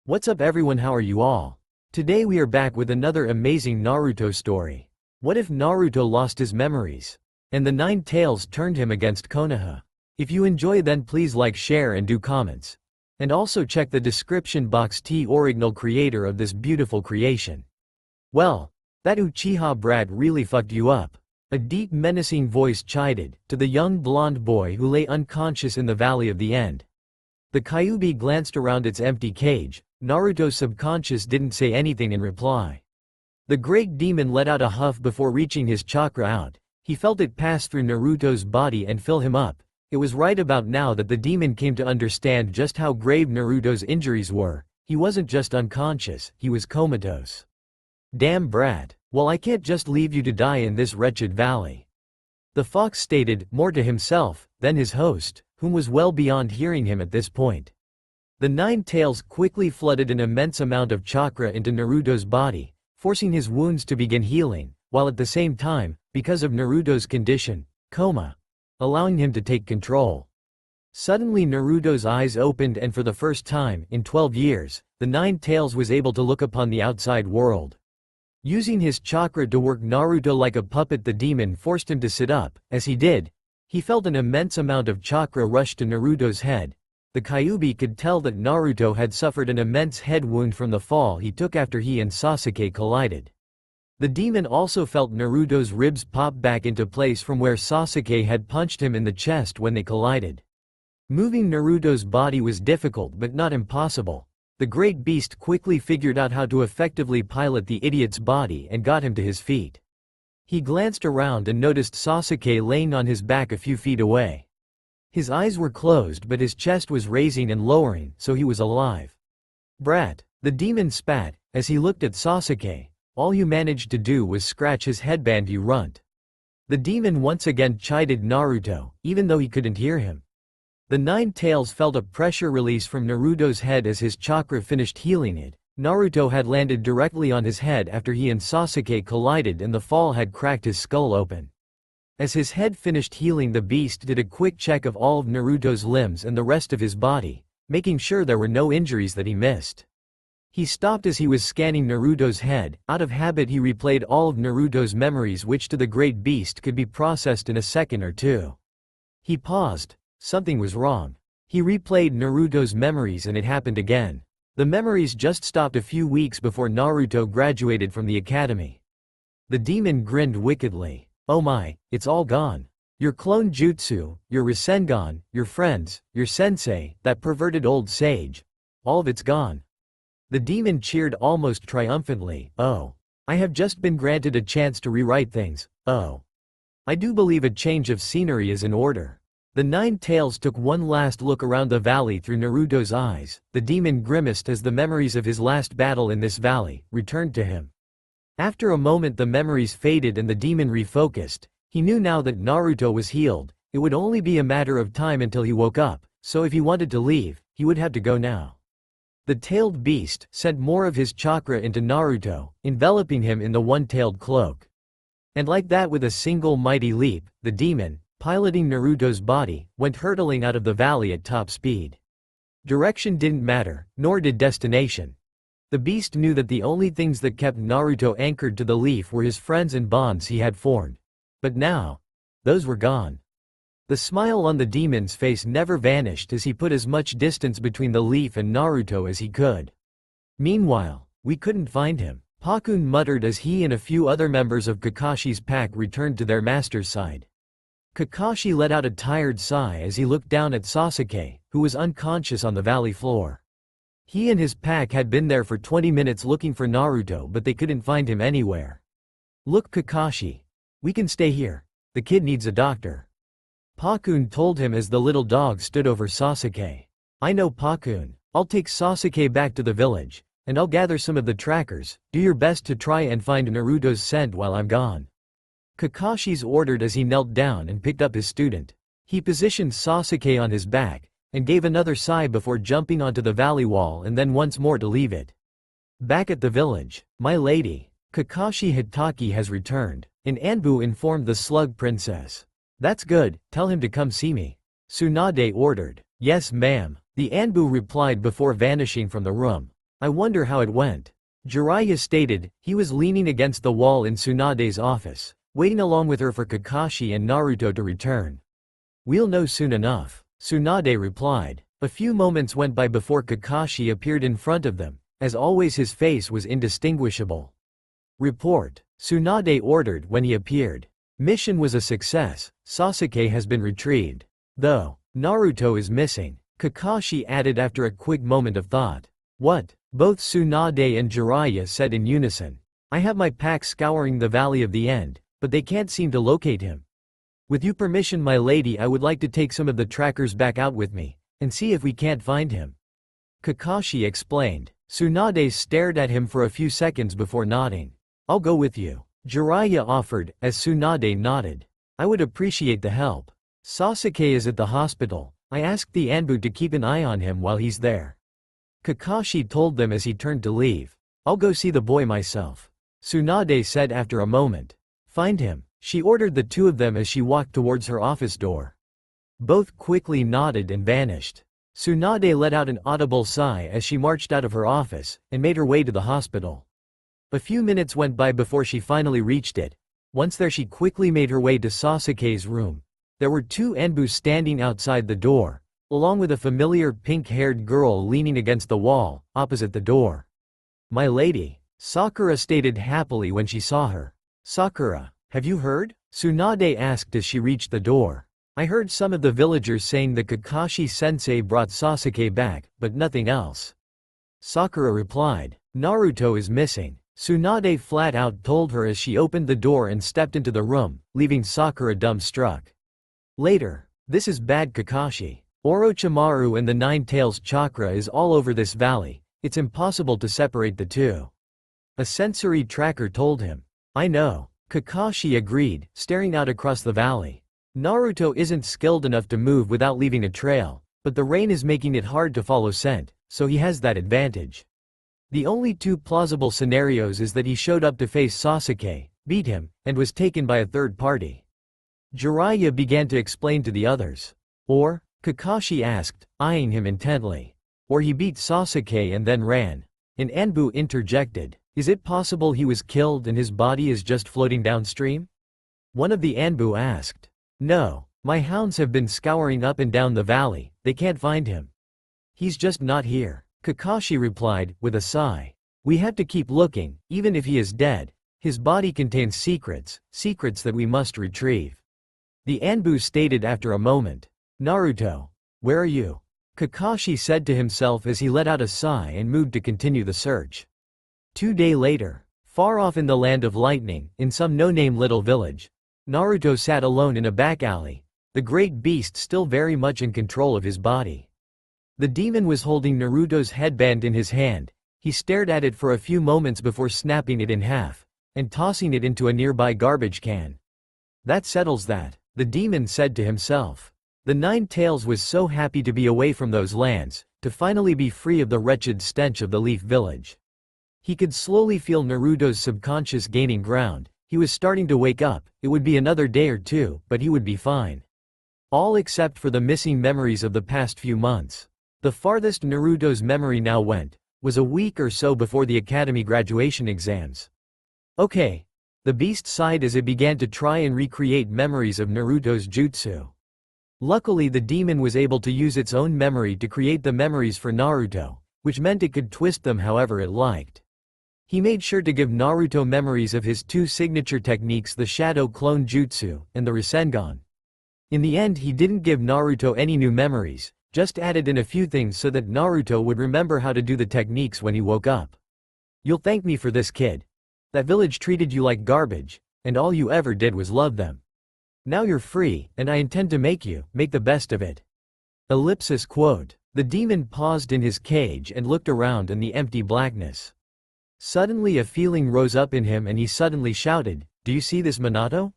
What's up everyone, how are you all? Today we are back with another amazing Naruto story. What if Naruto lost his memories? And the nine tails turned him against Konoha? If you enjoy then please like, share and do comments. And also check the description box the original creator of this beautiful creation. Well, that Uchiha brat really fucked you up. A deep menacing voice chided to the young blonde boy who lay unconscious in the Valley of the End. The Kyuubi glanced around its empty cage. Naruto's subconscious didn't say anything in reply. The great demon let out a huff before reaching his chakra out. He felt it pass through Naruto's body and fill him up. It was right about now that the demon came to understand just how grave Naruto's injuries were. He wasn't just unconscious, he was comatose. Damn brat. Well, I can't just leave you to die in this wretched valley. The fox stated, more to himself than his host, whom was well beyond hearing him at this point. The nine tails quickly flooded an immense amount of chakra into Naruto's body, forcing his wounds to begin healing, while at the same time, because of Naruto's condition, coma, allowing him to take control. Suddenly Naruto's eyes opened and for the first time in 12 years, the nine tails was able to look upon the outside world. Using his chakra to work Naruto like a puppet, the demon forced him to sit up. As he did, he felt an immense amount of chakra rush to Naruto's head. The Kyuubi could tell that Naruto had suffered an immense head wound from the fall he took after he and Sasuke collided. The demon also felt Naruto's ribs pop back into place from where Sasuke had punched him in the chest when they collided. Moving Naruto's body was difficult but not impossible. The great beast quickly figured out how to effectively pilot the idiot's body and got him to his feet. He glanced around and noticed Sasuke laying on his back a few feet away. His eyes were closed but his chest was raising and lowering, so he was alive. Brat, the demon spat, as he looked at Sasuke. All you managed to do was scratch his headband, you runt. The demon once again chided Naruto, even though he couldn't hear him. The nine tails felt a pressure release from Naruto's head as his chakra finished healing it. Naruto had landed directly on his head after he and Sasuke collided and the fall had cracked his skull open. As his head finished healing, the beast did a quick check of all of Naruto's limbs and the rest of his body, making sure there were no injuries that he missed. He stopped as he was scanning Naruto's head. Out of habit he replayed all of Naruto's memories, which to the great beast could be processed in a second or two. He paused. Something was wrong. He replayed Naruto's memories and it happened again. The memories just stopped a few weeks before Naruto graduated from the academy. The demon grinned wickedly. Oh my, it's all gone. Your clone jutsu, your Rasengan, your friends, your sensei, that perverted old sage. All of it's gone. The demon cheered almost triumphantly. Oh. I have just been granted a chance to rewrite things. Oh. I do believe a change of scenery is in order. The nine tails took one last look around the valley through Naruto's eyes. The demon grimaced as the memories of his last battle in this valley returned to him. After a moment the memories faded and the demon refocused. He knew now that Naruto was healed. It would only be a matter of time until he woke up, so if he wanted to leave, he would have to go now. The tailed beast sent more of his chakra into Naruto, enveloping him in the one-tailed cloak. And like that, with a single mighty leap, the demon, piloting Naruto's body, went hurtling out of the valley at top speed. Direction didn't matter, nor did destination. The beast knew that the only things that kept Naruto anchored to the leaf were his friends and bonds he had formed. But now, those were gone. The smile on the demon's face never vanished as he put as much distance between the leaf and Naruto as he could. Meanwhile, we couldn't find him, Pakun muttered as he and a few other members of Kakashi's pack returned to their master's side. Kakashi let out a tired sigh as he looked down at Sasuke, who was unconscious on the valley floor. He and his pack had been there for 20 minutes looking for Naruto, but they couldn't find him anywhere. Look, Kakashi. We can stay here. The kid needs a doctor. Pakun told him as the little dog stood over Sasuke. I know, Pakun. I'll take Sasuke back to the village, and I'll gather some of the trackers. Do your best to try and find Naruto's scent while I'm gone. Kakashi's ordered as he knelt down and picked up his student. He positioned Sasuke on his back, and gave another sigh before jumping onto the valley wall and then once more to leave it. Back at the village, my lady, Kakashi Hitaki has returned, and Anbu informed the slug princess. That's good, tell him to come see me. Tsunade ordered. Yes ma'am, the Anbu replied before vanishing from the room. I wonder how it went. Jiraiya stated. He was leaning against the wall in Tsunade's office, waiting along with her for Kakashi and Naruto to return. We'll know soon enough, Tsunade replied. A few moments went by before Kakashi appeared in front of them. As always, his face was indistinguishable. Report, Tsunade ordered when he appeared. Mission was a success. Sasuke has been retrieved. Though, Naruto is missing, Kakashi added after a quick moment of thought. What? Both Tsunade and Jiraiya said in unison. I have my pack scouring the Valley of the End, but they can't seem to locate him. With your permission, my lady, I would like to take some of the trackers back out with me, and see if we can't find him. Kakashi explained. Tsunade stared at him for a few seconds before nodding. I'll go with you, Jiraiya offered, as Tsunade nodded. I would appreciate the help. Sasuke is at the hospital. I asked the Anbu to keep an eye on him while he's there. Kakashi told them as he turned to leave. I'll go see the boy myself, Tsunade said after a moment. Find him, she ordered the two of them as she walked towards her office door. Both quickly nodded and vanished. Tsunade let out an audible sigh as she marched out of her office and made her way to the hospital. A few minutes went by before she finally reached it. Once there, she quickly made her way to Sasuke's room. There were two Anbu standing outside the door, along with a familiar pink-haired girl leaning against the wall, opposite the door. My lady, Sakura stated happily when she saw her. Sakura, have you heard? Tsunade asked as she reached the door. I heard some of the villagers saying that Kakashi-sensei brought Sasuke back, but nothing else. Sakura replied. Naruto is missing, Tsunade flat out told her as she opened the door and stepped into the room, leaving Sakura dumbstruck. Later, this is bad, Kakashi. Orochimaru and the Nine Tails chakra is all over this valley. It's impossible to separate the two. A sensory tracker told him. I know, Kakashi agreed, staring out across the valley. Naruto isn't skilled enough to move without leaving a trail, but the rain is making it hard to follow scent, so he has that advantage. The only two plausible scenarios is that he showed up to face Sasuke, beat him, and was taken by a third party. Jiraiya began to explain to the others. Or, Kakashi asked, eyeing him intently. Or he beat Sasuke and then ran. An Anbu interjected. Is it possible he was killed and his body is just floating downstream? One of the Anbu asked. No, my hounds have been scouring up and down the valley, they can't find him. He's just not here, Kakashi replied, with a sigh. We have to keep looking, even if he is dead. His body contains secrets that we must retrieve. The Anbu stated after a moment. Naruto, where are you? Kakashi said to himself as he let out a sigh and moved to continue the search. 2 days later, far off in the land of lightning, in some no-name little village, Naruto sat alone in a back alley, the great beast still very much in control of his body. The demon was holding Naruto's headband in his hand. He stared at it for a few moments before snapping it in half and tossing it into a nearby garbage can. That settles that, the demon said to himself. The Nine Tails was so happy to be away from those lands, to finally be free of the wretched stench of the Leaf Village. He could slowly feel Naruto's subconscious gaining ground. He was starting to wake up. It would be another day or two, but he would be fine. All except for the missing memories of the past few months. The farthest Naruto's memory now went was a week or so before the academy graduation exams. Okay. The beast sighed as it began to try and recreate memories of Naruto's jutsu. Luckily, the demon was able to use its own memory to create the memories for Naruto, which meant it could twist them however it liked. He made sure to give Naruto memories of his two signature techniques, the Shadow Clone Jutsu and the Rasengan. In the end, he didn't give Naruto any new memories, just added in a few things so that Naruto would remember how to do the techniques when he woke up. You'll thank me for this, kid. That village treated you like garbage, and all you ever did was love them. Now you're free, and I intend to make the best of it. Ellipsis quote. The demon paused in his cage and looked around in the empty blackness. Suddenly a feeling rose up in him and he suddenly shouted, Do you see this, Minato?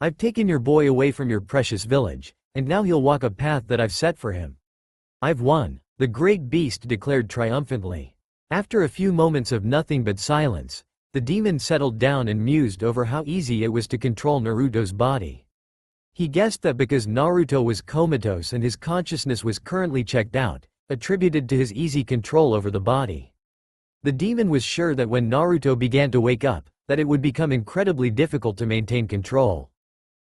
I've taken your boy away from your precious village, and now he'll walk a path that I've set for him. I've won, the great beast declared triumphantly. After a few moments of nothing but silence, the demon settled down and mused over how easy it was to control Naruto's body. He guessed that because Naruto was comatose and his consciousness was currently checked out, attributed to his easy control over the body. The demon was sure that when Naruto began to wake up, that it would become incredibly difficult to maintain control.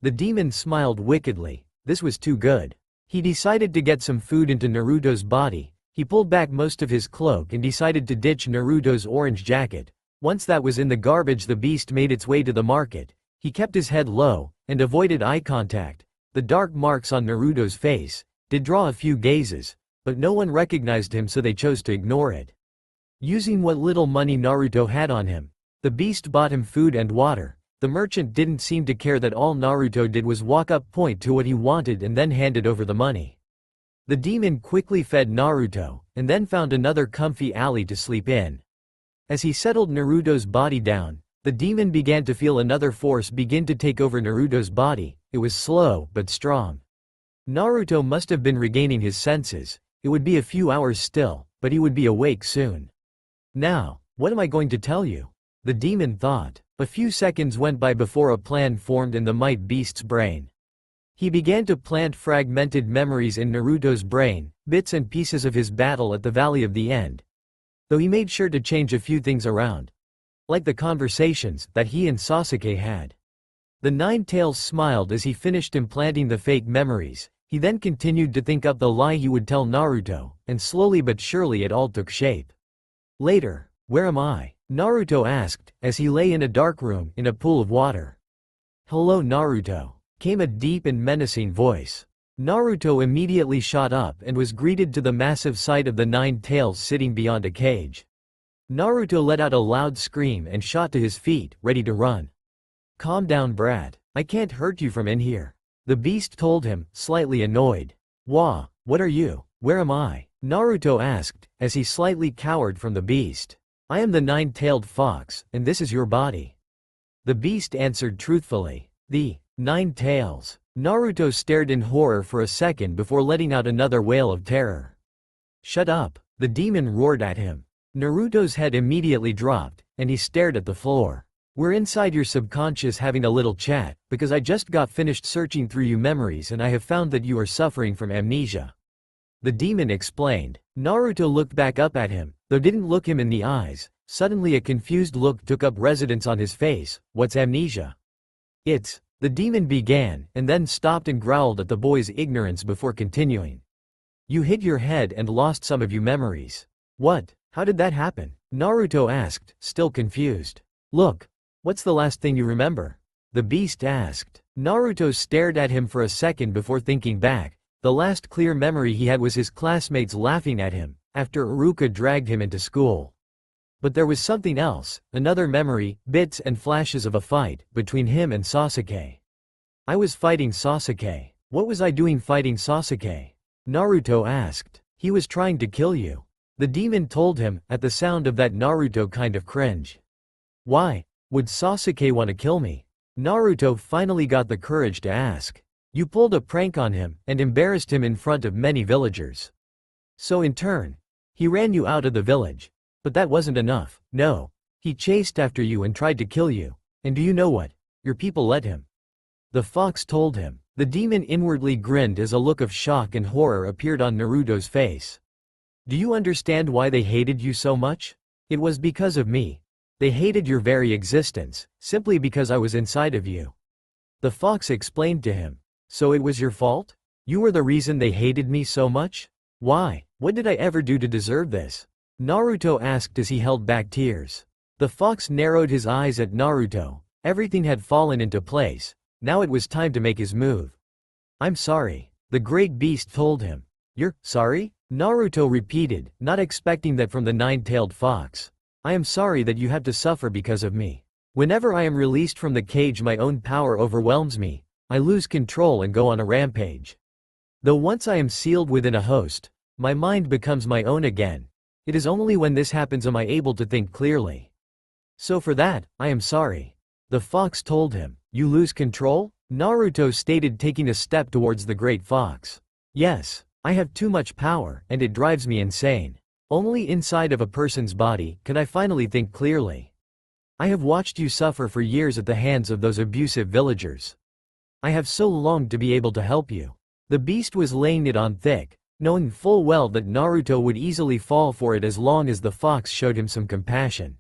The demon smiled wickedly. This was too good. He decided to get some food into Naruto's body. He pulled back most of his cloak and decided to ditch Naruto's orange jacket. Once that was in the garbage, the beast made its way to the market. He kept his head low and avoided eye contact. The dark marks on Naruto's face did draw a few gazes, but no one recognized him, so they chose to ignore it. Using what little money Naruto had on him, the beast bought him food and water. The merchant didn't seem to care that all Naruto did was walk up, point to what he wanted, and then handed over the money. The demon quickly fed Naruto, and then found another comfy alley to sleep in. As he settled Naruto's body down, the demon began to feel another force begin to take over Naruto's body. It was slow, but strong. Naruto must have been regaining his senses. It would be a few hours still, but he would be awake soon. Now, what am I going to tell you? The demon thought. A few seconds went by before a plan formed in the Might Beast's brain. He began to plant fragmented memories in Naruto's brain, bits and pieces of his battle at the Valley of the End. Though he made sure to change a few things around, like the conversations that he and Sasuke had. The Nine Tails smiled as he finished implanting the fake memories. He then continued to think up the lie he would tell Naruto, and slowly but surely it all took shape. Later, where am I? Naruto asked, as he lay in a dark room in a pool of water. Hello Naruto, came a deep and menacing voice. Naruto immediately shot up and was greeted to the massive sight of the Nine Tails sitting beyond a cage. Naruto let out a loud scream and shot to his feet, ready to run. Calm down, brat. I can't hurt you from in here, the beast told him, slightly annoyed. Wah, what are you? Where am I? Naruto asked, as he slightly cowered from the beast. I am the nine-tailed fox, and this is your body. The beast answered truthfully. The Nine Tails. Naruto stared in horror for a second before letting out another wail of terror. Shut up, the demon roared at him. Naruto's head immediately dropped, and he stared at the floor. We're inside your subconscious having a little chat, because I just got finished searching through your memories and I have found that you are suffering from amnesia. The demon explained. Naruto looked back up at him, though didn't look him in the eyes. Suddenly a confused look took up residence on his face. What's amnesia? It's, the demon began, and then stopped and growled at the boy's ignorance before continuing. You hit your head and lost some of your memories. What? How did that happen? Naruto asked, still confused. Look, what's the last thing you remember? The beast asked. Naruto stared at him for a second before thinking back. The last clear memory he had was his classmates laughing at him after Iruka dragged him into school. But there was something else, another memory, bits and flashes of a fight between him and Sasuke. I was fighting Sasuke. What was I doing fighting Sasuke? Naruto asked. He was trying to kill you. The demon told him. At the sound of that, Naruto kind of cringed. Why would Sasuke want to kill me? Naruto finally got the courage to ask. You pulled a prank on him and embarrassed him in front of many villagers. So in turn, he ran you out of the village. But that wasn't enough. No. He chased after you and tried to kill you. And do you know what? Your people let him. The fox told him. The demon inwardly grinned as a look of shock and horror appeared on Naruto's face. Do you understand why they hated you so much? It was because of me. They hated your very existence, simply because I was inside of you. The fox explained to him. So it was your fault? You were the reason they hated me so much? Why? What did I ever do to deserve this? Naruto asked as he held back tears. The fox narrowed his eyes at Naruto. Everything had fallen into place. Now it was time to make his move. I'm sorry, the great beast told him. You're sorry? Naruto repeated, not expecting that from the nine-tailed fox. I am sorry that you have to suffer because of me. Whenever I am released from the cage, my own power overwhelms me. I lose control and go on a rampage. Though once I am sealed within a host, my mind becomes my own again. It is only when this happens am I able to think clearly. So for that, I am sorry. The fox told him. You lose control? Naruto stated, taking a step towards the great fox. Yes, I have too much power, and it drives me insane. Only inside of a person's body can I finally think clearly. I have watched you suffer for years at the hands of those abusive villagers. I have so longed to be able to help you. The beast was laying it on thick. knowing full well that Naruto would easily fall for it as long as the fox showed him some compassion.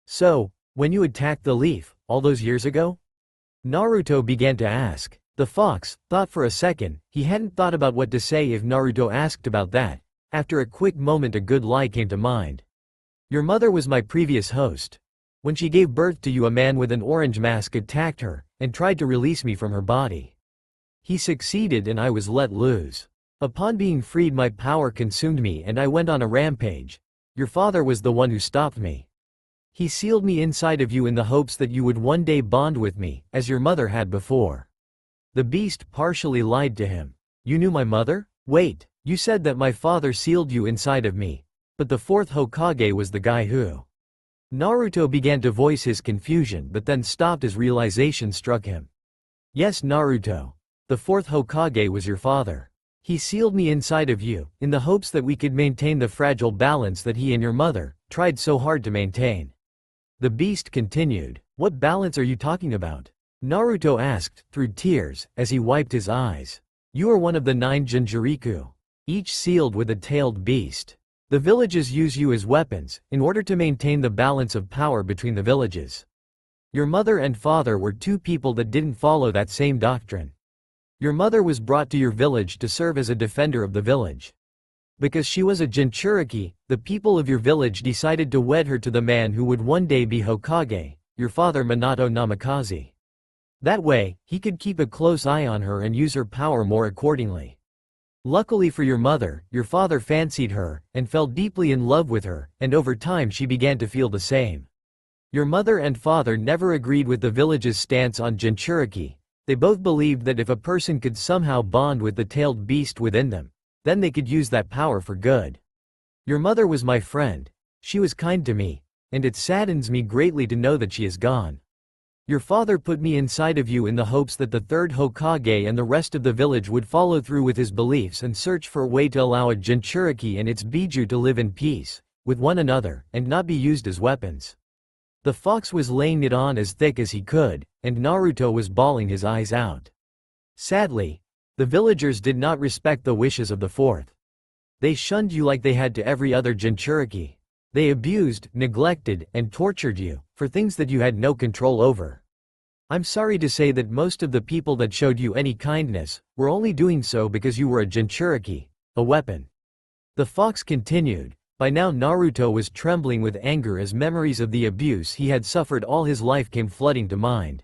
"So, when you attacked the leaf, all those years ago?" Naruto began to ask. The fox thought for a second. He hadn't thought about what to say if Naruto asked about that. After a quick moment a good lie came to mind. "Your mother was my previous host. When she gave birth to you, a man with an orange mask attacked her and tried to release me from her body. He succeeded and I was let loose. Upon being freed, my power consumed me and I went on a rampage. Your father was the one who stopped me. He sealed me inside of you in the hopes that you would one day bond with me, as your mother had before." The beast partially lied to him. "You knew my mother? Wait, you said that my father sealed you inside of me. But the fourth Hokage was the guy who—" Naruto began to voice his confusion but then stopped as realization struck him. "Yes, Naruto. The fourth Hokage was your father. He sealed me inside of you, in the hopes that we could maintain the fragile balance that he and your mother tried so hard to maintain." The beast continued. "What balance are you talking about?" Naruto asked, through tears, as he wiped his eyes. "You are one of the 9 Jinchuriku, each sealed with a tailed beast. The villages use you as weapons, in order to maintain the balance of power between the villages. Your mother and father were 2 people that didn't follow that same doctrine. Your mother was brought to your village to serve as a defender of the village. Because she was a Jinchuriki, the people of your village decided to wed her to the man who would one day be Hokage, your father Minato Namikaze. That way, he could keep a close eye on her and use her power more accordingly. Luckily for your mother, your father fancied her, and fell deeply in love with her, and over time she began to feel the same. Your mother and father never agreed with the village's stance on Jinchuriki. They both believed that if a person could somehow bond with the tailed beast within them, then they could use that power for good. Your mother was my friend. She was kind to me, and it saddens me greatly to know that she is gone. Your father put me inside of you in the hopes that the third Hokage and the rest of the village would follow through with his beliefs and search for a way to allow a Jinchuriki and its Biju to live in peace with one another and not be used as weapons. The fox was laying it on as thick as he could, and Naruto was bawling his eyes out. Sadly, the villagers did not respect the wishes of the fourth. They shunned you like they had to every other Jinchuriki. They abused, neglected, and tortured you, for things that you had no control over. I'm sorry to say that most of the people that showed you any kindness, were only doing so because you were a Jinchuriki, a weapon." The fox continued. By now Naruto was trembling with anger as memories of the abuse he had suffered all his life came flooding to mind.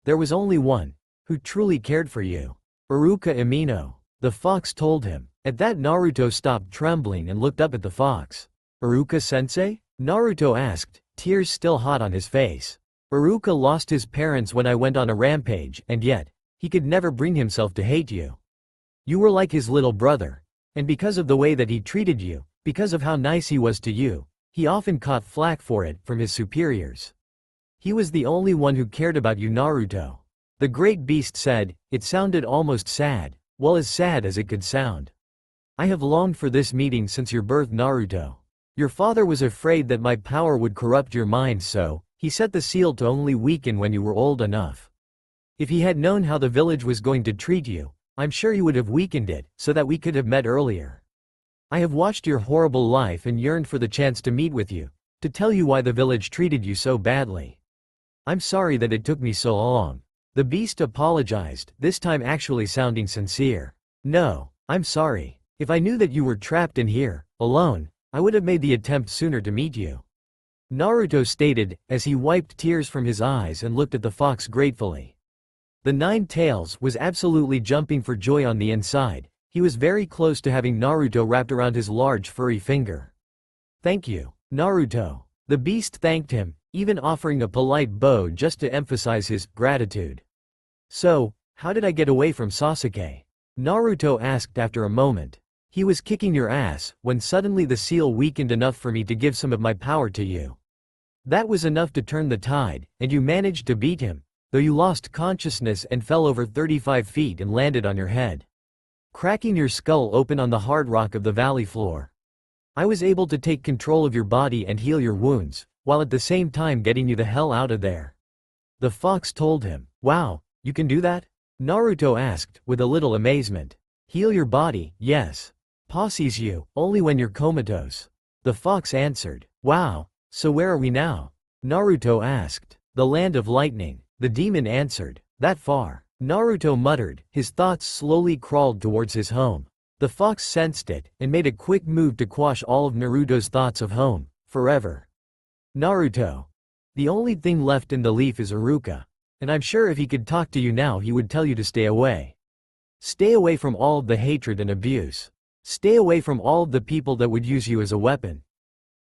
"There was only one, who truly cared for you. Iruka Amino," the fox told him. At that Naruto stopped trembling and looked up at the fox. "Iruka-sensei?" Naruto asked, tears still hot on his face. "Iruka lost his parents when I went on a rampage, and yet, he could never bring himself to hate you. You were like his little brother. And because of the way that he treated you, because of how nice he was to you, he often caught flack for it from his superiors. He was the only one who cared about you, Naruto." The great beast said. It sounded almost sad, well, as sad as it could sound. "I have longed for this meeting since your birth, Naruto. Your father was afraid that my power would corrupt your mind, so he set the seal to only weaken when you were old enough. If he had known how the village was going to treat you, I'm sure he would have weakened it, so that we could have met earlier. I have watched your horrible life and yearned for the chance to meet with you, to tell you why the village treated you so badly. I'm sorry that it took me so long." The beast apologized, this time actually sounding sincere. "No, I'm sorry. If I knew that you were trapped in here, alone, I would have made the attempt sooner to meet you," Naruto stated, as he wiped tears from his eyes and looked at the fox gratefully. The 9 Tails was absolutely jumping for joy on the inside. He was very close to having Naruto wrapped around his large furry finger. "Thank you, Naruto." The beast thanked him, even offering a polite bow just to emphasize his gratitude. "So, how did I get away from Sasuke?" Naruto asked after a moment. "He was kicking your ass, when suddenly the seal weakened enough for me to give some of my power to you. That was enough to turn the tide, and you managed to beat him, though you lost consciousness and fell over 35 feet and landed on your head, cracking your skull open on the hard rock of the valley floor. I was able to take control of your body and heal your wounds, while at the same time getting you the hell out of there," the fox told him. "Wow, you can do that?" Naruto asked, with a little amazement. "Heal your body, yes. Posse's you, only when you're comatose. The fox answered. Wow, so where are we now? Naruto asked. The land of lightning. The demon answered. That far. Naruto muttered, his thoughts slowly crawled towards his home. The fox sensed it, and made a quick move to quash all of Naruto's thoughts of home, forever. Naruto. The only thing left in the leaf is Iruka. And I'm sure if he could talk to you now he would tell you to stay away. Stay away from all of the hatred and abuse. Stay away from all of the people that would use you as a weapon.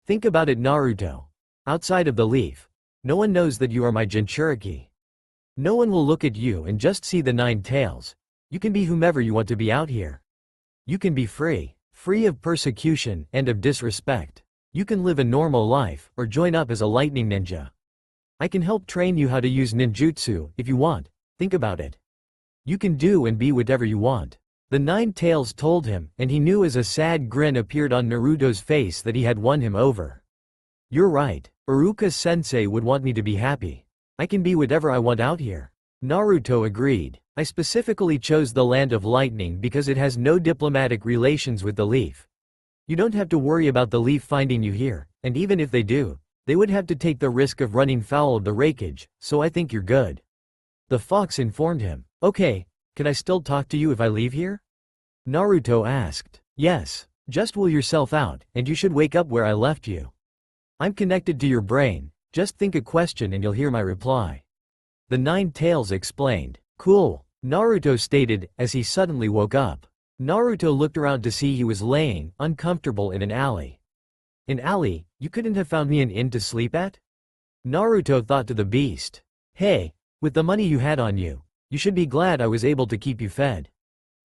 Think about it, Naruto. Outside of the leaf, no one knows that you are my Jinchuriki. No one will look at you and just see the 9 tails. You can be whomever you want to be out here. You can be free. Free of persecution and of disrespect. You can live a normal life, or join up as a lightning ninja. I can help train you how to use ninjutsu, if you want. Think about it. You can do and be whatever you want. The 9 tails told him, and he knew as a sad grin appeared on Naruto's face that he had won him over. You're right. Iruka-sensei would want me to be happy. I can be whatever I want out here. Naruto agreed. I specifically chose the land of lightning because it has no diplomatic relations with the leaf. You don't have to worry about the leaf finding you here, and even if they do, they would have to take the risk of running foul of the raikage, so I think you're good. The fox informed him. Okay, can I still talk to you if I leave here? Naruto asked. Yes, just will yourself out, and you should wake up where I left you. I'm connected to your brain, just think a question and you'll hear my reply. The 9 tails explained. Cool, Naruto stated, as he suddenly woke up. Naruto looked around to see he was laying, uncomfortable in an alley. An alley? You couldn't have found me an inn to sleep at? Naruto thought to the beast. Hey, with the money you had on you, you should be glad I was able to keep you fed.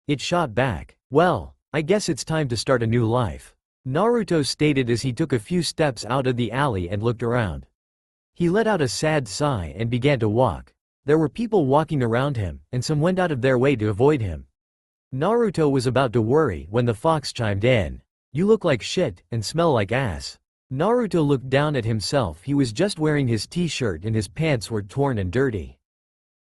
It shot back. Well, I guess it's time to start a new life. Naruto stated as he took a few steps out of the alley and looked around. He let out a sad sigh and began to walk. There were people walking around him, and some went out of their way to avoid him. Naruto was about to worry when the fox chimed in. You look like shit, and smell like ass. Naruto looked down at himself. He was just wearing his t-shirt and his pants were torn and dirty.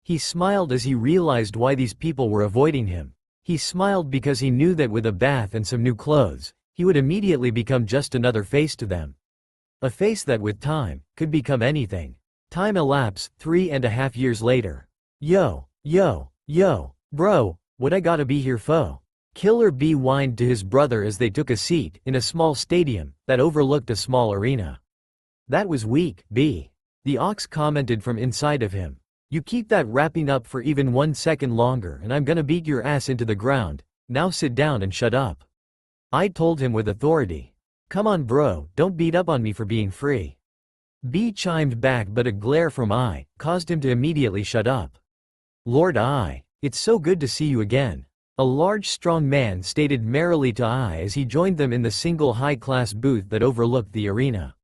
He smiled as he realized why these people were avoiding him. He smiled because he knew that with a bath and some new clothes, he would immediately become just another face to them. A face that with time, could become anything. Time elapsed 3.5 years later. Yo, bro, what I gotta be here for? Killer B whined to his brother as they took a seat in a small stadium that overlooked a small arena. That was weak, B. The ox commented from inside of him. You keep that wrapping up for even 1 second longer and I'm gonna beat your ass into the ground. Now sit down and shut up. I told him with authority. Come on bro, don't beat up on me for being free. B chimed back but a glare from I caused him to immediately shut up. Lord I, it's so good to see you again. A large strong man stated merrily to I as he joined them in the single high-class booth that overlooked the arena.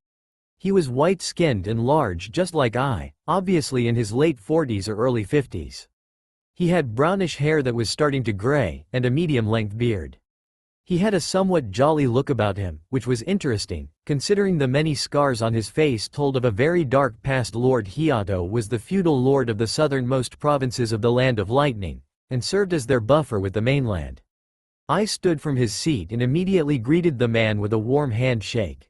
He was white-skinned and large just like I, obviously in his late 40s or early 50s. He had brownish hair that was starting to gray, and a medium-length beard. He had a somewhat jolly look about him, which was interesting, considering the many scars on his face told of a very dark past. Lord Hiato was the feudal lord of the southernmost provinces of the Land of Lightning, and served as their buffer with the mainland. I stood from his seat and immediately greeted the man with a warm handshake.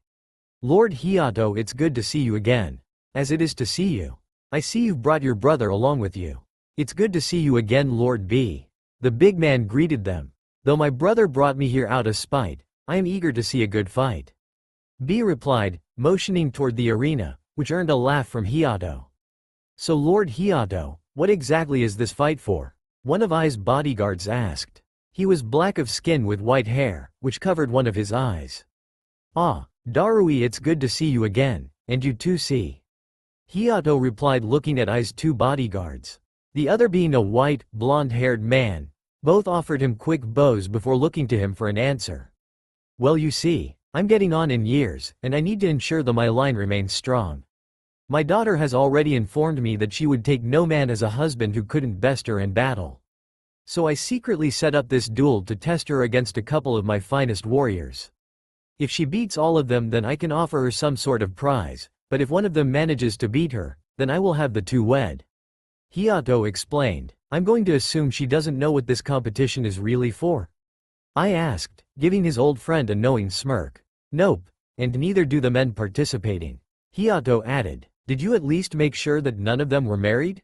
Lord Hiato, it's good to see you again. As it is to see you. I see you've brought your brother along with you. It's good to see you again, Lord B. The big man greeted them. Though my brother brought me here out of spite, I am eager to see a good fight. B replied, motioning toward the arena, which earned a laugh from Hiato. So Lord Hiato, what exactly is this fight for? One of I's bodyguards asked. He was black of skin with white hair, which covered one of his eyes. Ah, Darui, it's good to see you again, and you too, see. Hiato replied, looking at I's 2 bodyguards. The other being a white, blonde-haired man. Both offered him quick bows before looking to him for an answer. Well, you see, I'm getting on in years, and I need to ensure that my line remains strong. My daughter has already informed me that she would take no man as a husband who couldn't best her in battle. So I secretly set up this duel to test her against a couple of my finest warriors. If she beats all of them, then I can offer her some sort of prize, but if one of them manages to beat her, then I will have the 2 wed. Hiato explained. I'm going to assume she doesn't know what this competition is really for. I asked, giving his old friend a knowing smirk. Nope, and neither do the men participating. Hiato added, did you at least make sure that none of them were married?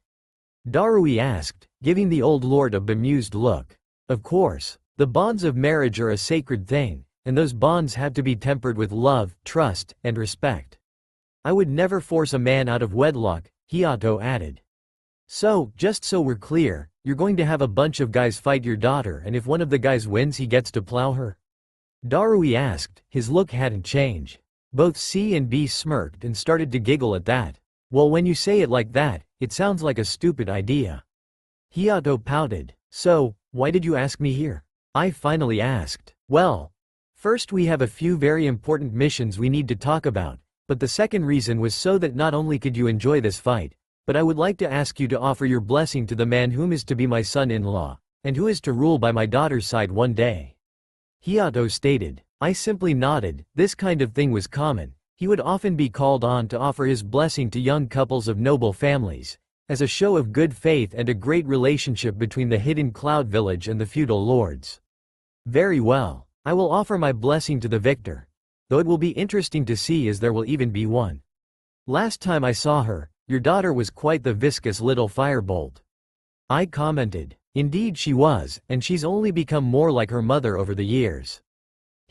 Darui asked, giving the old lord a bemused look. Of course, the bonds of marriage are a sacred thing, and those bonds have to be tempered with love, trust, and respect. I would never force a man out of wedlock, Hiato added. So, just so we're clear, you're going to have a bunch of guys fight your daughter, and if one of the guys wins he gets to plow her? Darui asked, his look hadn't changed. Both C and B smirked and started to giggle at that. Well, when you say it like that, it sounds like a stupid idea. Hiato pouted. So, why did you ask me here? I finally asked. Well, first we have a few very important missions we need to talk about, but the second reason was so that not only could you enjoy this fight, but I would like to ask you to offer your blessing to the man whom is to be my son-in-law, and who is to rule by my daughter's side one day. Hiato stated. I simply nodded. This kind of thing was common. He would often be called on to offer his blessing to young couples of noble families, as a show of good faith and a great relationship between the hidden cloud village and the feudal lords. Very well. I will offer my blessing to the victor. Though it will be interesting to see as there will even be one. Last time I saw her, your daughter was quite the viscous little firebolt. I commented. Indeed she was, and she's only become more like her mother over the years.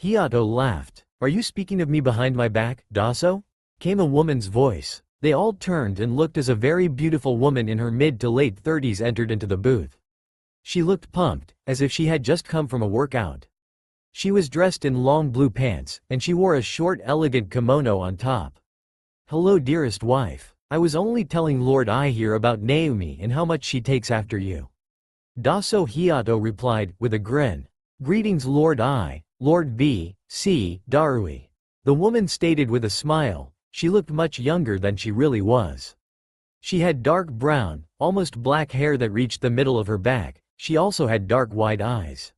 Hiato laughed. Are you speaking of me behind my back, Daso? Came a woman's voice. They all turned and looked as a very beautiful woman in her mid to late 30s entered into the booth. She looked pumped, as if she had just come from a workout. She was dressed in long blue pants, and she wore a short elegant kimono on top. Hello dearest wife. I was only telling Lord I here about Naomi and how much she takes after you. Daso Hiato replied, with a grin. Greetings Lord I, Lord B, C, Darui. The woman stated with a smile. She looked much younger than she really was. She had dark brown, almost black hair that reached the middle of her back. She also had dark wide eyes.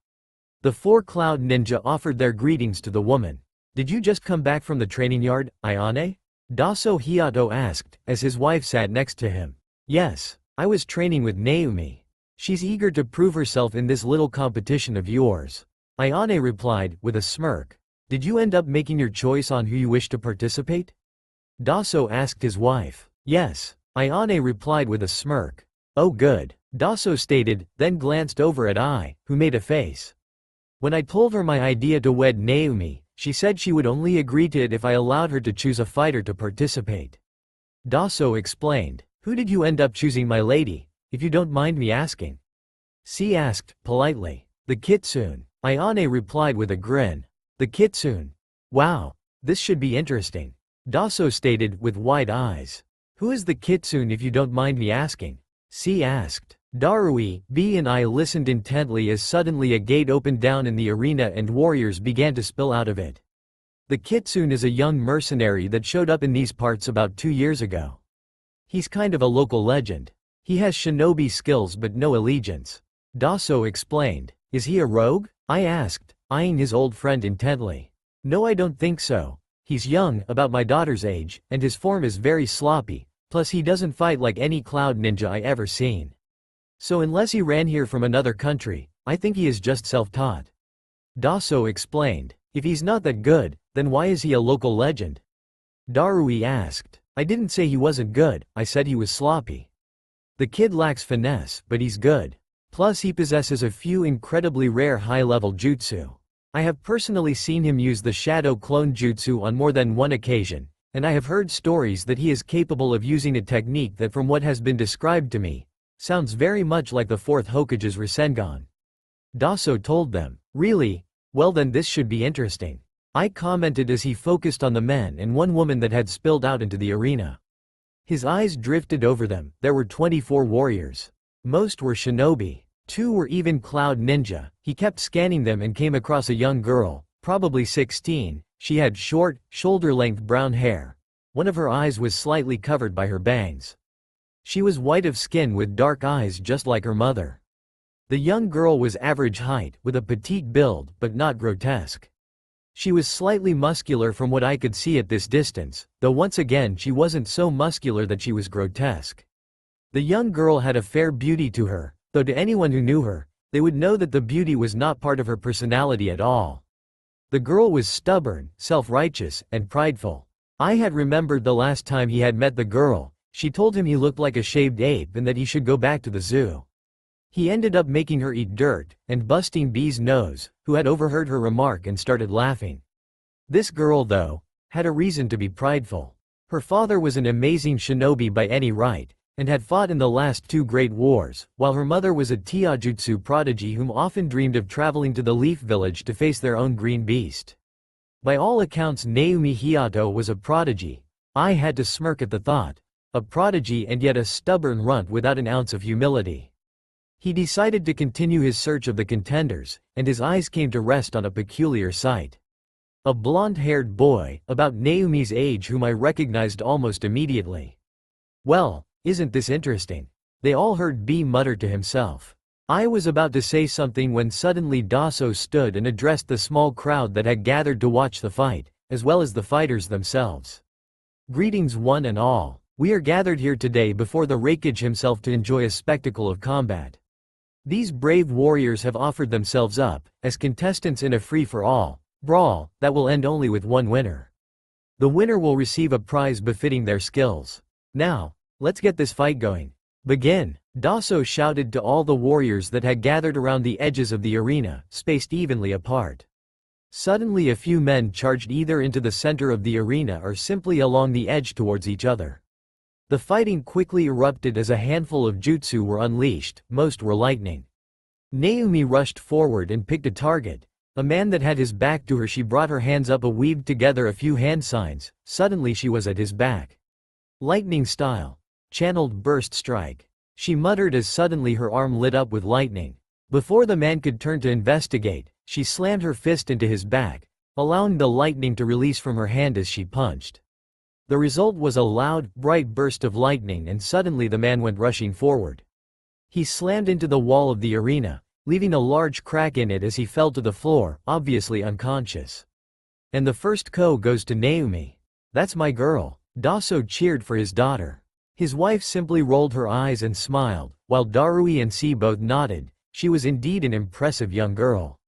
The four cloud ninja offered their greetings to the woman. Did you just come back from the training yard, Ayane? Daso Hiato asked, as his wife sat next to him. Yes, I was training with Naomi. She's eager to prove herself in this little competition of yours. Ayane replied, with a smirk. Did you end up making your choice on who you wish to participate? Daso asked his wife. Yes, Ayane replied with a smirk. Oh good, Daso stated, then glanced over at I, who made a face. When I told her my idea to wed Naomi, she said she would only agree to it if I allowed her to choose a fighter to participate. Daso explained. Who did you end up choosing, my lady, if you don't mind me asking? C asked, politely. The kitsune. Ayane replied with a grin. The kitsune. Wow, this should be interesting. Daso stated, with wide eyes. Who is the kitsune if you don't mind me asking? C asked. Darui, B and I listened intently as suddenly a gate opened down in the arena and warriors began to spill out of it. The kitsune is a young mercenary that showed up in these parts about 2 years ago. He's kind of a local legend. He has shinobi skills but no allegiance. Daso explained. Is he a rogue? I asked, eyeing his old friend intently. No, I don't think so. He's young, about my daughter's age, and his form is very sloppy, plus he doesn't fight like any cloud ninja I ever seen. So unless he ran here from another country, I think he is just self-taught. Daso explained. If he's not that good, then why is he a local legend? Darui asked. I didn't say he wasn't good, I said he was sloppy. The kid lacks finesse, but he's good. Plus he possesses a few incredibly rare high-level jutsu. I have personally seen him use the shadow clone jutsu on more than one occasion, and I have heard stories that he is capable of using a technique that, from what has been described to me, sounds very much like the fourth Hokage's Rasengan. Daso told them. Really? Well then this should be interesting. I commented as he focused on the men and one woman that had spilled out into the arena. His eyes drifted over them. There were 24 warriors. Most were shinobi. 2 were even cloud ninja. He kept scanning them and came across a young girl, probably 16. She had short, shoulder-length brown hair. One of her eyes was slightly covered by her bangs. She was white of skin with dark eyes just like her mother. The young girl was average height, with a petite build, but not grotesque. She was slightly muscular from what I could see at this distance, though once again she wasn't so muscular that she was grotesque. The young girl had a fair beauty to her, though to anyone who knew her, they would know that the beauty was not part of her personality at all. The girl was stubborn, self-righteous, and prideful. I had remembered the last time he had met the girl. She told him he looked like a shaved ape and that he should go back to the zoo. He ended up making her eat dirt, and busting B's nose, who had overheard her remark and started laughing. This girl, though, had a reason to be prideful. Her father was an amazing shinobi by any right, and had fought in the last 2 great wars, while her mother was a taijutsu prodigy whom often dreamed of traveling to the Leaf Village to face their own green beast. By all accounts Naomi Hiato was a prodigy. I had to smirk at the thought. A prodigy and yet a stubborn runt without an ounce of humility. He decided to continue his search of the contenders, and his eyes came to rest on a peculiar sight. A blonde-haired boy, about Naomi's age, whom I recognized almost immediately. Well, isn't this interesting? They all heard B mutter to himself. I was about to say something when suddenly Daso stood and addressed the small crowd that had gathered to watch the fight, as well as the fighters themselves. Greetings one and all. We are gathered here today before the Raikage himself to enjoy a spectacle of combat. These brave warriors have offered themselves up, as contestants in a free-for-all brawl, that will end only with one winner. The winner will receive a prize befitting their skills. Now, let's get this fight going. Begin! Daso shouted to all the warriors that had gathered around the edges of the arena, spaced evenly apart. Suddenly a few men charged either into the center of the arena or simply along the edge towards each other. The fighting quickly erupted as a handful of jutsu were unleashed, most were lightning. Naomi rushed forward and picked a target. A man that had his back to her. She brought her hands up, weaved together a few hand signs. Suddenly she was at his back. Lightning style. Channeled burst strike. She muttered as suddenly her arm lit up with lightning. Before the man could turn to investigate, she slammed her fist into his back, allowing the lightning to release from her hand as she punched. The result was a loud, bright burst of lightning, and suddenly the man went rushing forward. He slammed into the wall of the arena, leaving a large crack in it as he fell to the floor, obviously unconscious. And the first KO goes to Naomi. That's my girl. Daso cheered for his daughter. His wife simply rolled her eyes and smiled, while Darui and C both nodded. She was indeed an impressive young girl.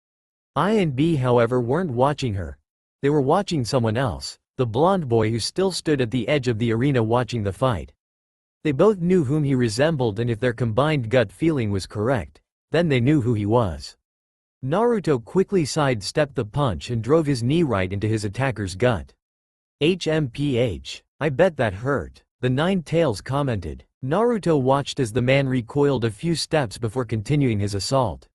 I and B, however, weren't watching her. They were watching someone else. The blonde boy who still stood at the edge of the arena watching the fight. They both knew whom he resembled, and if their combined gut feeling was correct, then they knew who he was. Naruto quickly sidestepped the punch and drove his knee right into his attacker's gut. HMPH. I bet that hurt, the Nine Tails commented. Naruto watched as the man recoiled a few steps before continuing his assault.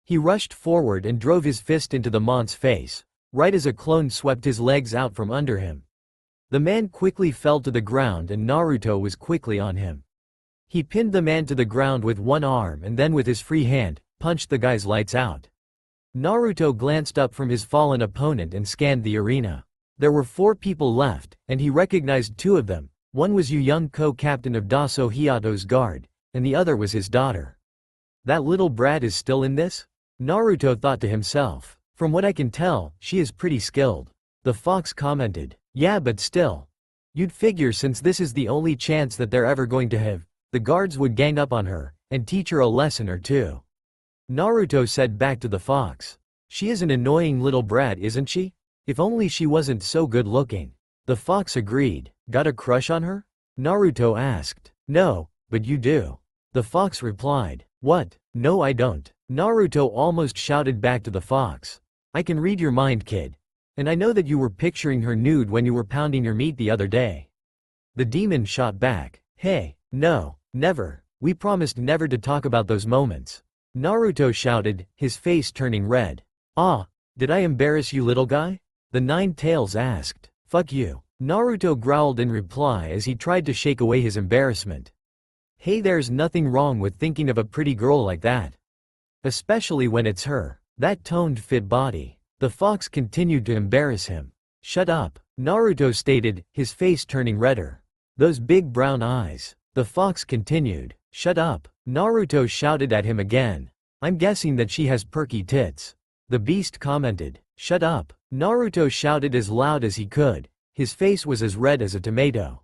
He rushed forward and drove his fist into the man's face, right as a clone swept his legs out from under him. The man quickly fell to the ground and Naruto was quickly on him. He pinned the man to the ground with one arm and then with his free hand, punched the guy's lights out. Naruto glanced up from his fallen opponent and scanned the arena. There were 4 people left, and he recognized 2 of them. One was Yu Young, co-captain of Daso Hiyato's guard, and the other was his daughter. That little brat is still in this? Naruto thought to himself. From what I can tell, she is pretty skilled. The fox commented. Yeah, but still. You'd figure since this is the only chance that they're ever going to have, the guards would gang up on her, and teach her a lesson or two. Naruto said back to the fox. She is an annoying little brat, isn't she? If only she wasn't so good looking. The fox agreed. Got a crush on her? Naruto asked. No, but you do. The fox replied. What? No, I don't. Naruto almost shouted back to the fox. I can read your mind, kid. And I know that you were picturing her nude when you were pounding your meat the other day. The demon shot back. Hey, no, never. We promised never to talk about those moments. Naruto shouted, his face turning red. Ah, did I embarrass you, little guy? The Nine Tails asked. Fuck you. Naruto growled in reply as he tried to shake away his embarrassment. Hey, there's nothing wrong with thinking of a pretty girl like that. Especially when it's her. That toned, fit body. The fox continued to embarrass him. Shut up, Naruto stated, his face turning redder. Those big brown eyes. The fox continued. Shut up, Naruto shouted at him again. I'm guessing that she has perky tits. The beast commented. Shut up, Naruto shouted as loud as he could. His face was as red as a tomato.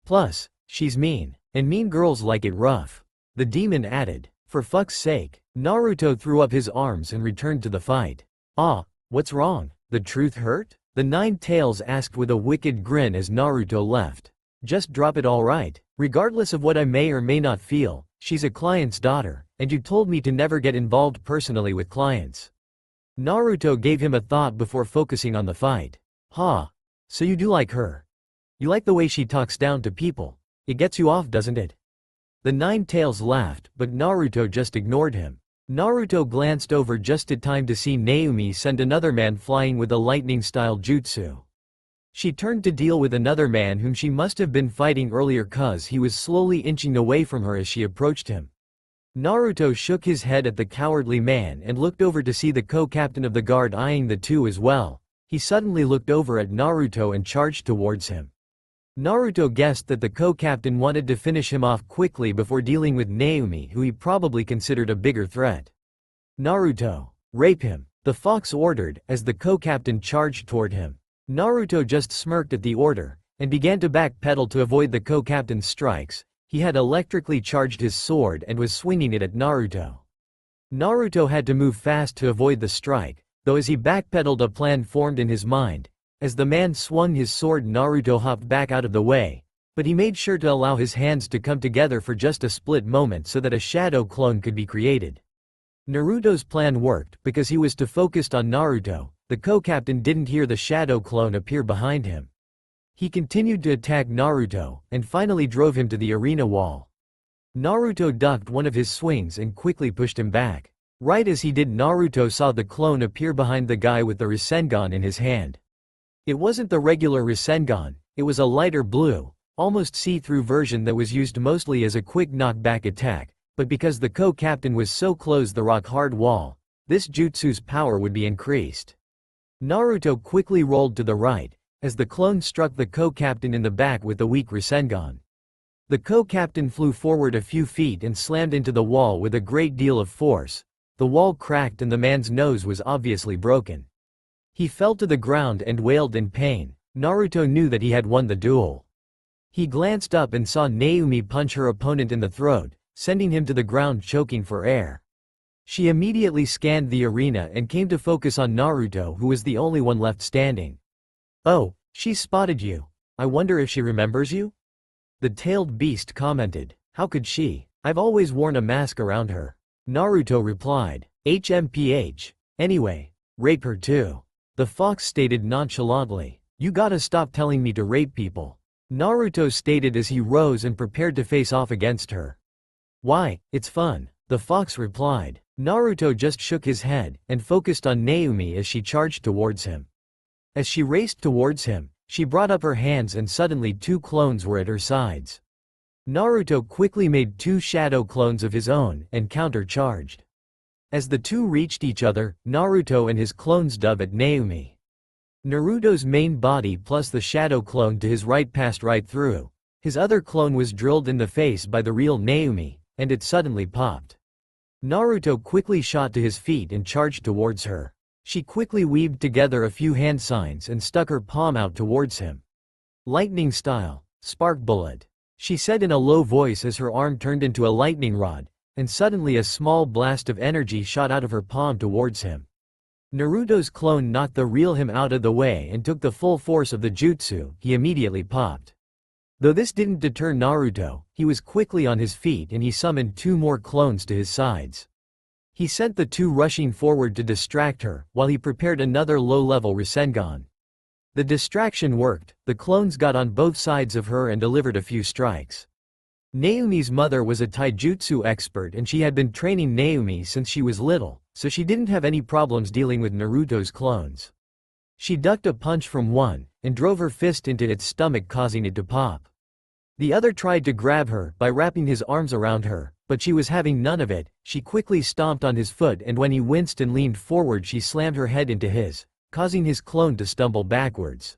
Plus, she's mean, and mean girls like it rough. The demon added. For fuck's sake, Naruto threw up his arms and returned to the fight. "Ah, what's wrong? The truth hurt?" The Nine Tails asked with a wicked grin as Naruto left. "Just drop it, alright. Regardless of what I may or may not feel, she's a client's daughter, and you told me to never get involved personally with clients." Naruto gave him a thought before focusing on the fight. "Ha. So you do like her. You like the way she talks down to people. It gets you off, doesn't it?" The Nine Tails laughed, but Naruto just ignored him. Naruto glanced over just in time to see Naomi send another man flying with a lightning-style jutsu. She turned to deal with another man whom she must have been fighting earlier cause he was slowly inching away from her as she approached him. Naruto shook his head at the cowardly man and looked over to see the co-captain of the guard eyeing the two as well. He suddenly looked over at Naruto and charged towards him. Naruto guessed that the co-captain wanted to finish him off quickly before dealing with Naomi, who he probably considered a bigger threat. "Naruto, rape him," the fox ordered as the co-captain charged toward him. Naruto just smirked at the order and began to backpedal to avoid the co-captain's strikes. He had electrically charged his sword and was swinging it at Naruto. Naruto had to move fast to avoid the strike, though as he backpedaled a plan formed in his mind. As the man swung his sword, Naruto hopped back out of the way, but he made sure to allow his hands to come together for just a split moment so that a shadow clone could be created. Naruto's plan worked because he was too focused on Naruto. The co-captain didn't hear the shadow clone appear behind him. He continued to attack Naruto, and finally drove him to the arena wall. Naruto ducked one of his swings and quickly pushed him back. Right as he did, Naruto saw the clone appear behind the guy with the Rasengan in his hand. It wasn't the regular Rasengan, it was a lighter blue, almost see-through version that was used mostly as a quick knockback attack, but because the co-captain was so close to the rock-hard wall, this jutsu's power would be increased. Naruto quickly rolled to the right, as the clone struck the co-captain in the back with the weak Rasengan. The co-captain flew forward a few feet and slammed into the wall with a great deal of force. The wall cracked and the man's nose was obviously broken. He fell to the ground and wailed in pain. Naruto knew that he had won the duel. He glanced up and saw Naomi punch her opponent in the throat, sending him to the ground choking for air. She immediately scanned the arena and came to focus on Naruto, who was the only one left standing. "Oh, she spotted you. I wonder if she remembers you?" The tailed beast commented. "How could she? I've always worn a mask around her." Naruto replied, "HMPH. Anyway, rape her too." The fox stated nonchalantly. "You gotta stop telling me to rape people," Naruto stated as he rose and prepared to face off against her. "Why, it's fun," the fox replied. Naruto just shook his head and focused on Naomi as she charged towards him. As she raced towards him, she brought up her hands and suddenly two clones were at her sides. Naruto quickly made two shadow clones of his own and counter-charged. As the two reached each other, Naruto and his clones dove at Naomi. Naruto's main body plus the shadow clone to his right passed right through. His other clone was drilled in the face by the real Naomi, and it suddenly popped. Naruto quickly shot to his feet and charged towards her. She quickly weaved together a few hand signs and stuck her palm out towards him. "Lightning style, spark bullet," she said in a low voice as her arm turned into a lightning rod, and suddenly a small blast of energy shot out of her palm towards him. Naruto's clone knocked the real him out of the way and took the full force of the jutsu. He immediately popped. Though this didn't deter Naruto, he was quickly on his feet and he summoned two more clones to his sides. He sent the two rushing forward to distract her, while he prepared another low-level Rasengan. The distraction worked, the clones got on both sides of her and delivered a few strikes. Naomi's mother was a taijutsu expert and she had been training Naomi since she was little, so she didn't have any problems dealing with Naruto's clones. She ducked a punch from one, and drove her fist into its stomach causing it to pop. The other tried to grab her by wrapping his arms around her, but she was having none of it. She quickly stomped on his foot and when he winced and leaned forward she slammed her head into his, causing his clone to stumble backwards.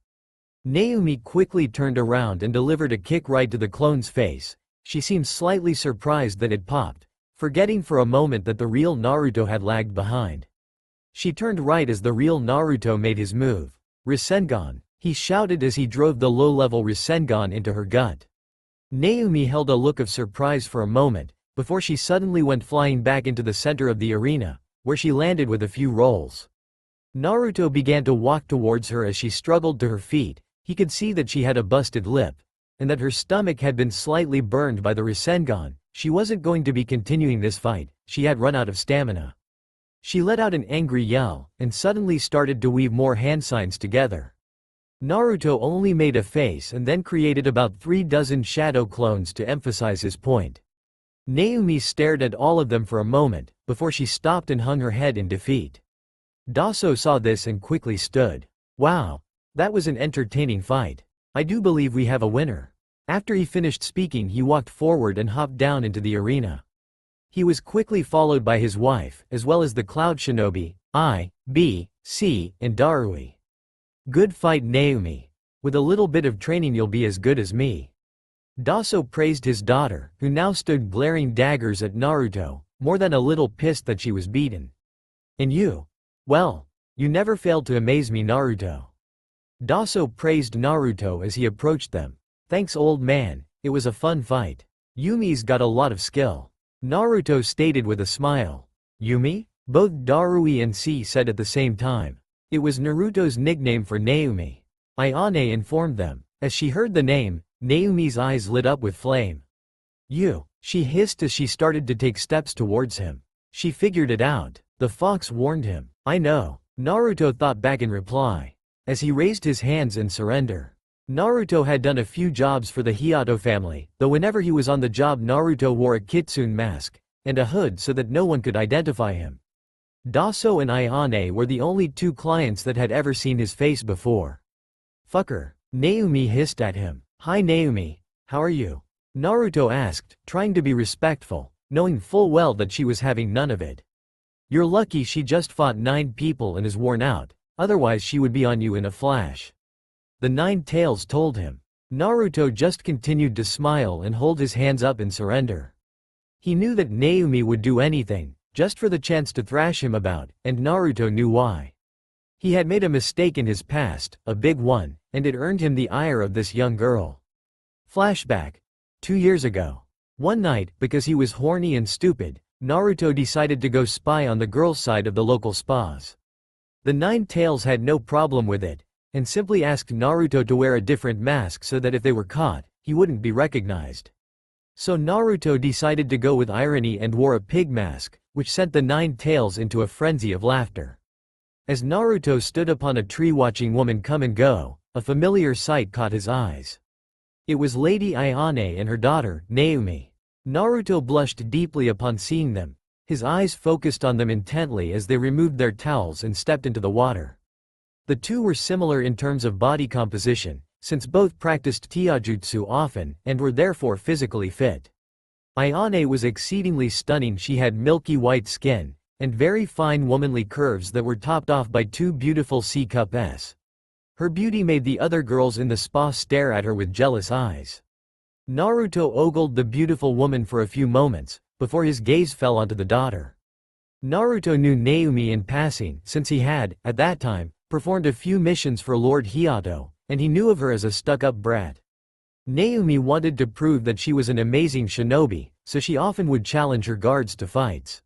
Naomi quickly turned around and delivered a kick right to the clone's face. She seemed slightly surprised that it popped, forgetting for a moment that the real Naruto had lagged behind. She turned right as the real Naruto made his move. "Rasengan," he shouted as he drove the low-level Rasengan into her gut. Naomi held a look of surprise for a moment, before she suddenly went flying back into the center of the arena, where she landed with a few rolls. Naruto began to walk towards her. As she struggled to her feet, he could see that she had a busted lip, and that her stomach had been slightly burned by the Rasengan. She wasn't going to be continuing this fight, she had run out of stamina. She let out an angry yell, and suddenly started to weave more hand signs together. Naruto only made a face and then created about 3 dozen shadow clones to emphasize his point. Naomi stared at all of them for a moment, before she stopped and hung her head in defeat. Daso saw this and quickly stood. Wow! That was an entertaining fight. I do believe we have a winner. After he finished speaking, he walked forward and hopped down into the arena. He was quickly followed by his wife, as well as the Cloud Shinobi, I, B, C, and Darui. Good fight, Naomi. With a little bit of training you'll be as good as me. Daso praised his daughter, who now stood glaring daggers at Naruto, more than a little pissed that she was beaten. And you? Well, you never failed to amaze me, Naruto. Daso praised Naruto as he approached them. Thanks, old man, it was a fun fight. Yumi's got a lot of skill. Naruto stated with a smile. Yumi? Both Darui and C said at the same time. It was Naruto's nickname for Naomi. Ayane informed them. As she heard the name, Naomi's eyes lit up with flame. You, she hissed as she started to take steps towards him. She figured it out. The fox warned him. I know. Naruto thought back in reply, as he raised his hands in surrender. Naruto had done a few jobs for the Hiato family, though whenever he was on the job Naruto wore a kitsune mask and a hood so that no one could identify him. Daso and Ayane were the only 2 clients that had ever seen his face before. Fucker, Naomi hissed at him. Hi Naomi, how are you? Naruto asked, trying to be respectful, knowing full well that she was having none of it. You're lucky she just fought 9 people and is worn out, otherwise she would be on you in a flash. The 9 tails told him. Naruto just continued to smile and hold his hands up in surrender. He knew that Naomi would do anything, just for the chance to thrash him about, and Naruto knew why. He had made a mistake in his past, a big one, and it earned him the ire of this young girl. Flashback. 2 years ago. One night, because he was horny and stupid, Naruto decided to go spy on the girls' side of the local spas. The 9 tails had no problem with it, and simply asked Naruto to wear a different mask so that if they were caught, he wouldn't be recognized. So Naruto decided to go with irony and wore a pig mask, which sent the 9 tails into a frenzy of laughter. As Naruto stood upon a tree watching women come and go, a familiar sight caught his eyes. It was Lady Ayane and her daughter, Naomi. Naruto blushed deeply upon seeing them, his eyes focused on them intently as they removed their towels and stepped into the water. The 2 were similar in terms of body composition, since both practiced taijutsu often and were therefore physically fit. Ayane was exceedingly stunning. She had milky white skin, and very fine womanly curves that were topped off by 2 beautiful C-cup S. Her beauty made the other girls in the spa stare at her with jealous eyes. Naruto ogled the beautiful woman for a few moments, before his gaze fell onto the daughter. Naruto knew Naomi in passing since he had, at that time, performed a few missions for Lord Hiato, and he knew of her as a stuck-up brat. Naomi wanted to prove that she was an amazing shinobi, so she often would challenge her guards to fights.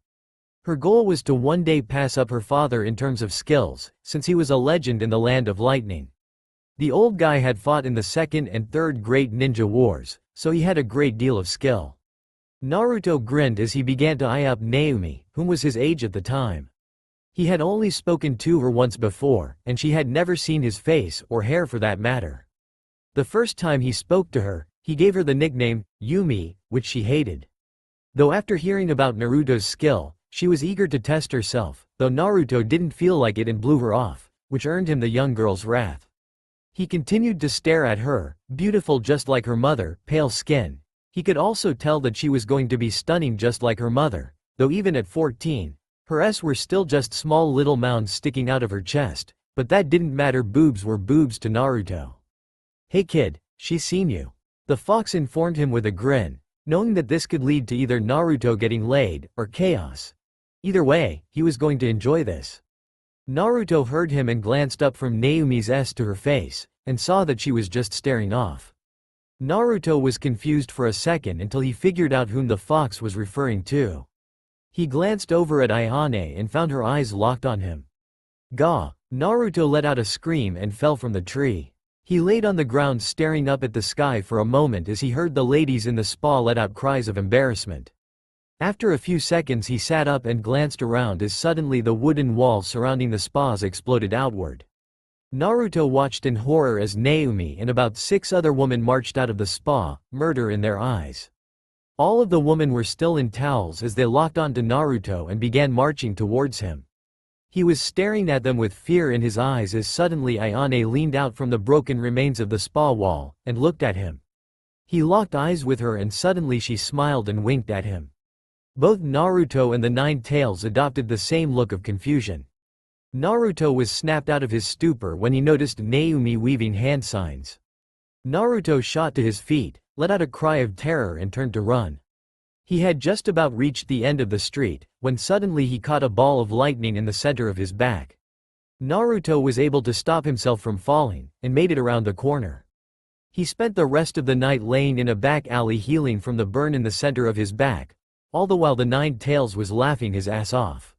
Her goal was to one day pass up her father in terms of skills, since he was a legend in the land of lightning. The old guy had fought in the 2nd and 3rd Great Ninja Wars, so he had a great deal of skill. Naruto grinned as he began to eye up Naomi, whom was his age at the time. He had only spoken to her once before, and she had never seen his face or hair for that matter. The first time he spoke to her, he gave her the nickname, Yumi, which she hated. Though after hearing about Naruto's skill, she was eager to test herself, though Naruto didn't feel like it and blew her off, which earned him the young girl's wrath. He continued to stare at her, beautiful just like her mother, pale skin. He could also tell that she was going to be stunning just like her mother, though even at 14, her S were still just small little mounds sticking out of her chest, but that didn't matter. Boobs were boobs to Naruto. Hey kid, she's seen you. The fox informed him with a grin, knowing that this could lead to either Naruto getting laid, or chaos. Either way, he was going to enjoy this. Naruto heard him and glanced up from Naomi's S to her face, and saw that she was just staring off. Naruto was confused for a second until he figured out whom the fox was referring to. He glanced over at Ayane and found her eyes locked on him. Gah! Naruto let out a scream and fell from the tree. He laid on the ground staring up at the sky for a moment as he heard the ladies in the spa let out cries of embarrassment. After a few seconds he sat up and glanced around as suddenly the wooden wall surrounding the spas exploded outward. Naruto watched in horror as Naomi and about 6 other women marched out of the spa, murder in their eyes. All of the women were still in towels as they locked onto Naruto and began marching towards him. He was staring at them with fear in his eyes as suddenly Ayane leaned out from the broken remains of the spa wall and looked at him. He locked eyes with her and suddenly she smiled and winked at him. Both Naruto and the Nine Tails adopted the same look of confusion. Naruto was snapped out of his stupor when he noticed Naomi weaving hand signs. Naruto shot to his feet, let out a cry of terror and turned to run. He had just about reached the end of the street, when suddenly he caught a ball of lightning in the center of his back. Naruto was able to stop himself from falling, and made it around the corner. He spent the rest of the night laying in a back alley healing from the burn in the center of his back, all the while the Nine Tails was laughing his ass off.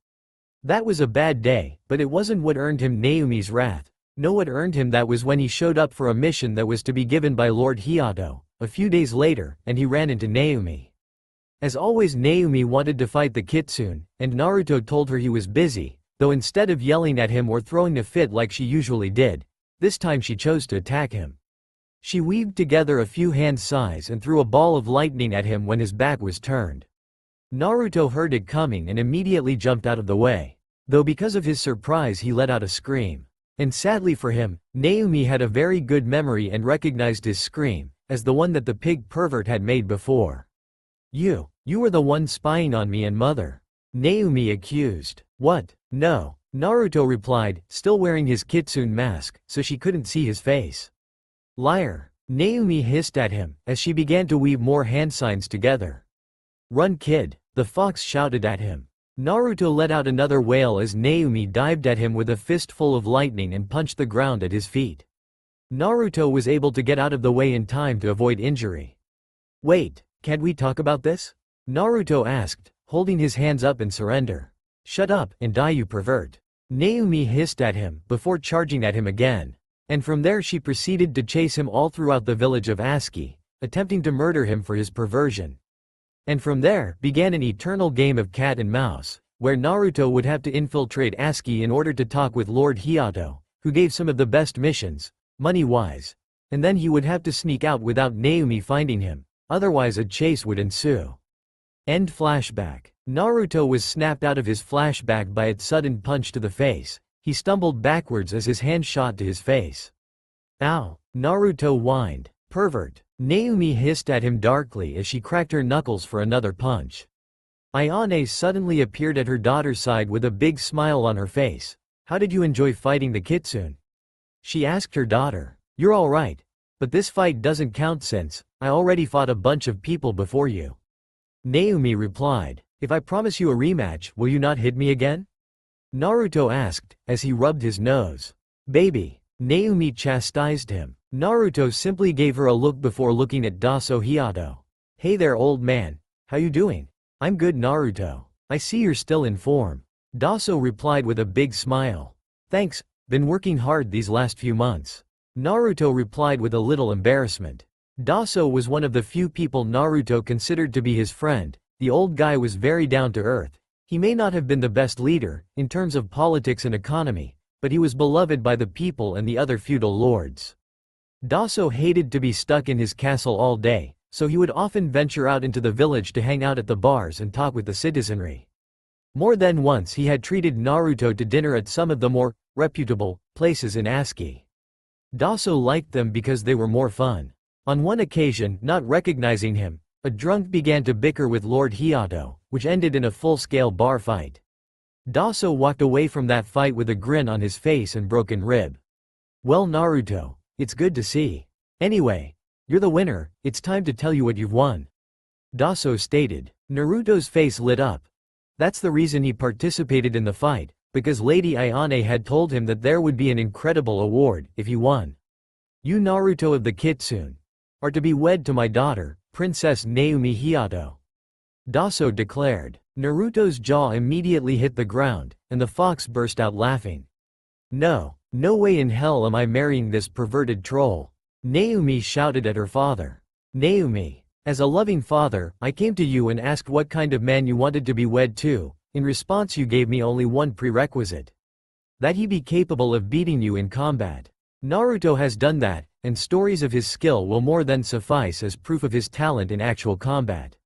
That was a bad day, but it wasn't what earned him Naomi's wrath. No, what earned him that was when he showed up for a mission that was to be given by Lord Hiato, a few days later, and he ran into Naomi. As always, Naomi wanted to fight the kitsune, and Naruto told her he was busy, though instead of yelling at him or throwing a fit like she usually did, this time she chose to attack him. She weaved together a few hand sighs and threw a ball of lightning at him when his back was turned. Naruto heard it coming and immediately jumped out of the way, though because of his surprise he let out a scream. And sadly for him, Naomi had a very good memory and recognized his scream as the one that the pig pervert had made before. You were the one spying on me and mother," Naomi accused. "What? No," Naruto replied, still wearing his kitsune mask, so she couldn't see his face. "Liar," Naomi hissed at him, as she began to weave more hand signs together. "Run, kid," the fox shouted at him. Naruto let out another wail as Naomi dived at him with a fistful of lightning and punched the ground at his feet. Naruto was able to get out of the way in time to avoid injury. "Wait, can't we talk about this?" Naruto asked, holding his hands up in surrender. "Shut up and die, you pervert," Naomi hissed at him before charging at him again. And from there she proceeded to chase him all throughout the village of Aski, attempting to murder him for his perversion. And from there began an eternal game of cat and mouse, where Naruto would have to infiltrate Aski in order to talk with Lord Hiato, who gave some of the best missions, money-wise, and then he would have to sneak out without Naomi finding him, otherwise a chase would ensue. End flashback. Naruto was snapped out of his flashback by its sudden punch to the face. He stumbled backwards as his hand shot to his face. "Ow," Naruto whined. "Pervert," Naomi hissed at him darkly as she cracked her knuckles for another punch. Ayane suddenly appeared at her daughter's side with a big smile on her face. "How did you enjoy fighting the kitsune?" she asked her daughter. "You're alright. But this fight doesn't count since I already fought a bunch of people before you," Naomi replied. "If I promise you a rematch, will you not hit me again?" Naruto asked, as he rubbed his nose. "Baby," Naomi chastised him. Naruto simply gave her a look before looking at Daso Hiato. "Hey there, old man. How you doing?" "I'm good, Naruto. I see you're still in form," Daso replied with a big smile. "Thanks, been working hard these last few months," Naruto replied with a little embarrassment. Daso was one of the few people Naruto considered to be his friend. The old guy was very down to earth. He may not have been the best leader, in terms of politics and economy, but he was beloved by the people and the other feudal lords. Daso hated to be stuck in his castle all day, so he would often venture out into the village to hang out at the bars and talk with the citizenry. More than once he had treated Naruto to dinner at some of the more reputable places in Aski. Daso liked them because they were more fun. On one occasion, not recognizing him, a drunk began to bicker with Lord Hiato, which ended in a full-scale bar fight. Daso walked away from that fight with a grin on his face and broken rib. "Well, Naruto, it's good to see. Anyway, you're the winner, it's time to tell you what you've won," Daso stated. Naruto's face lit up. That's the reason he participated in the fight, because Lady Ayane had told him that there would be an incredible award if he won. "You Naruto of the Kitsune. are to be wed to my daughter, Princess Naomi Hiato. Daso declared. Naruto's jaw immediately hit the ground, and the fox burst out laughing. No, no way in hell am I marrying this perverted troll. Naomi shouted at her father. Naomi, as a loving father, I came to you and asked what kind of man you wanted to be wed to. In response you gave me only one prerequisite. That he be capable of beating you in combat. Naruto has done that, and stories of his skill will more than suffice as proof of his talent in actual combat.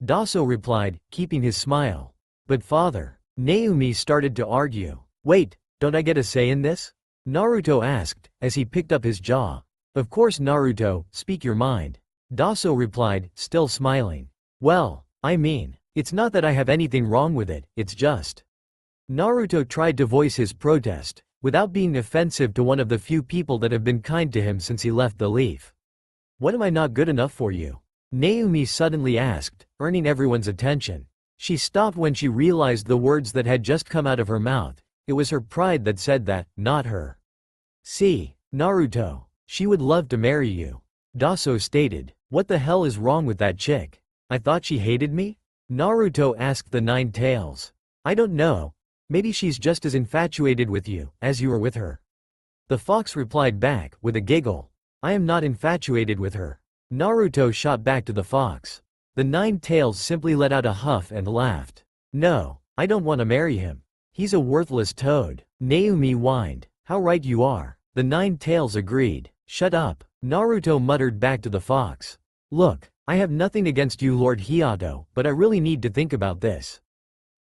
Daso replied, keeping his smile. But father, Naomi started to argue. Wait, don't I get a say in this? Naruto asked, as he picked up his jaw. Of course Naruto, speak your mind. Daso replied, still smiling. Well, I mean, it's not that I have anything wrong with it, it's just. Naruto tried to voice his protest, without being offensive to one of the few people that have been kind to him since he left the leaf. What am I not good enough for you? Naomi suddenly asked, earning everyone's attention. She stopped when she realized the words that had just come out of her mouth. It was her pride that said that, not her. See, Naruto, she would love to marry you. Daso stated. What the hell is wrong with that chick? I thought she hated me? Naruto asked the Nine Tails. I don't know. Maybe she's just as infatuated with you, as you are with her. The fox replied back, with a giggle. I am not infatuated with her. Naruto shot back to the fox. The Nine Tails simply let out a huff and laughed. No, I don't want to marry him. He's a worthless toad. Naomi whined. How right you are. The Nine Tails agreed. Shut up. Naruto muttered back to the fox. Look, I have nothing against you Lord Hiato, but I really need to think about this.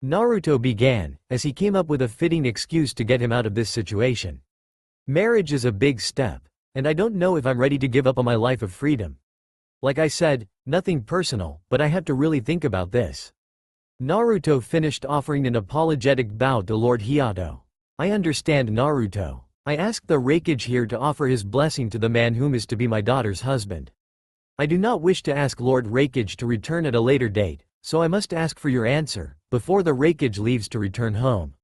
Naruto began, as he came up with a fitting excuse to get him out of this situation. Marriage is a big step, and I don't know if I'm ready to give up on my life of freedom. Like I said, nothing personal, but I have to really think about this. Naruto finished offering an apologetic bow to Lord Hiato. I understand Naruto. I asked the Raikage here to offer his blessing to the man whom is to be my daughter's husband. I do not wish to ask Lord Raikage to return at a later date, so I must ask for your answer, before the Raikage leaves to return home.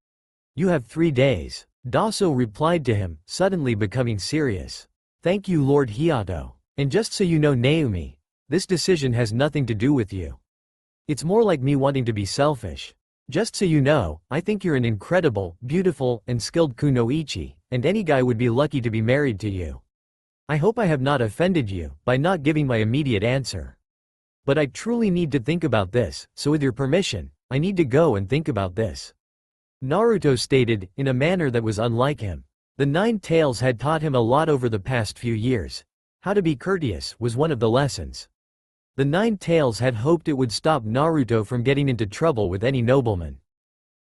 You have 3 days. Daso replied to him, suddenly becoming serious. Thank you Lord Hiato. And just so you know Naomi, this decision has nothing to do with you. It's more like me wanting to be selfish. Just so you know, I think you're an incredible, beautiful, and skilled kunoichi, and any guy would be lucky to be married to you. I hope I have not offended you by not giving my immediate answer. But I truly need to think about this, so with your permission, I need to go and think about this. Naruto stated, in a manner that was unlike him. The Nine Tails had taught him a lot over the past few years. How to be courteous was one of the lessons. The Nine Tails had hoped it would stop Naruto from getting into trouble with any nobleman.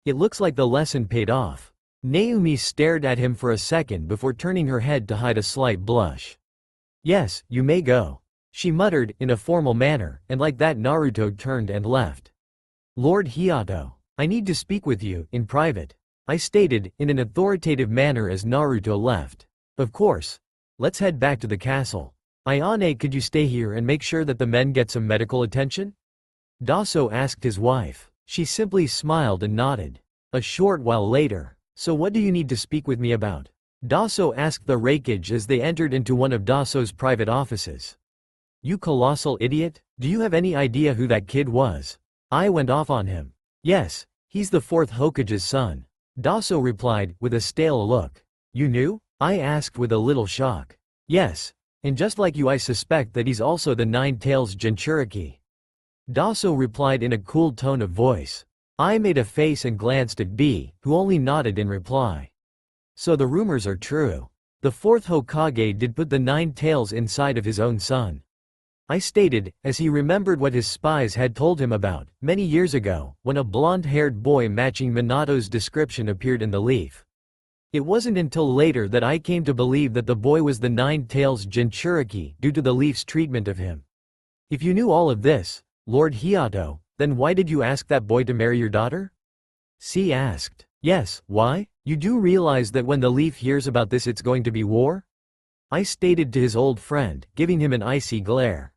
It looks like the lesson paid off. Naomi stared at him for a second before turning her head to hide a slight blush. Yes, you may go. She muttered, in a formal manner, and like that Naruto turned and left. Lord Hiato, I need to speak with you, in private. I stated, in an authoritative manner as Naruto left. Of course. Let's head back to the castle. Ayane, could you stay here and make sure that the men get some medical attention? Daso asked his wife. She simply smiled and nodded. A short while later. So what do you need to speak with me about? Daso asked the Raikage as they entered into one of Daso's private offices. You colossal idiot, do you have any idea who that kid was? I went off on him. Yes, he's the 4th Hokage's son. Daso replied, with a stale look. You knew? I asked with a little shock. Yes, and just like you I suspect that he's also the Nine Tails Jinchuriki. Daso replied in a cool tone of voice. I made a face and glanced at B, who only nodded in reply. So the rumors are true. The 4th Hokage did put the Nine Tails inside of his own son. I stated, as he remembered what his spies had told him about, many years ago, when a blonde-haired boy matching Minato's description appeared in the leaf. It wasn't until later that I came to believe that the boy was the Nine Tails Jinchuriki due to the leaf's treatment of him. If you knew all of this, Lord Hiato, then why did you ask that boy to marry your daughter? C asked. Yes, why? You do realize that when the leaf hears about this it's going to be war? I stated to his old friend, giving him an icy glare.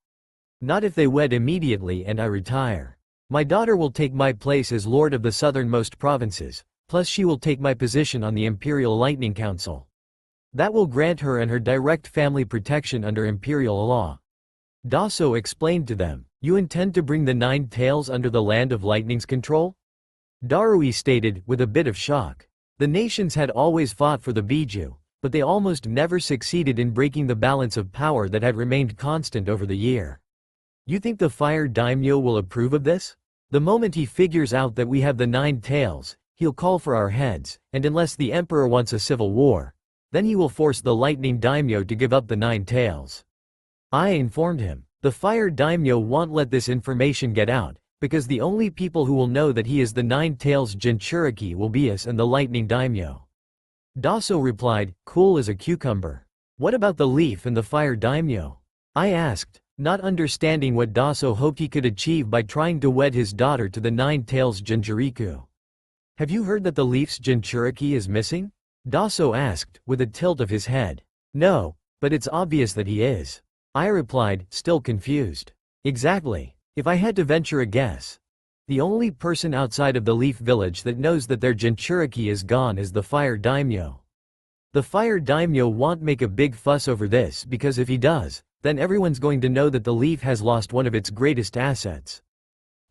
Not if they wed immediately and I retire. My daughter will take my place as Lord of the southernmost provinces. Plus she will take my position on the Imperial Lightning Council. That will grant her and her direct family protection under imperial law. Daso explained to them, "You intend to bring the 9 tails under the Land of Lightning's control?" Darui stated, with a bit of shock. The nations had always fought for the Biju, but they almost never succeeded in breaking the balance of power that had remained constant over the year. "You think the Fire Daimyo will approve of this? The moment he figures out that we have the 9 tails, he'll call for our heads, and unless the Emperor wants a civil war, then he will force the Lightning Daimyo to give up the 9 tails. I informed him, "The Fire Daimyo won't let this information get out, because the only people who will know that he is the 9 tails Jinchuriki will be us and the Lightning Daimyo." Daso replied, cool as a cucumber. "What about the Leaf and the Fire Daimyo?" I asked, not understanding what Daso hoped he could achieve by trying to wed his daughter to the 9 tails Jinchuriku. "Have you heard that the Leaf's Jinchuriki is missing?" Daso asked, with a tilt of his head. "No, but it's obvious that he is." I replied, still confused. "Exactly. If I had to venture a guess, the only person outside of the Leaf Village that knows that their Jinchuriki is gone is the Fire Daimyo. The Fire Daimyo won't make a big fuss over this because if he does, then everyone's going to know that the Leaf has lost one of its greatest assets.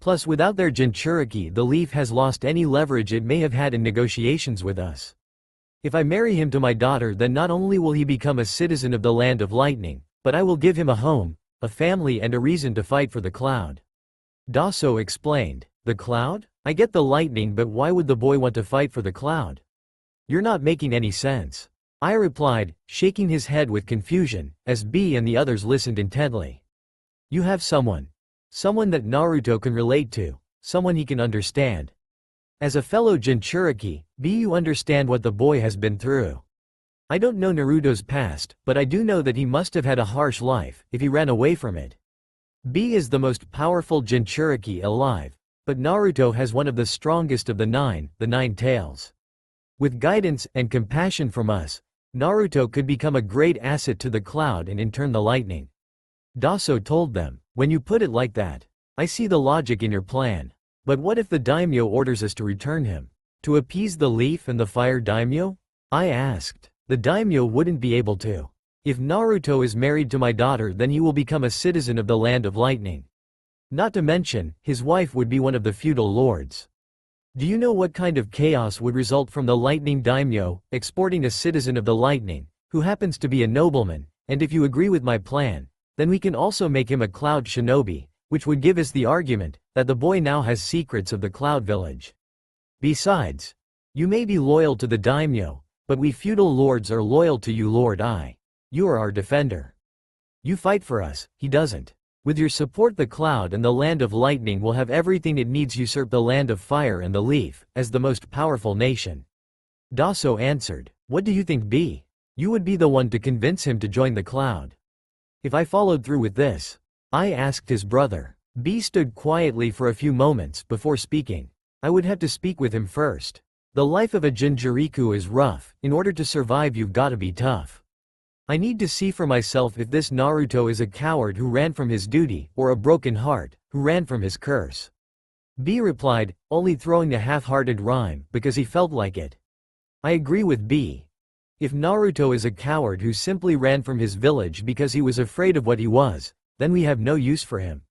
Plus, without their Jinchuriki, the Leaf has lost any leverage it may have had in negotiations with us. If I marry him to my daughter, then not only will he become a citizen of the Land of Lightning, but I will give him a home, a family and a reason to fight for the Cloud." Daso explained, "The Cloud? I get the lightning, but why would the boy want to fight for the Cloud? You're not making any sense." I replied, shaking his head with confusion, as B and the others listened intently. "You have someone that Naruto can relate to, someone he can understand. As a fellow Jinchuriki, B, you understand what the boy has been through. I don't know Naruto's past, but I do know that he must have had a harsh life, if he ran away from it. B is the most powerful Jinchuriki alive, but Naruto has one of the strongest of the 9 tails. With guidance and compassion from us, Naruto could become a great asset to the Cloud and in turn the Lightning." Daso told them, "When you put it like that, I see the logic in your plan. But what if the Daimyo orders us to return him? To appease the Leaf and the Fire Daimyo?" I asked. "The Daimyo wouldn't be able to. If Naruto is married to my daughter, then he will become a citizen of the Land of Lightning. Not to mention, his wife would be one of the feudal lords. Do you know what kind of chaos would result from the Lightning Daimyo exporting a citizen of the Lightning, who happens to be a nobleman, and if you agree with my plan, then we can also make him a Cloud Shinobi, which would give us the argument that the boy now has secrets of the Cloud Village. Besides, you may be loyal to the Daimyo, but we feudal lords are loyal to you, Lord I. You are our defender. You fight for us, he doesn't. With your support, the Cloud and the Land of Lightning will have everything it needs to usurp the Land of Fire and the Leaf, as the most powerful nation." Daso answered, "What do you think, B? You would be the one to convince him to join the Cloud. If I followed through with this?" I asked his brother. B stood quietly for a few moments before speaking. "I would have to speak with him first. The life of a Jinchuriku is rough. In order to survive, you've gotta be tough. I need to see for myself if this Naruto is a coward who ran from his duty, or a broken heart, who ran from his curse." B replied, only throwing a half-hearted rhyme, because he felt like it. I agree with B. If Naruto is a coward who simply ran from his village because he was afraid of what he was, then we have no use for him.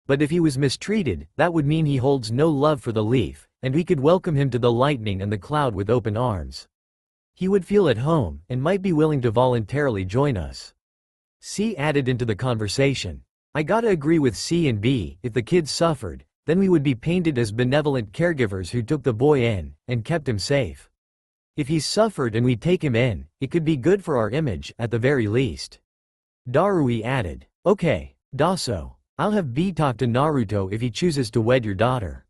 But if he was mistreated, that would mean he holds no love for the Leaf, and we could welcome him to the Lightning and the Cloud with open arms. He would feel at home, and might be willing to voluntarily join us." C added into the conversation. "I gotta agree with C and B, if the kid suffered, then we would be painted as benevolent caregivers who took the boy in, and kept him safe. If he's suffered and we take him in, it could be good for our image, at the very least." Darui added, "Okay, Daso, I'll have B talk to Naruto if he chooses to wed your daughter.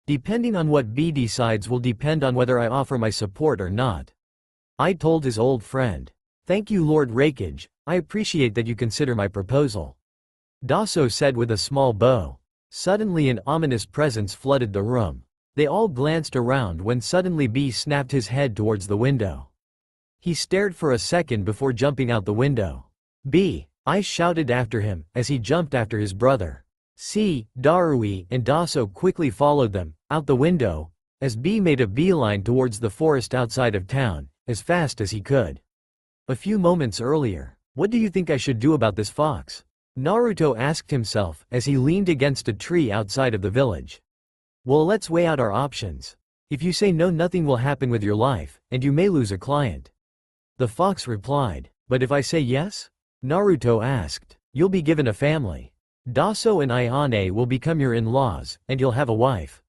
Depending on what B decides will depend on whether I offer my support or not." I told his old friend, "Thank you, Lord Raikage, I appreciate that you consider my proposal." Daso said with a small bow. Suddenly an ominous presence flooded the room. They all glanced around when suddenly B snapped his head towards the window. He stared for a second before jumping out the window. "B!" I shouted after him, as he jumped after his brother. C, Darui, and Daso quickly followed them, out the window, as B made a beeline towards the forest outside of town, as fast as he could. A few moments earlier, "What do you think I should do about this fox?" Naruto asked himself as he leaned against a tree outside of the village. Well, let's weigh out our options. If you say no, nothing will happen with your life, and you may lose a client. The fox replied. But if I say yes? Naruto asked. You'll be given a family. Daso and Ayane will become your in-laws, and you'll have a wife.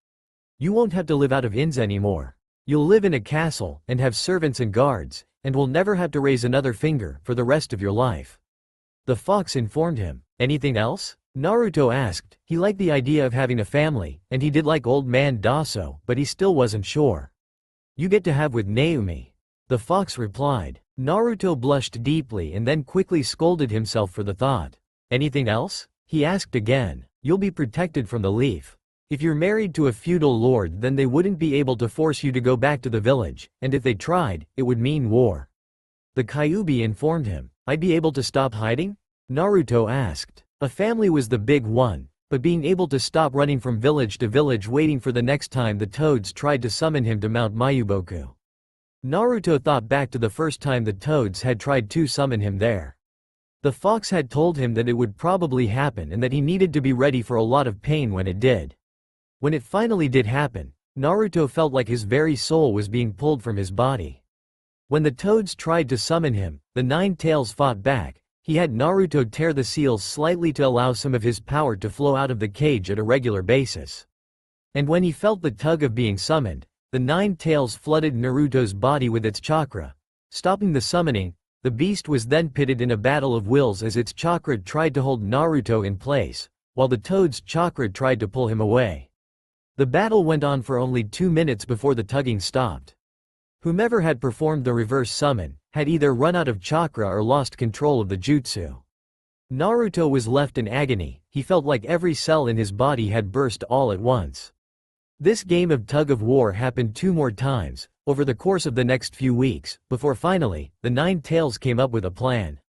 You won't have to live out of inns anymore. You'll live in a castle, and have servants and guards, and will never have to raise another finger for the rest of your life. The fox informed him. Anything else? Naruto asked. He liked the idea of having a family, and he did like old man Daso, but he still wasn't sure. You get to have with Naomi. The fox replied. Naruto blushed deeply and then quickly scolded himself for the thought. Anything else? He asked again. You'll be protected from the leaf. If you're married to a feudal lord, then they wouldn't be able to force you to go back to the village, and if they tried, it would mean war. The Kyuubi informed him. I'd be able to stop hiding? Naruto asked. A family was the big one, but being able to stop running from village to village waiting for the next time the toads tried to summon him to Mount Mayuboku. Naruto thought back to the first time the toads had tried to summon him there. The fox had told him that it would probably happen and that he needed to be ready for a lot of pain when it did. When it finally did happen, Naruto felt like his very soul was being pulled from his body. When the toads tried to summon him, the Nine Tails fought back. He had Naruto tear the seals slightly to allow some of his power to flow out of the cage at a regular basis. And when he felt the tug of being summoned, the Nine Tails flooded Naruto's body with its chakra. Stopping the summoning, the beast was then pitted in a battle of wills as its chakra tried to hold Naruto in place, while the toad's chakra tried to pull him away. The battle went on for only 2 minutes before the tugging stopped. Whomever had performed the reverse summon had either run out of chakra or lost control of the jutsu. Naruto was left in agony. He felt like every cell in his body had burst all at once. This game of tug-of-war happened 2 more times, over the course of the next few weeks, before finally, the Nine Tails came up with a plan.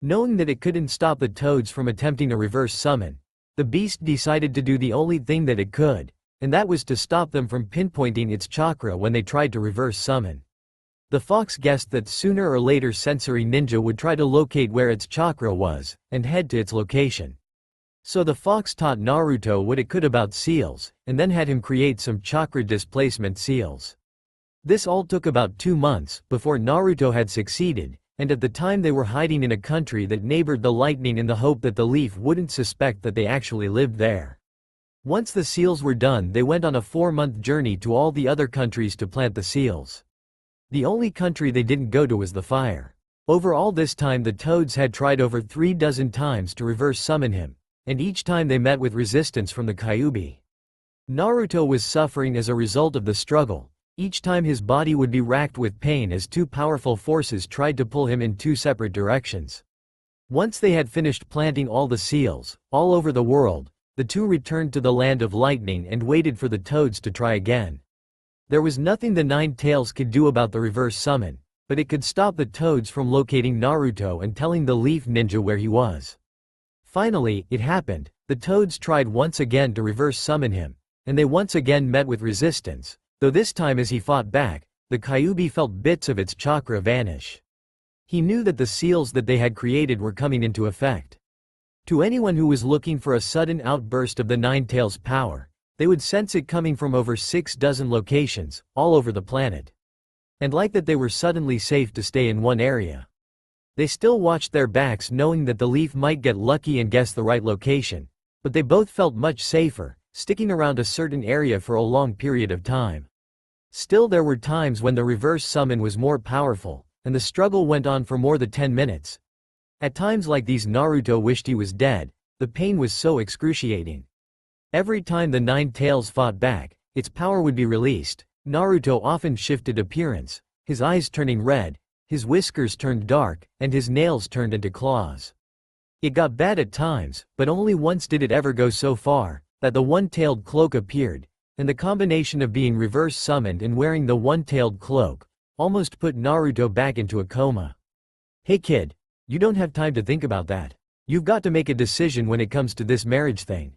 Knowing that it couldn't stop the toads from attempting a reverse summon, the beast decided to do the only thing that it could, and that was to stop them from pinpointing its chakra when they tried to reverse summon. The fox guessed that sooner or later Sensory Ninja would try to locate where its chakra was, and head to its location. So the fox taught Naruto what it could about seals, and then had him create some chakra displacement seals. This all took about 2 months before Naruto had succeeded, and at the time they were hiding in a country that neighbored the lightning in the hope that the leaf wouldn't suspect that they actually lived there. Once the seals were done, they went on a 4-month journey to all the other countries to plant the seals. The only country they didn't go to was the fire. Over all this time the toads had tried over 3 dozen times to reverse summon him, and each time they met with resistance from the Kyuubi. Naruto was suffering as a result of the struggle. Each time his body would be racked with pain as 2 powerful forces tried to pull him in 2 separate directions. Once they had finished planting all the seals, all over the world, the 2 returned to the land of lightning and waited for the toads to try again. There was nothing the Nine Tails could do about the reverse summon, but it could stop the toads from locating Naruto and telling the Leaf Ninja where he was. Finally, it happened. The toads tried once again to reverse summon him, and they once again met with resistance, though this time as he fought back, the Kyuubi felt bits of its chakra vanish. He knew that the seals that they had created were coming into effect. To anyone who was looking for a sudden outburst of the Nine Tails' power, they would sense it coming from over 6 dozen locations, all over the planet. And like that they were suddenly safe to stay in one area. They still watched their backs knowing that the leaf might get lucky and guess the right location, but they both felt much safer, sticking around a certain area for a long period of time. Still there were times when the reverse summon was more powerful, and the struggle went on for more than 10 minutes. At times like these Naruto wished he was dead, the pain was so excruciating. Every time the Nine Tails fought back, its power would be released. Naruto often shifted appearance, his eyes turning red, his whiskers turned dark, and his nails turned into claws. It got bad at times, but only once did it ever go so far, that the one-tailed cloak appeared, and the combination of being reverse summoned and wearing the one-tailed cloak almost put Naruto back into a coma. Hey kid, you don't have time to think about that. You've got to make a decision when it comes to this marriage thing.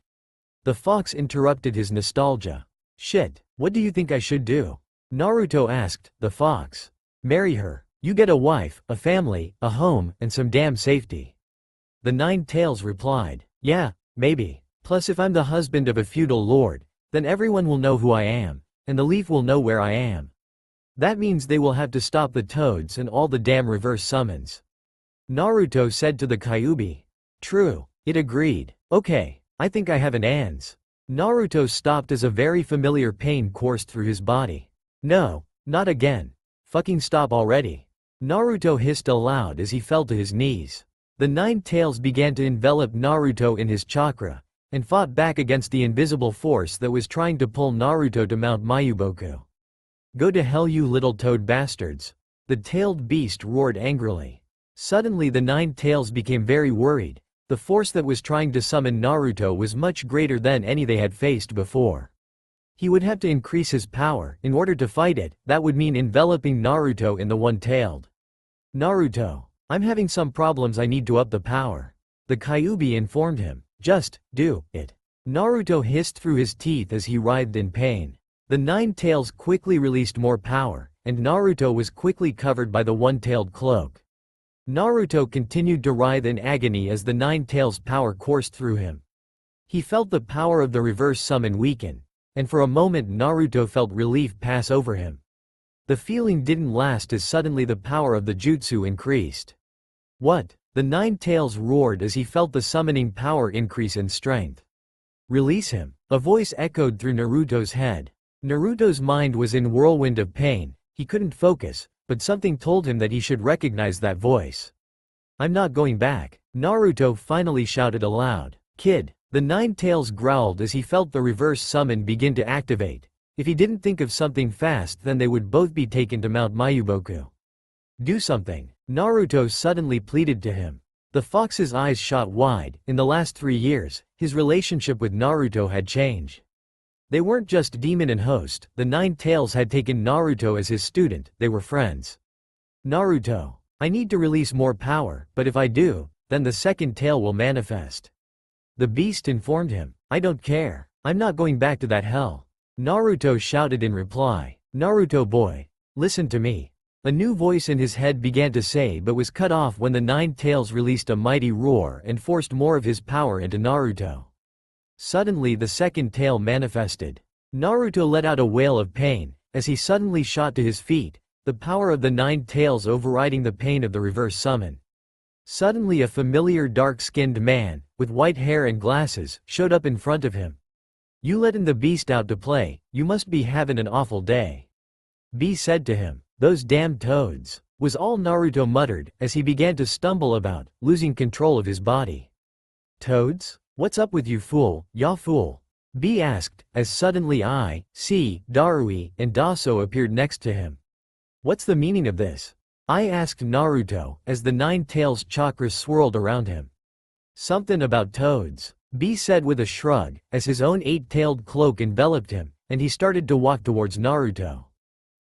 The fox interrupted his nostalgia. Shit, what do you think I should do? Naruto asked the fox. Marry her. You get a wife, a family, a home, and some damn safety. The Nine Tails replied. Yeah, maybe. Plus if I'm the husband of a feudal lord, then everyone will know who I am, and the leaf will know where I am. That means they will have to stop the toads and all the damn reverse summons. Naruto said to the Kyuubi. True, it agreed. Okay, I think I have an ans. Naruto stopped as a very familiar pain coursed through his body. No, not again. Fucking stop already. Naruto hissed aloud as he fell to his knees. The Nine Tails began to envelop Naruto in his chakra, and fought back against the invisible force that was trying to pull Naruto to Mount Mayuboku. Go to hell you little toad bastards. The tailed beast roared angrily. Suddenly the Nine Tails became very worried. The force that was trying to summon Naruto was much greater than any they had faced before. He would have to increase his power in order to fight it. That would mean enveloping Naruto in the one-tailed. Naruto, I'm having some problems, I need to up the power. The Kyuubi informed him. Just do it. Naruto hissed through his teeth as he writhed in pain. The Nine Tails quickly released more power, and Naruto was quickly covered by the one-tailed cloak. Naruto continued to writhe in agony as the Nine Tails' power coursed through him. He felt the power of the reverse summon weaken, and for a moment Naruto felt relief pass over him. The feeling didn't last as suddenly the power of the jutsu increased. What? The Nine Tails roared as he felt the summoning power increase in strength. Release him. A voice echoed through Naruto's head. Naruto's mind was in whirlwind of pain. He couldn't focus, but something told him that he should recognize that voice. I'm not going back. Naruto finally shouted aloud. Kid. The Nine Tails growled as he felt the reverse summon begin to activate. If he didn't think of something fast, then they would both be taken to Mount Mayuboku. Do something. Naruto suddenly pleaded to him. The fox's eyes shot wide. In the last 3 years, his relationship with Naruto had changed. They weren't just demon and host. The Nine Tails had taken Naruto as his student. They were friends. Naruto, I need to release more power, but if I do, then the second tail will manifest. The beast informed him. I don't care. I'm not going back to that hell. Naruto shouted in reply. Naruto boy, listen to me. A new voice in his head began to say but was cut off when the Nine Tails released a mighty roar and forced more of his power into Naruto. Suddenly the second tail manifested. Naruto let out a wail of pain, as he suddenly shot to his feet, the power of the Nine Tails overriding the pain of the reverse summon. Suddenly a familiar dark-skinned man, with white hair and glasses, showed up in front of him. You letting the beast out to play, you must be having an awful day. B said to him. Those damn toads, was all Naruto muttered, as he began to stumble about, losing control of his body. Toads? What's up with you fool, ya fool? B asked, as suddenly I, C, Darui, and Daso appeared next to him. What's the meaning of this? I asked Naruto, as the Nine Tails chakra swirled around him. Something about toads, B said with a shrug, as his own 8-tailed cloak enveloped him, and he started to walk towards Naruto.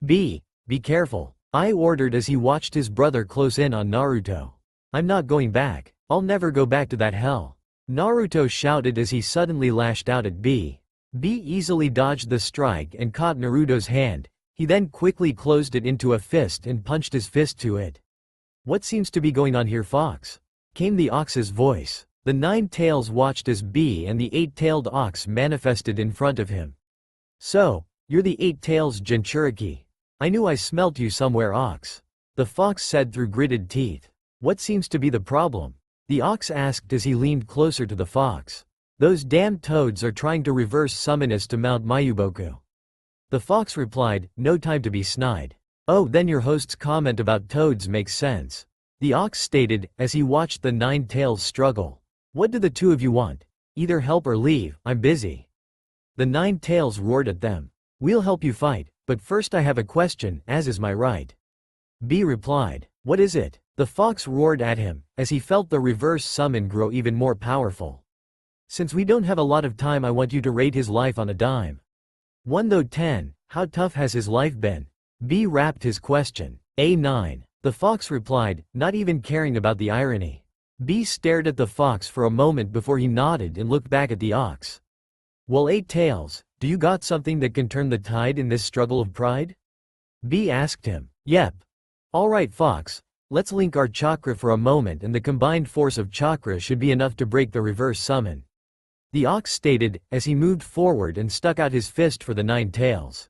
B, be careful, I ordered as he watched his brother close in on Naruto. I'm not going back. I'll never go back to that hell. Naruto shouted as he suddenly lashed out at B. B easily dodged the strike and caught Naruto's hand. He then quickly closed it into a fist and punched his fist to it. What seems to be going on here, Fox? Came the ox's voice. The Nine Tails watched as B and the 8-tailed ox manifested in front of him. So, you're the 8 Tails Jinchuriki. I knew I smelt you somewhere, ox. The fox said through gritted teeth. What seems to be the problem? The ox asked as he leaned closer to the fox. Those damn toads are trying to reverse summon us to Mount Mayuboku. The fox replied, no time to be snide. Oh, then your host's comment about toads makes sense. The ox stated, as he watched the Nine Tails struggle. What do the two of you want? Either help or leave, I'm busy. The Nine Tails roared at them. We'll help you fight, but first I have a question, as is my right. B replied. What is it? The fox roared at him, as he felt the reverse summon grow even more powerful. Since we don't have a lot of time, I want you to rate his life on a dime. 1 though 10, how tough has his life been? B wrapped his question. A 9. The fox replied, not even caring about the irony. B stared at the fox for a moment before he nodded and looked back at the ox. Well, 8 Tails, do you got something that can turn the tide in this struggle of pride? B asked him. Yep. Alright, fox, let's link our chakra for a moment and the combined force of chakra should be enough to break the reverse summon. The ox stated, as he moved forward and stuck out his fist for the 9 tails.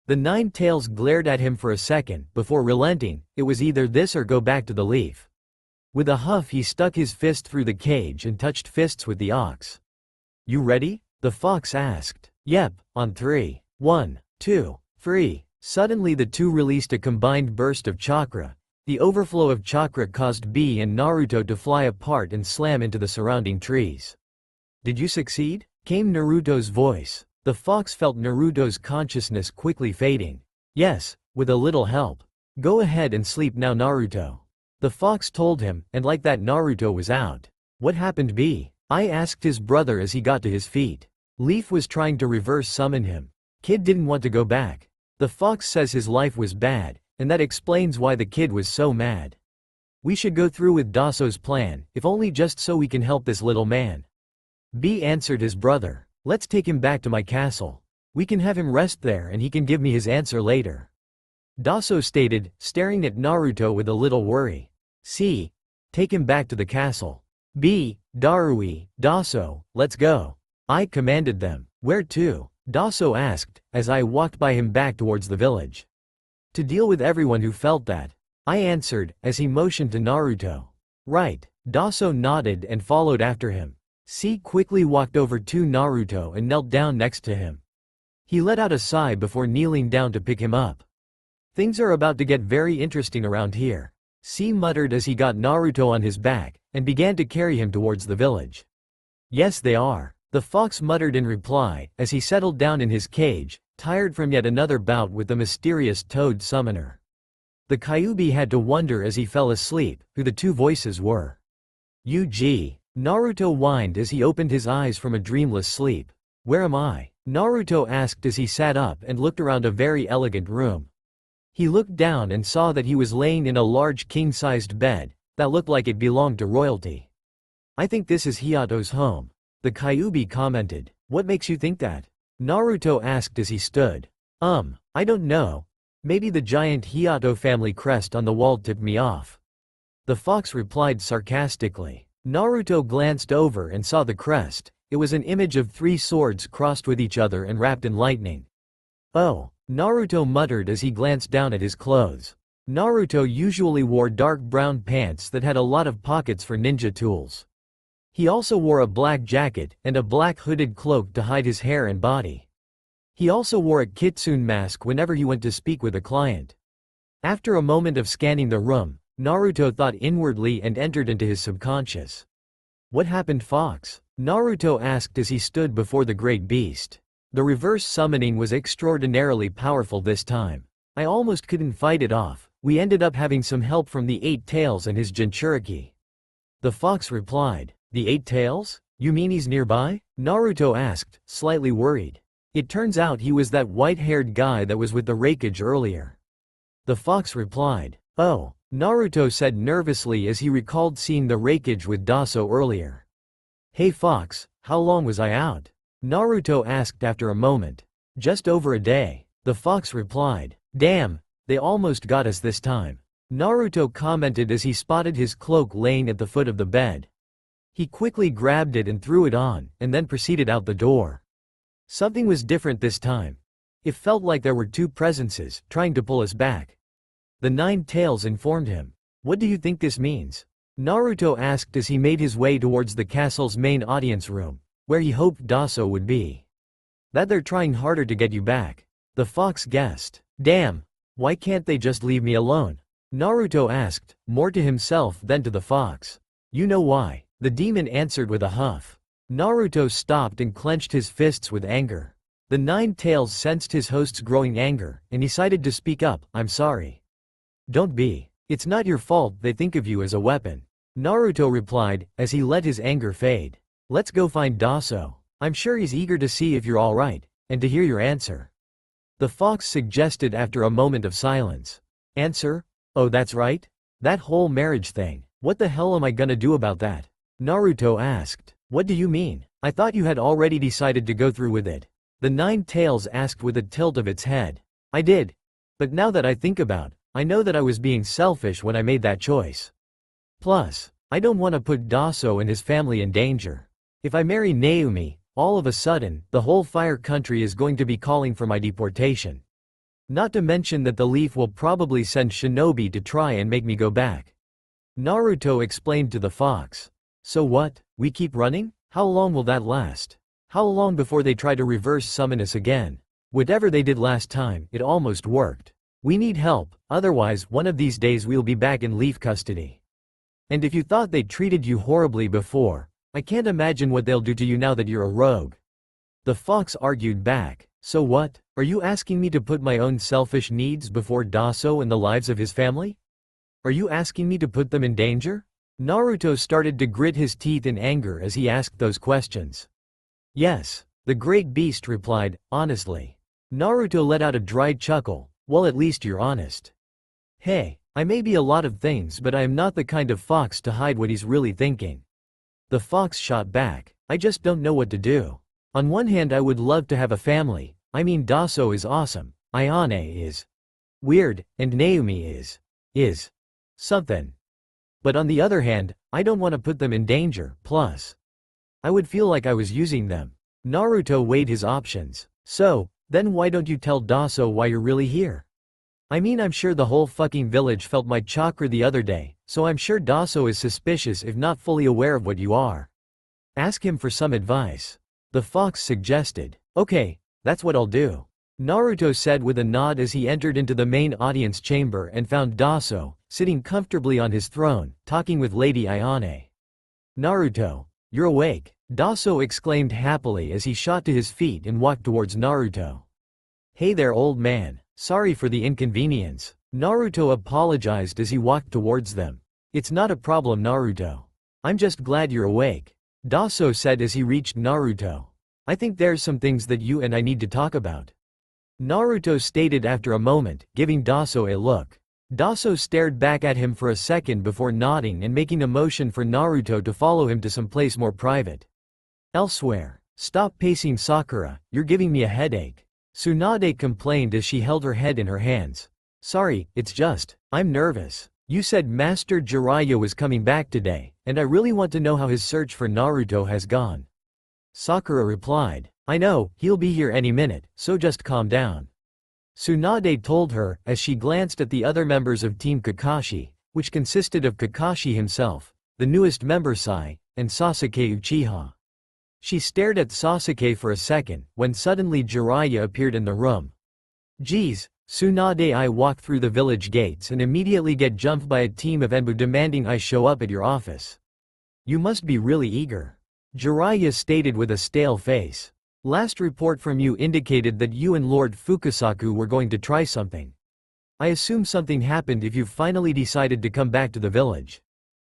The 9 tails glared at him for a second, before relenting. It was either this or go back to the leaf. With a huff he stuck his fist through the cage and touched fists with the ox. You ready? The fox asked. Yep, on 3. 1, 2, 3. Suddenly the two released a combined burst of chakra. The overflow of chakra caused Bee and Naruto to fly apart and slam into the surrounding trees. Did you succeed? Came Naruto's voice. The fox felt Naruto's consciousness quickly fading. Yes, with a little help. Go ahead and sleep now, Naruto. The fox told him, and like that Naruto was out. What happened, Bee? I asked his brother as he got to his feet. Leaf was trying to reverse summon him. Kid didn't want to go back. The fox says his life was bad, and that explains why the kid was so mad. We should go through with Daso's plan, if only just so we can help this little man. Bee answered his brother. Let's take him back to my castle. We can have him rest there and he can give me his answer later. Daso stated, staring at Naruto with a little worry. See? Take him back to the castle. Bee, Darui, Daso, let's go. I commanded them. Where to? Daso asked, as I walked by him back towards the village. To deal with everyone who felt that. I answered, as he motioned to Naruto. Right. Daso nodded and followed after him. C quickly walked over to Naruto and knelt down next to him. He let out a sigh before kneeling down to pick him up. Things are about to get very interesting around here. C muttered as he got Naruto on his back, and began to carry him towards the village. Yes, they are. The fox muttered in reply, as he settled down in his cage, tired from yet another bout with the mysterious toad summoner. The Kyuubi had to wonder as he fell asleep, who the two voices were. UG. Naruto whined as he opened his eyes from a dreamless sleep. Where am I? Naruto asked as he sat up and looked around a very elegant room. He looked down and saw that he was laying in a large king-sized bed, that looked like it belonged to royalty. I think this is Hiyato's home. The Kyuubi commented. What makes you think that? Naruto asked as he stood. I don't know. Maybe the giant Hiyato family crest on the wall tipped me off. The fox replied sarcastically. Naruto glanced over and saw the crest. It was an image of 3 swords crossed with each other and wrapped in lightning. Oh, Naruto muttered as he glanced down at his clothes. Naruto usually wore dark brown pants that had a lot of pockets for ninja tools. He also wore a black jacket and a black hooded cloak to hide his hair and body. He also wore a kitsune mask whenever he went to speak with a client. After a moment of scanning the room, Naruto thought inwardly and entered into his subconscious. What happened, Fox? Naruto asked as he stood before the great beast. The reverse summoning was extraordinarily powerful this time. I almost couldn't fight it off. We ended up having some help from the 8 tails and his Jinchuriki. The fox replied. The 8 tails? You mean he's nearby? Naruto asked, slightly worried. It turns out he was that white-haired guy that was with the Raikage earlier. The fox replied. Oh, Naruto said nervously as he recalled seeing the Raikage with Daso earlier. Hey Fox, how long was I out? Naruto asked after a moment. Just over a day. The fox replied. Damn, they almost got us this time. Naruto commented as he spotted his cloak laying at the foot of the bed. He quickly grabbed it and threw it on, and then proceeded out the door. Something was different this time. It felt like there were 2 presences, trying to pull us back. The 9 tails informed him. What do you think this means? Naruto asked as he made his way towards the castle's main audience room, where he hoped Daso would be. That they're trying harder to get you back. The fox guessed. Damn, why can't they just leave me alone? Naruto asked, more to himself than to the fox. You know why. The demon answered with a huff. Naruto stopped and clenched his fists with anger. The 9 tails sensed his host's growing anger, and decided to speak up. I'm sorry. Don't be. It's not your fault they think of you as a weapon. Naruto replied, as he let his anger fade. Let's go find Daso. I'm sure he's eager to see if you're alright, and to hear your answer. The fox suggested after a moment of silence. Answer? Oh, that's right? That whole marriage thing. What the hell am I gonna do about that? Naruto asked. What do you mean? I thought you had already decided to go through with it. The 9 tails asked with a tilt of its head. I did. But now that I think about, I know that I was being selfish when I made that choice. Plus, I don't want to put Daso and his family in danger. If I marry Naomi, all of a sudden, the whole Fire Country is going to be calling for my deportation. Not to mention that the Leaf will probably send shinobi to try and make me go back. Naruto explained to the fox. So what, we keep running? How long will that last? How long before they try to reverse summon us again? Whatever they did last time, it almost worked. We need help, otherwise one of these days we'll be back in Leaf custody. And if you thought they treated you horribly before, I can't imagine what they'll do to you now that you're a rogue. The fox argued back. So what, are you asking me to put my own selfish needs before Daso and the lives of his family? Are you asking me to put them in danger? Naruto started to grit his teeth in anger as he asked those questions. Yes, the great beast replied, honestly. Naruto let out a dry chuckle. Well, at least you're honest. Hey, I may be a lot of things, but I am not the kind of fox to hide what he's really thinking. The fox shot back. I just don't know what to do. On one hand, I would love to have a family. I mean, Daso is awesome, Ayane is weird, and Naomi is something. But on the other hand, I don't want to put them in danger, plus I would feel like I was using them. Naruto weighed his options. So, then why don't you tell Daso why you're really here? I mean, I'm sure the whole fucking village felt my chakra the other day, so I'm sure Daso is suspicious if not fully aware of what you are. Ask him for some advice. The fox suggested. Okay, that's what I'll do. Naruto said with a nod as he entered into the main audience chamber and found Daso, sitting comfortably on his throne, talking with Lady Ayane. Naruto, you're awake, Daso exclaimed happily as he shot to his feet and walked towards Naruto. Hey there, old man, sorry for the inconvenience. Naruto apologized as he walked towards them. It's not a problem, Naruto. I'm just glad you're awake, Daso said as he reached Naruto. I think there's some things that you and I need to talk about, Naruto stated after a moment, giving Daso a look. Daso stared back at him for a second before nodding and making a motion for Naruto to follow him to some place more private. Elsewhere. Stop pacing, Sakura, you're giving me a headache, Tsunade complained as she held her head in her hands. Sorry, it's just, I'm nervous. You said Master Jiraiya was coming back today, and I really want to know how his search for Naruto has gone. Sakura replied. I know, he'll be here any minute, so just calm down, Tsunade told her, as she glanced at the other members of Team Kakashi, which consisted of Kakashi himself, the newest member Sai, and Sasuke Uchiha. She stared at Sasuke for a second, when suddenly Jiraiya appeared in the room. Geez, Tsunade, I walk through the village gates and immediately get jumped by a team of Enbu demanding I show up at your office. You must be really eager, Jiraiya stated with a stale face. Last report from you indicated that you and Lord Fukasaku were going to try something. I assume something happened if you've finally decided to come back to the village,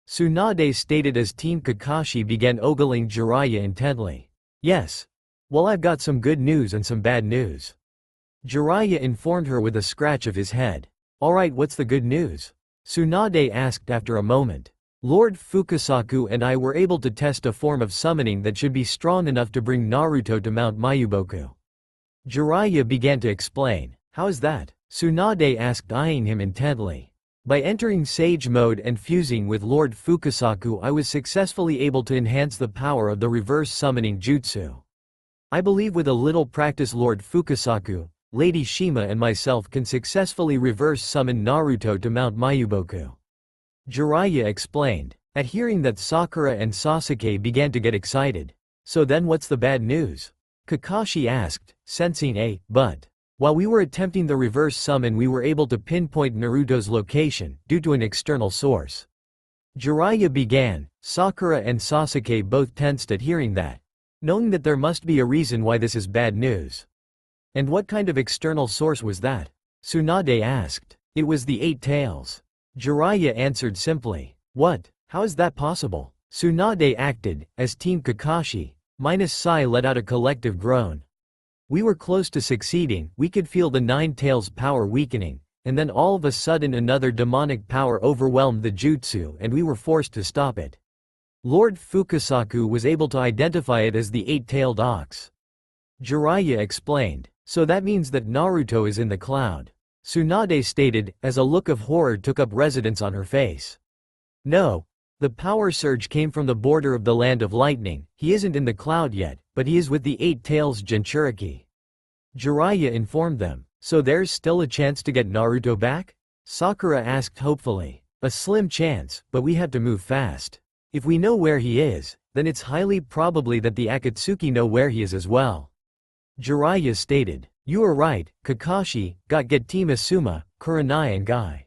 Tsunade stated as Team Kakashi began ogling Jiraiya intently. Yes. Well, I've got some good news and some bad news, Jiraiya informed her with a scratch of his head. Alright, what's the good news? Tsunade asked after a moment. Lord Fukasaku and I were able to test a form of summoning that should be strong enough to bring Naruto to Mount Mayuboku. Jiraiya began to explain. How is that? Tsunade asked, eyeing him intently. By entering Sage mode and fusing with Lord Fukasaku, I was successfully able to enhance the power of the reverse summoning jutsu. I believe with a little practice Lord Fukasaku, Lady Shima and myself can successfully reverse summon Naruto to Mount Mayuboku, Jiraiya explained. At hearing that, Sakura and Sasuke began to get excited. So then what's the bad news? Kakashi asked, sensing a but. While we were attempting the reverse summon, we were able to pinpoint Naruto's location, due to an external source, Jiraiya began. Sakura and Sasuke both tensed at hearing that, knowing that there must be a reason why this is bad news. And what kind of external source was that? Tsunade asked. It was the 8 Tails, Jiraiya answered simply. What? How is that possible? Tsunade acted, as Team Kakashi, minus Sai let out a collective groan. We were close to succeeding, we could feel the 9 Tails power weakening, and then all of a sudden another demonic power overwhelmed the jutsu and we were forced to stop it. Lord Fukasaku was able to identify it as the 8-tailed ox, Jiraiya explained. So that means that Naruto is in the cloud, Tsunade stated, as a look of horror took up residence on her face. No. The power surge came from the border of the Land of Lightning. He isn't in the cloud yet, but he is with the Eight Tails Jinchuriki. Jiraiya informed them. So there's still a chance to get Naruto back? Sakura asked hopefully. A slim chance, but we have to move fast. If we know where he is, then it's highly probably that the Akatsuki know where he is as well. Jiraiya stated. You are right, Kakashi, get Team Asuma, Kurenai and Guy.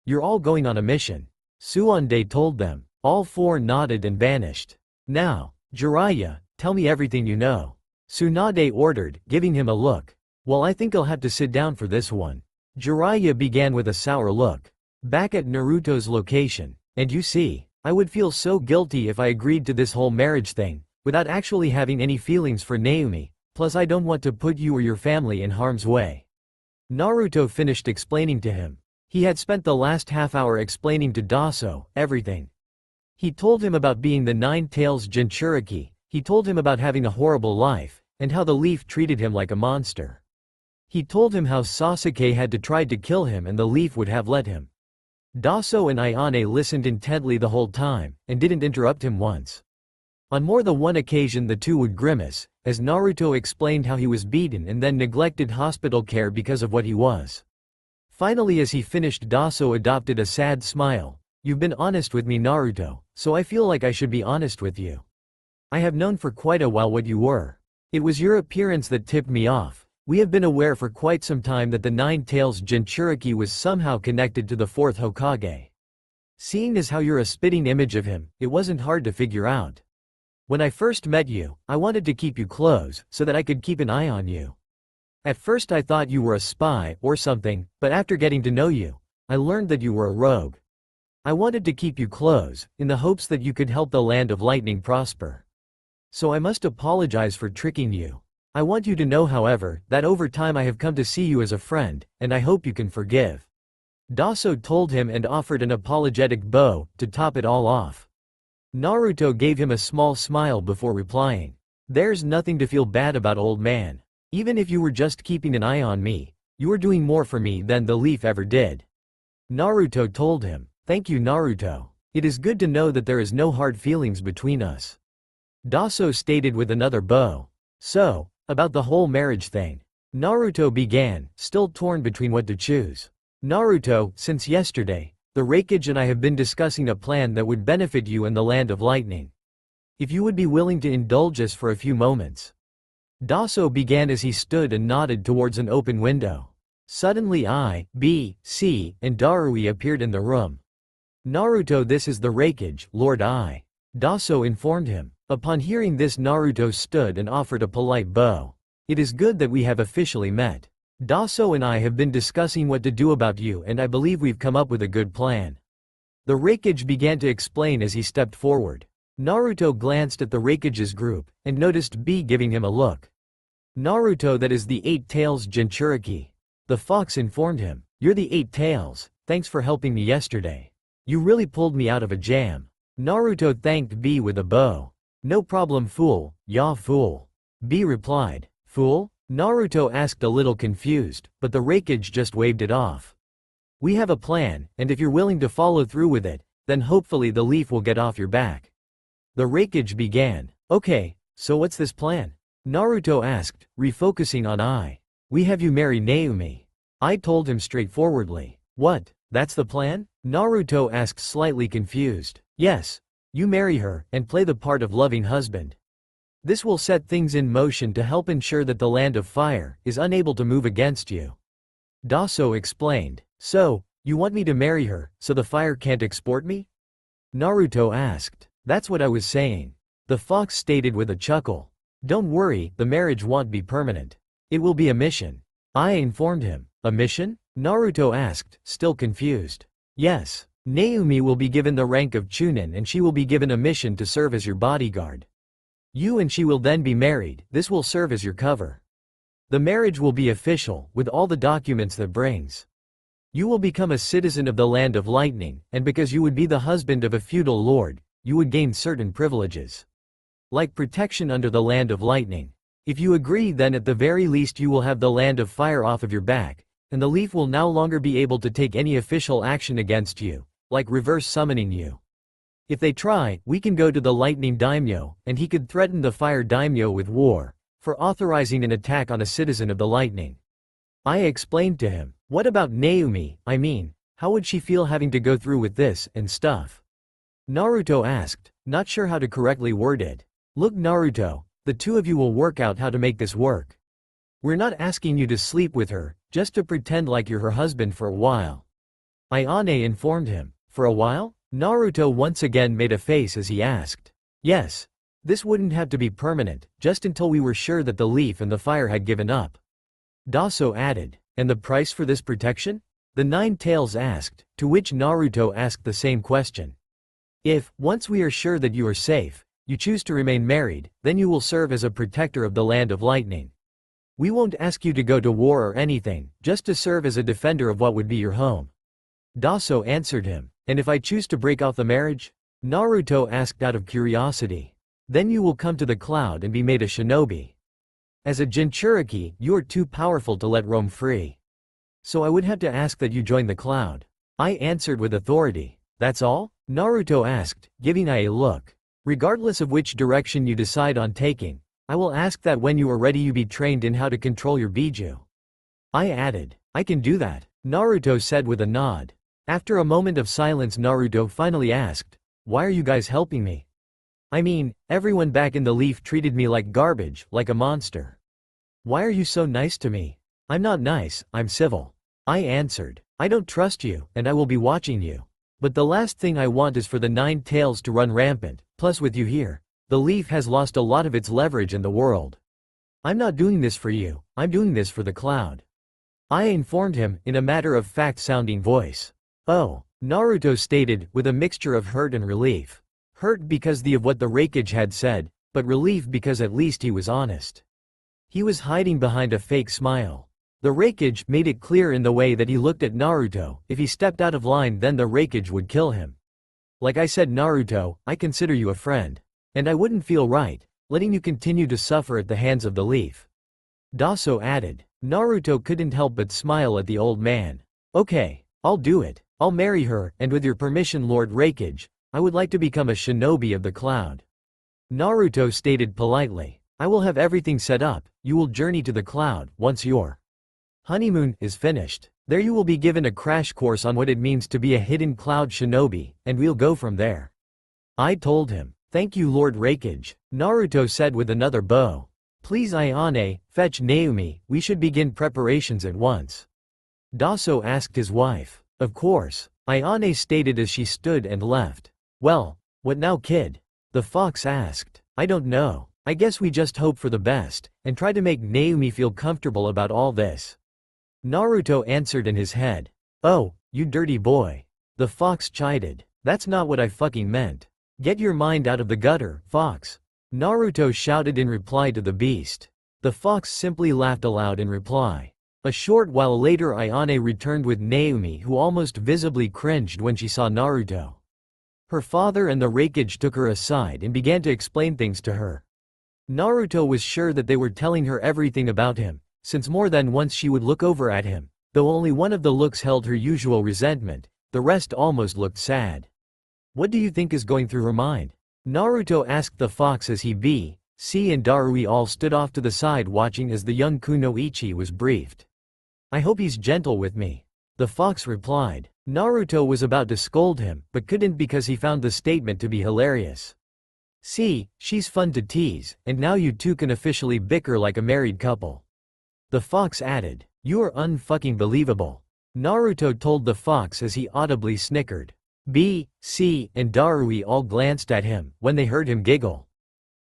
You're all going on a mission. Suande told them. All four nodded and vanished. Now, Jiraiya, tell me everything you know. Tsunade ordered, giving him a look. Well, I think I'll have to sit down for this one. Jiraiya began with a sour look. Back at Naruto's location. And you see, I would feel so guilty if I agreed to this whole marriage thing, without actually having any feelings for Naomi, plus I don't want to put you or your family in harm's way. Naruto finished explaining to him. He had spent the last half hour explaining to Daso everything. He told him about being the Nine Tails Jinchuriki, he told him about having a horrible life, and how the leaf treated him like a monster. He told him how Sasuke had tried to kill him and the leaf would have let him. Daso and Ayane listened intently the whole time, and didn't interrupt him once. On more than one occasion the two would grimace, as Naruto explained how he was beaten and then neglected hospital care because of what he was. Finally, as he finished, Daso adopted a sad smile. You've been honest with me, Naruto, so I feel like I should be honest with you. I have known for quite a while what you were. It was your appearance that tipped me off. We have been aware for quite some time that the Nine Tails Jinchuriki was somehow connected to the fourth Hokage. Seeing as how you're a spitting image of him, it wasn't hard to figure out. When I first met you, I wanted to keep you close, so that I could keep an eye on you. At first I thought you were a spy, or something, but after getting to know you, I learned that you were a rogue. I wanted to keep you close, in the hopes that you could help the Land of Lightning prosper. So I must apologize for tricking you. I want you to know, however, that over time I have come to see you as a friend, and I hope you can forgive. Daso told him and offered an apologetic bow, to top it all off. Naruto gave him a small smile before replying. There's nothing to feel bad about, old man. Even if you were just keeping an eye on me, you were doing more for me than the leaf ever did. Naruto told him. Thank you, Naruto. It is good to know that there is no hard feelings between us. Daso stated with another bow. So, about the whole marriage thing. Naruto began, still torn between what to choose. Naruto, since yesterday, the Raikage and I have been discussing a plan that would benefit you and the Land of Lightning. If you would be willing to indulge us for a few moments. Daso began as he stood and nodded towards an open window. Suddenly I, B, C, and Darui appeared in the room. Naruto, this is the Raikage, Lord I. Daso informed him. Upon hearing this, Naruto stood and offered a polite bow. It is good that we have officially met. Daso and I have been discussing what to do about you, and I believe we've come up with a good plan. The Raikage began to explain as he stepped forward. Naruto glanced at the Raikage's group, and noticed B giving him a look. Naruto, that is the Eight Tails Jinchuriki. The fox informed him. You're the Eight Tails, thanks for helping me yesterday. You really pulled me out of a jam. Naruto thanked B with a bow. No problem, fool, ya fool. B replied. Fool? Naruto asked, a little confused, but the Raikage just waved it off. We have a plan, and if you're willing to follow through with it, then hopefully the leaf will get off your back. The Raikage began. Okay, so what's this plan? Naruto asked, refocusing on I. We have you marry Naomi. I told him straightforwardly. What, that's the plan? Naruto asked, slightly confused. Yes. You marry her, and play the part of loving husband. This will set things in motion to help ensure that the Land of Fire is unable to move against you. Daso explained. So, you want me to marry her, so the fire can't export me? Naruto asked. That's what I was saying. The fox stated with a chuckle. Don't worry, the marriage won't be permanent. It will be a mission. I informed him. A mission? Naruto asked, still confused. Yes. Naomi will be given the rank of Chunin and she will be given a mission to serve as your bodyguard. You and she will then be married, this will serve as your cover. The marriage will be official, with all the documents that brings. You will become a citizen of the Land of Lightning, and because you would be the husband of a feudal lord, you would gain certain privileges. Like protection under the Land of Lightning. If you agree, then at the very least you will have the Land of Fire off of your back, and the leaf will no longer be able to take any official action against you, like reverse summoning you. If they try, we can go to the lightning daimyo, and he could threaten the fire daimyo with war, for authorizing an attack on a citizen of the lightning. I explained to him, what about Naomi, I mean, how would she feel having to go through with this, and stuff? Naruto asked, not sure how to correctly word it. Look Naruto, the two of you will work out how to make this work. We're not asking you to sleep with her, just to pretend like you're her husband for a while. Ayane informed him. For a while? Naruto once again made a face as he asked. Yes. This wouldn't have to be permanent, just until we were sure that the leaf and the fire had given up. Daso added. And the price for this protection? The Nine Tails asked, to which Naruto asked the same question. If, once we are sure that you are safe, you choose to remain married, then you will serve as a protector of the land of lightning. We won't ask you to go to war or anything, just to serve as a defender of what would be your home. Daso answered him. And if I choose to break off the marriage? Naruto asked out of curiosity. Then you will come to the cloud and be made a shinobi. As a Jinchuriki, you are too powerful to let roam free. So I would have to ask that you join the cloud. I answered with authority. That's all? Naruto asked, giving I a look. Regardless of which direction you decide on taking, I will ask that when you are ready you be trained in how to control your Biju. I added. I can do that, Naruto said with a nod. After a moment of silence Naruto finally asked, why are you guys helping me? I mean, everyone back in the leaf treated me like garbage, like a monster. Why are you so nice to me? I'm not nice, I'm civil. I answered. I don't trust you, and I will be watching you. But the last thing I want is for the Nine Tails to run rampant, plus with you here, the leaf has lost a lot of its leverage in the world. I'm not doing this for you, I'm doing this for the cloud. I informed him, in a matter-of-fact sounding voice. Oh, Naruto stated, with a mixture of hurt and relief. Hurt because of what the Raikage had said, but relief because at least he was honest. He was hiding behind a fake smile. The Raikage made it clear in the way that he looked at Naruto, if he stepped out of line then the Raikage would kill him. Like I said Naruto, I consider you a friend. And I wouldn't feel right, letting you continue to suffer at the hands of the leaf. Daso added. Naruto couldn't help but smile at the old man. Okay, I'll do it. I'll marry her, and with your permission Lord Raikage, I would like to become a shinobi of the cloud. Naruto stated politely. I will have everything set up, you will journey to the cloud, once your honeymoon is finished. There you will be given a crash course on what it means to be a hidden cloud shinobi, and we'll go from there. I told him. Thank you Lord Raikage, Naruto said with another bow. Please Ayane, fetch Naomi, we should begin preparations at once. Daso asked his wife. Of course, Ayane stated as she stood and left. Well, what now kid? The fox asked. I don't know, I guess we just hope for the best, and try to make Naomi feel comfortable about all this. Naruto answered in his head. Oh, you dirty boy. The fox chided. That's not what I fucking meant. Get your mind out of the gutter, fox. Naruto shouted in reply to the beast. The fox simply laughed aloud in reply. A short while later Ayane returned with Naomi who almost visibly cringed when she saw Naruto. Her father and the Raikage took her aside and began to explain things to her. Naruto was sure that they were telling her everything about him, since more than once she would look over at him, though only one of the looks held her usual resentment, the rest almost looked sad. What do you think is going through her mind? Naruto asked the fox as he, C and Darui all stood off to the side watching as the young Kunoichi was briefed. I hope he's gentle with me. The fox replied. Naruto was about to scold him, but couldn't because he found the statement to be hilarious. See, she's fun to tease, and now you two can officially bicker like a married couple. The fox added. You are unfucking believable. Naruto told the fox as he audibly snickered. B, C, and Darui all glanced at him when they heard him giggle.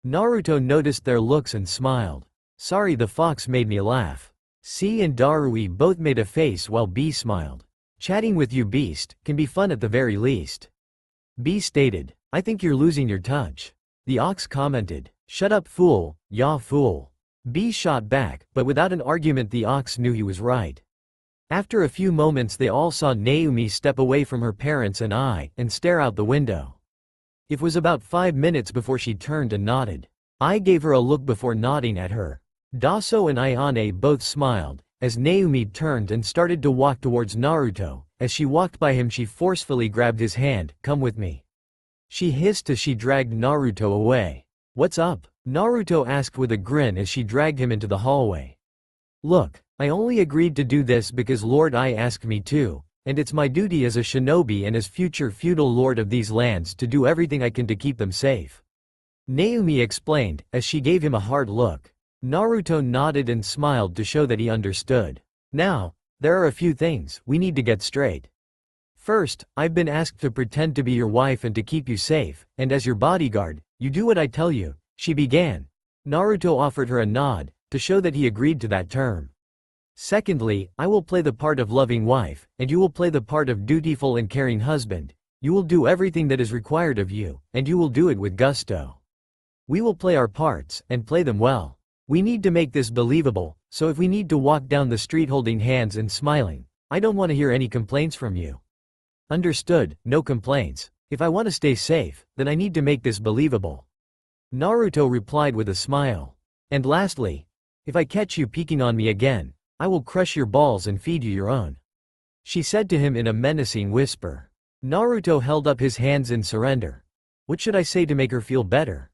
Naruto noticed their looks and smiled. Sorry, the fox made me laugh. C and Darui both made a face while B smiled. Chatting with you beast, can be fun at the very least. B stated. I think you're losing your touch. The ox commented. Shut up fool, ya fool. B shot back, but without an argument the ox knew he was right. After a few moments they all saw Naomi step away from her parents and stare out the window. It was about 5 minutes before she turned and nodded. I gave her a look before nodding at her. Daso and Ayane both smiled, as Naomi turned and started to walk towards Naruto. As she walked by him, she forcefully grabbed his hand. "Come with me," she hissed as she dragged Naruto away. "What's up?" Naruto asked with a grin as she dragged him into the hallway. "Look, I only agreed to do this because Lord Ai asked me to, and it's my duty as a shinobi and as future feudal lord of these lands to do everything I can to keep them safe," Naomi explained, as she gave him a hard look. Naruto nodded and smiled to show that he understood. "Now, there are a few things we need to get straight. First, I've been asked to pretend to be your wife and to keep you safe, and as your bodyguard, you do what I tell you," she began. Naruto offered her a nod, to show that he agreed to that term. "Secondly, I will play the part of loving wife, and you will play the part of dutiful and caring husband. You will do everything that is required of you, and you will do it with gusto. We will play our parts, and play them well. We need to make this believable, so if we need to walk down the street holding hands and smiling, I don't want to hear any complaints from you. Understood, no complaints. If I want to stay safe, then I need to make this believable," Naruto replied with a smile. "And lastly, if I catch you peeking on me again, I will crush your balls and feed you your own," she said to him in a menacing whisper. Naruto held up his hands in surrender. "What should I say to make her feel better?"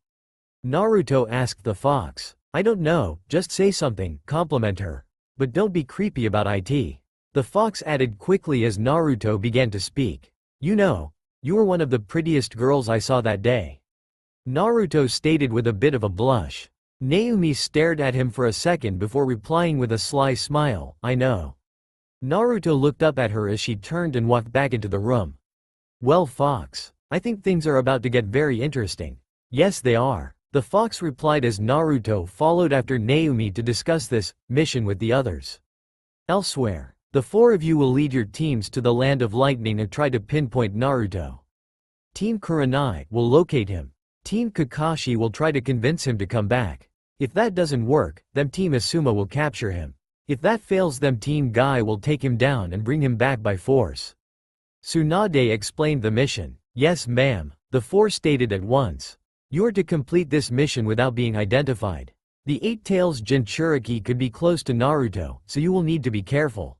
Naruto asked the fox. "I don't know, just say something, compliment her. But don't be creepy about it," the fox added quickly as Naruto began to speak. "You know, you were one of the prettiest girls I saw that day," Naruto stated with a bit of a blush. Naomi stared at him for a second before replying with a sly smile, "I know." Naruto looked up at her as she turned and walked back into the room. "Well, fox, I think things are about to get very interesting." "Yes, they are," the fox replied as Naruto followed after Naomi to discuss this mission with the others. Elsewhere, the four of you will lead your teams to the Land of Lightning and try to pinpoint Naruto. Team Kurenai will locate him. Team Kakashi will try to convince him to come back. If that doesn't work, then Team Asuma will capture him. If that fails, then Team Guy will take him down and bring him back by force. Tsunade explained the mission. "Yes, ma'am," the four stated at once. "You're to complete this mission without being identified. The Eight Tails Jinchuriki could be close to Naruto, so you will need to be careful.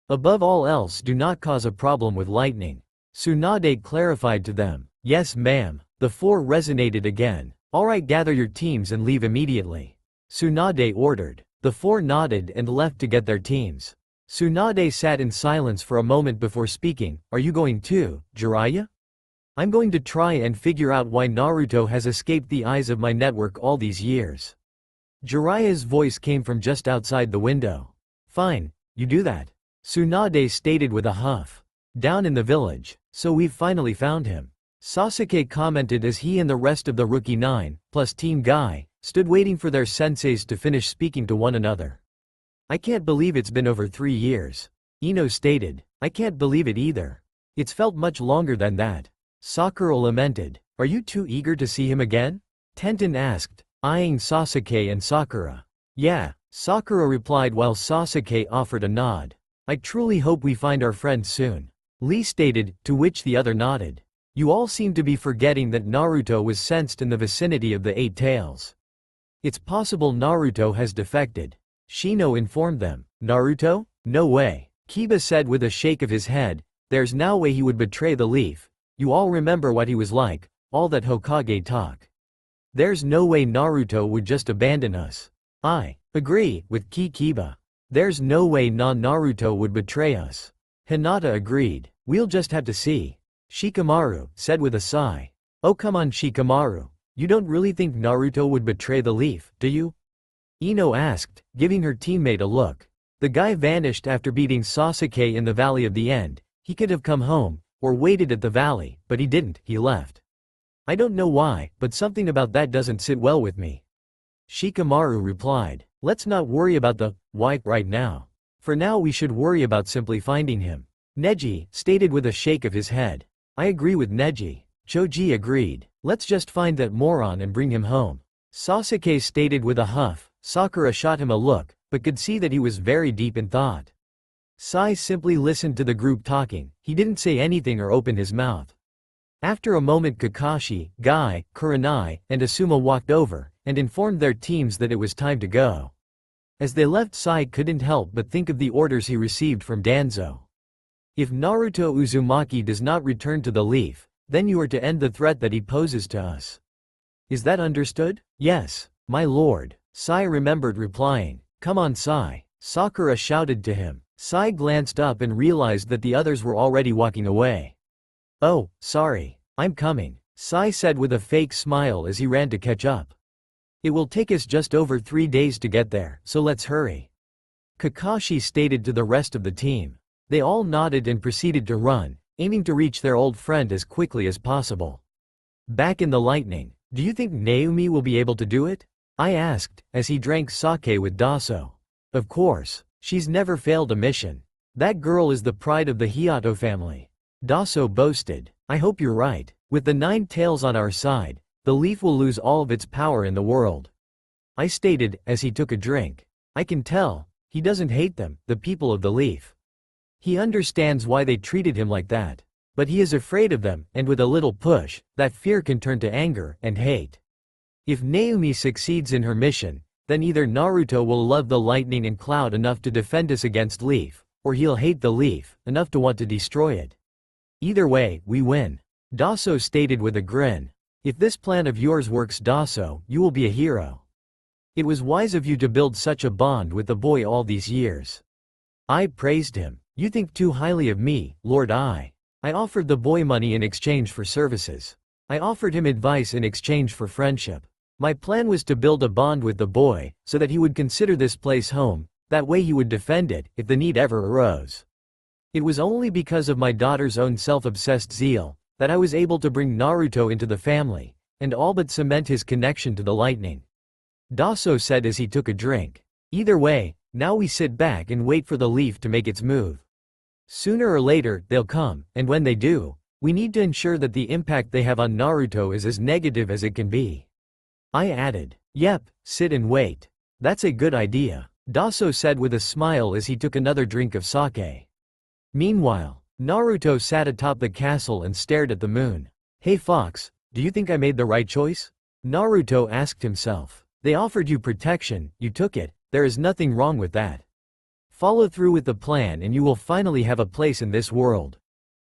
Above all else, do not cause a problem with lightning," Tsunade clarified to them. "Yes, ma'am," the four resonated again. "Alright, gather your teams and leave immediately," Tsunade ordered. The four nodded and left to get their teams. Tsunade sat in silence for a moment before speaking. "Are you going too, Jiraiya? I'm going to try and figure out why Naruto has escaped the eyes of my network all these years." Jiraiya's voice came from just outside the window. "Fine, you do that," Tsunade stated with a huff. "Down in the village, so we've finally found him," Sasuke commented as he and the rest of the Rookie 9, plus Team Guy, stood waiting for their senseis to finish speaking to one another. "I can't believe it's been over 3 years," Ino stated. "I can't believe it either. It's felt much longer than that," Sakura lamented. "Are you too eager to see him again?" Tenten asked, eyeing Sasuke and Sakura. "Yeah," Sakura replied while Sasuke offered a nod. "I truly hope we find our friend soon," Lee stated, to which the other nodded. "You all seem to be forgetting that Naruto was sensed in the vicinity of the Eight Tails. It's possible Naruto has defected," Shino informed them. "Naruto? No way," Kiba said with a shake of his head. "There's no way he would betray the leaf. You all remember what he was like, all that Hokage talk. There's no way Naruto would just abandon us." "I agree with Kiba. There's no way Naruto would betray us." Hinata agreed. "We'll just have to see," Shikamaru said with a sigh. "Oh come on Shikamaru, you don't really think Naruto would betray the leaf, do you?" Ino asked, giving her teammate a look. "The guy vanished after beating Sasuke in the Valley of the End. He could have come home, or waited at the valley, but he didn't, he left. I don't know why, but something about that doesn't sit well with me," Shikamaru replied. "Let's not worry about the why right now. For now we should worry about simply finding him," Neji stated with a shake of his head. "I agree with Neji," Choji agreed. "Let's just find that moron and bring him home," Sasuke stated with a huff. Sakura shot him a look, but could see that he was very deep in thought. Sai simply listened to the group talking. He didn't say anything or open his mouth. After a moment, Kakashi, Guy, Kurenai, and Asuma walked over, and informed their teams that it was time to go. As they left, Sai couldn't help but think of the orders he received from Danzo. If Naruto Uzumaki does not return to the leaf, then you are to end the threat that he poses to us. Is that understood? Yes, my lord, Sai remembered replying. Come on, Sai, Sakura shouted to him. Sai glanced up and realized that the others were already walking away. Oh, sorry, I'm coming, Sai said with a fake smile as he ran to catch up. It will take us just over 3 days to get there, so let's hurry, Kakashi stated to the rest of the team. They all nodded and proceeded to run, aiming to reach their old friend as quickly as possible. Back in the lightning, do you think Naomi will be able to do it? I asked, as he drank sake with Daso. Of course, she's never failed a mission. That girl is the pride of the Hiato family, Daso boasted. I hope you're right. With the 9 tails on our side, the leaf will lose all of its power in the world, I stated, as he took a drink. I can tell, he doesn't hate them, the people of the leaf. He understands why they treated him like that. But he is afraid of them, and with a little push, that fear can turn to anger and hate. If Naomi succeeds in her mission, then either Naruto will love the lightning and cloud enough to defend us against Leaf, or he'll hate the leaf enough to want to destroy it. Either way, we win, Daso stated with a grin. If this plan of yours works, Daso, you will be a hero. It was wise of you to build such a bond with the boy all these years. I praised him. You think too highly of me, Lord. I offered the boy money in exchange for services. I offered him advice in exchange for friendship. My plan was to build a bond with the boy, so that he would consider this place home, that way he would defend it, if the need ever arose. It was only because of my daughter's own self-obsessed zeal, that I was able to bring Naruto into the family, and all but cement his connection to the lightning, Daso said as he took a drink. Either way, now we sit back and wait for the leaf to make its move. Sooner or later, they'll come, and when they do, we need to ensure that the impact they have on Naruto is as negative as it can be. I added. Yep, sit and wait. That's a good idea, Daso said with a smile as he took another drink of sake. Meanwhile, Naruto sat atop the castle and stared at the moon. Hey Fox, do you think I made the right choice? Naruto asked himself. They offered you protection, you took it, there is nothing wrong with that. Follow through with the plan and you will finally have a place in this world.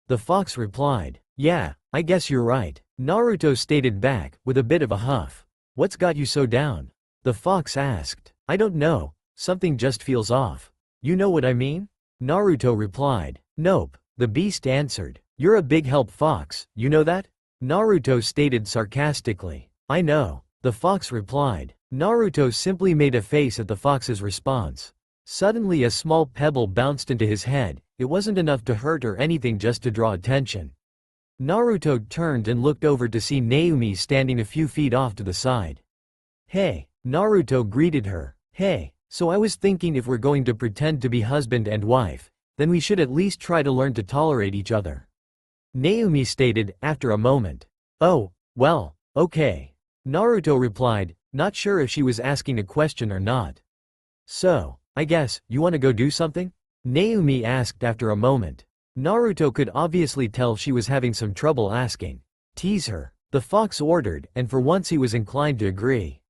The fox replied. Yeah, I guess you're right, Naruto stated back, with a bit of a huff. What's got you so down? The fox asked. I don't know, something just feels off. You know what I mean? Naruto replied. Nope, the beast answered. You're a big help, Fox, you know that? Naruto stated sarcastically. I know, the fox replied. Naruto simply made a face at the fox's response. Suddenly a small pebble bounced into his head. It wasn't enough to hurt or anything, just to draw attention. Naruto turned and looked over to see Naomi standing a few feet off to the side. Hey, Naruto greeted her. Hey, so I was thinking if we're going to pretend to be husband and wife, then we should at least try to learn to tolerate each other, Naomi stated, after a moment. Oh, well, okay, Naruto replied, not sure if she was asking a question or not. So, I guess, you want to go do something? Naomi asked after a moment. Naruto could obviously tell she was having some trouble asking. Tease her, the fox ordered, and for once he was inclined to agree.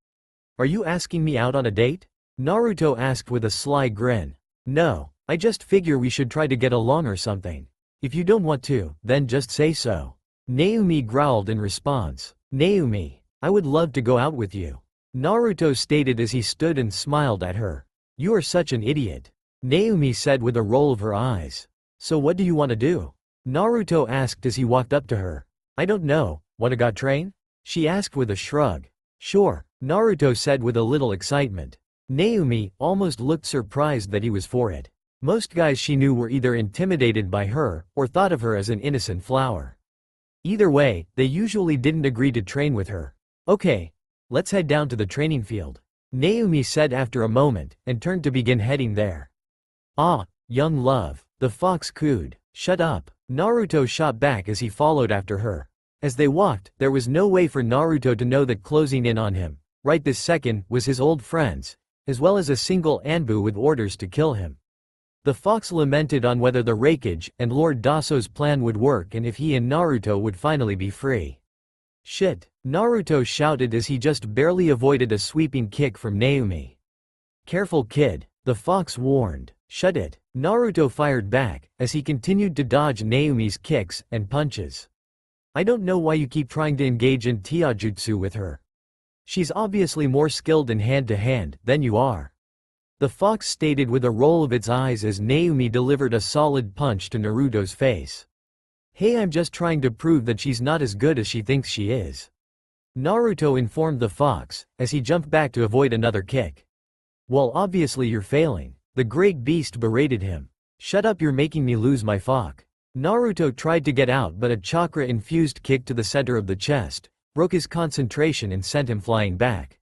Are you asking me out on a date? Naruto asked with a sly grin. No, I just figure we should try to get along or something. If you don't want to, then just say so, Naomi growled in response. Naomi, I would love to go out with you, Naruto stated as he stood and smiled at her. You are such an idiot, Naomi said with a roll of her eyes. So what do you want to do? Naruto asked as he walked up to her. I don't know, wanna go train? She asked with a shrug. Sure, Naruto said with a little excitement. Naomi almost looked surprised that he was for it. Most guys she knew were either intimidated by her, or thought of her as an innocent flower. Either way, they usually didn't agree to train with her. Okay, let's head down to the training field, Naomi said after a moment, and turned to begin heading there. Ah, young love, the fox cooed. Shut up, Naruto shot back as he followed after her. As they walked, there was no way for Naruto to know that closing in on him, right this second, was his old friends, as well as a single Anbu with orders to kill him. The fox lamented on whether the Raikage and Lord Daso's plan would work and if he and Naruto would finally be free. Shit, Naruto shouted as he just barely avoided a sweeping kick from Naomi. Careful kid, the fox warned. Shut it. Naruto fired back, as he continued to dodge Naomi's kicks and punches. I don't know why you keep trying to engage in taijutsu with her. She's obviously more skilled in hand-to-hand than you are. The fox stated with a roll of its eyes as Naomi delivered a solid punch to Naruto's face. Hey, I'm just trying to prove that she's not as good as she thinks she is. Naruto informed the fox, as he jumped back to avoid another kick. Well, obviously you're failing. The great beast berated him. Shut up, you're making me lose my fox. Naruto tried to get out, but a chakra-infused kick to the center of the chest broke his concentration and sent him flying back.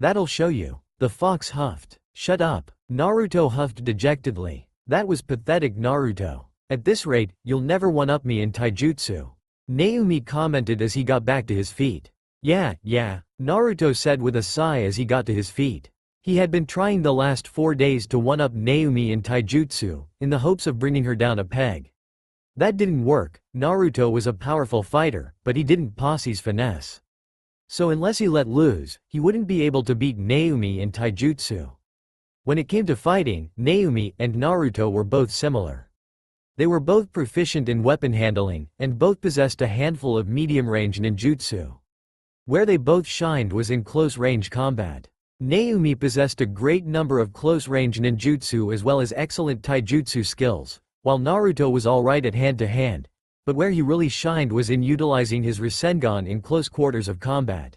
That'll show you. The fox huffed. Shut up. Naruto huffed dejectedly. That was pathetic, Naruto. At this rate, you'll never one-up me in taijutsu. Naomi commented as he got back to his feet. Yeah, Naruto said with a sigh as he got to his feet. He had been trying the last 4 days to one-up Naomi in taijutsu, in the hopes of bringing her down a peg. That didn't work. Naruto was a powerful fighter, but he didn't possess finesse. So unless he let loose, he wouldn't be able to beat Naomi in taijutsu. When it came to fighting, Naomi and Naruto were both similar. They were both proficient in weapon handling, and both possessed a handful of medium-range ninjutsu. Where they both shined was in close-range combat. Naomi possessed a great number of close-range ninjutsu as well as excellent taijutsu skills, while Naruto was alright at hand-to-hand, but where he really shined was in utilizing his Rasengan in close quarters of combat.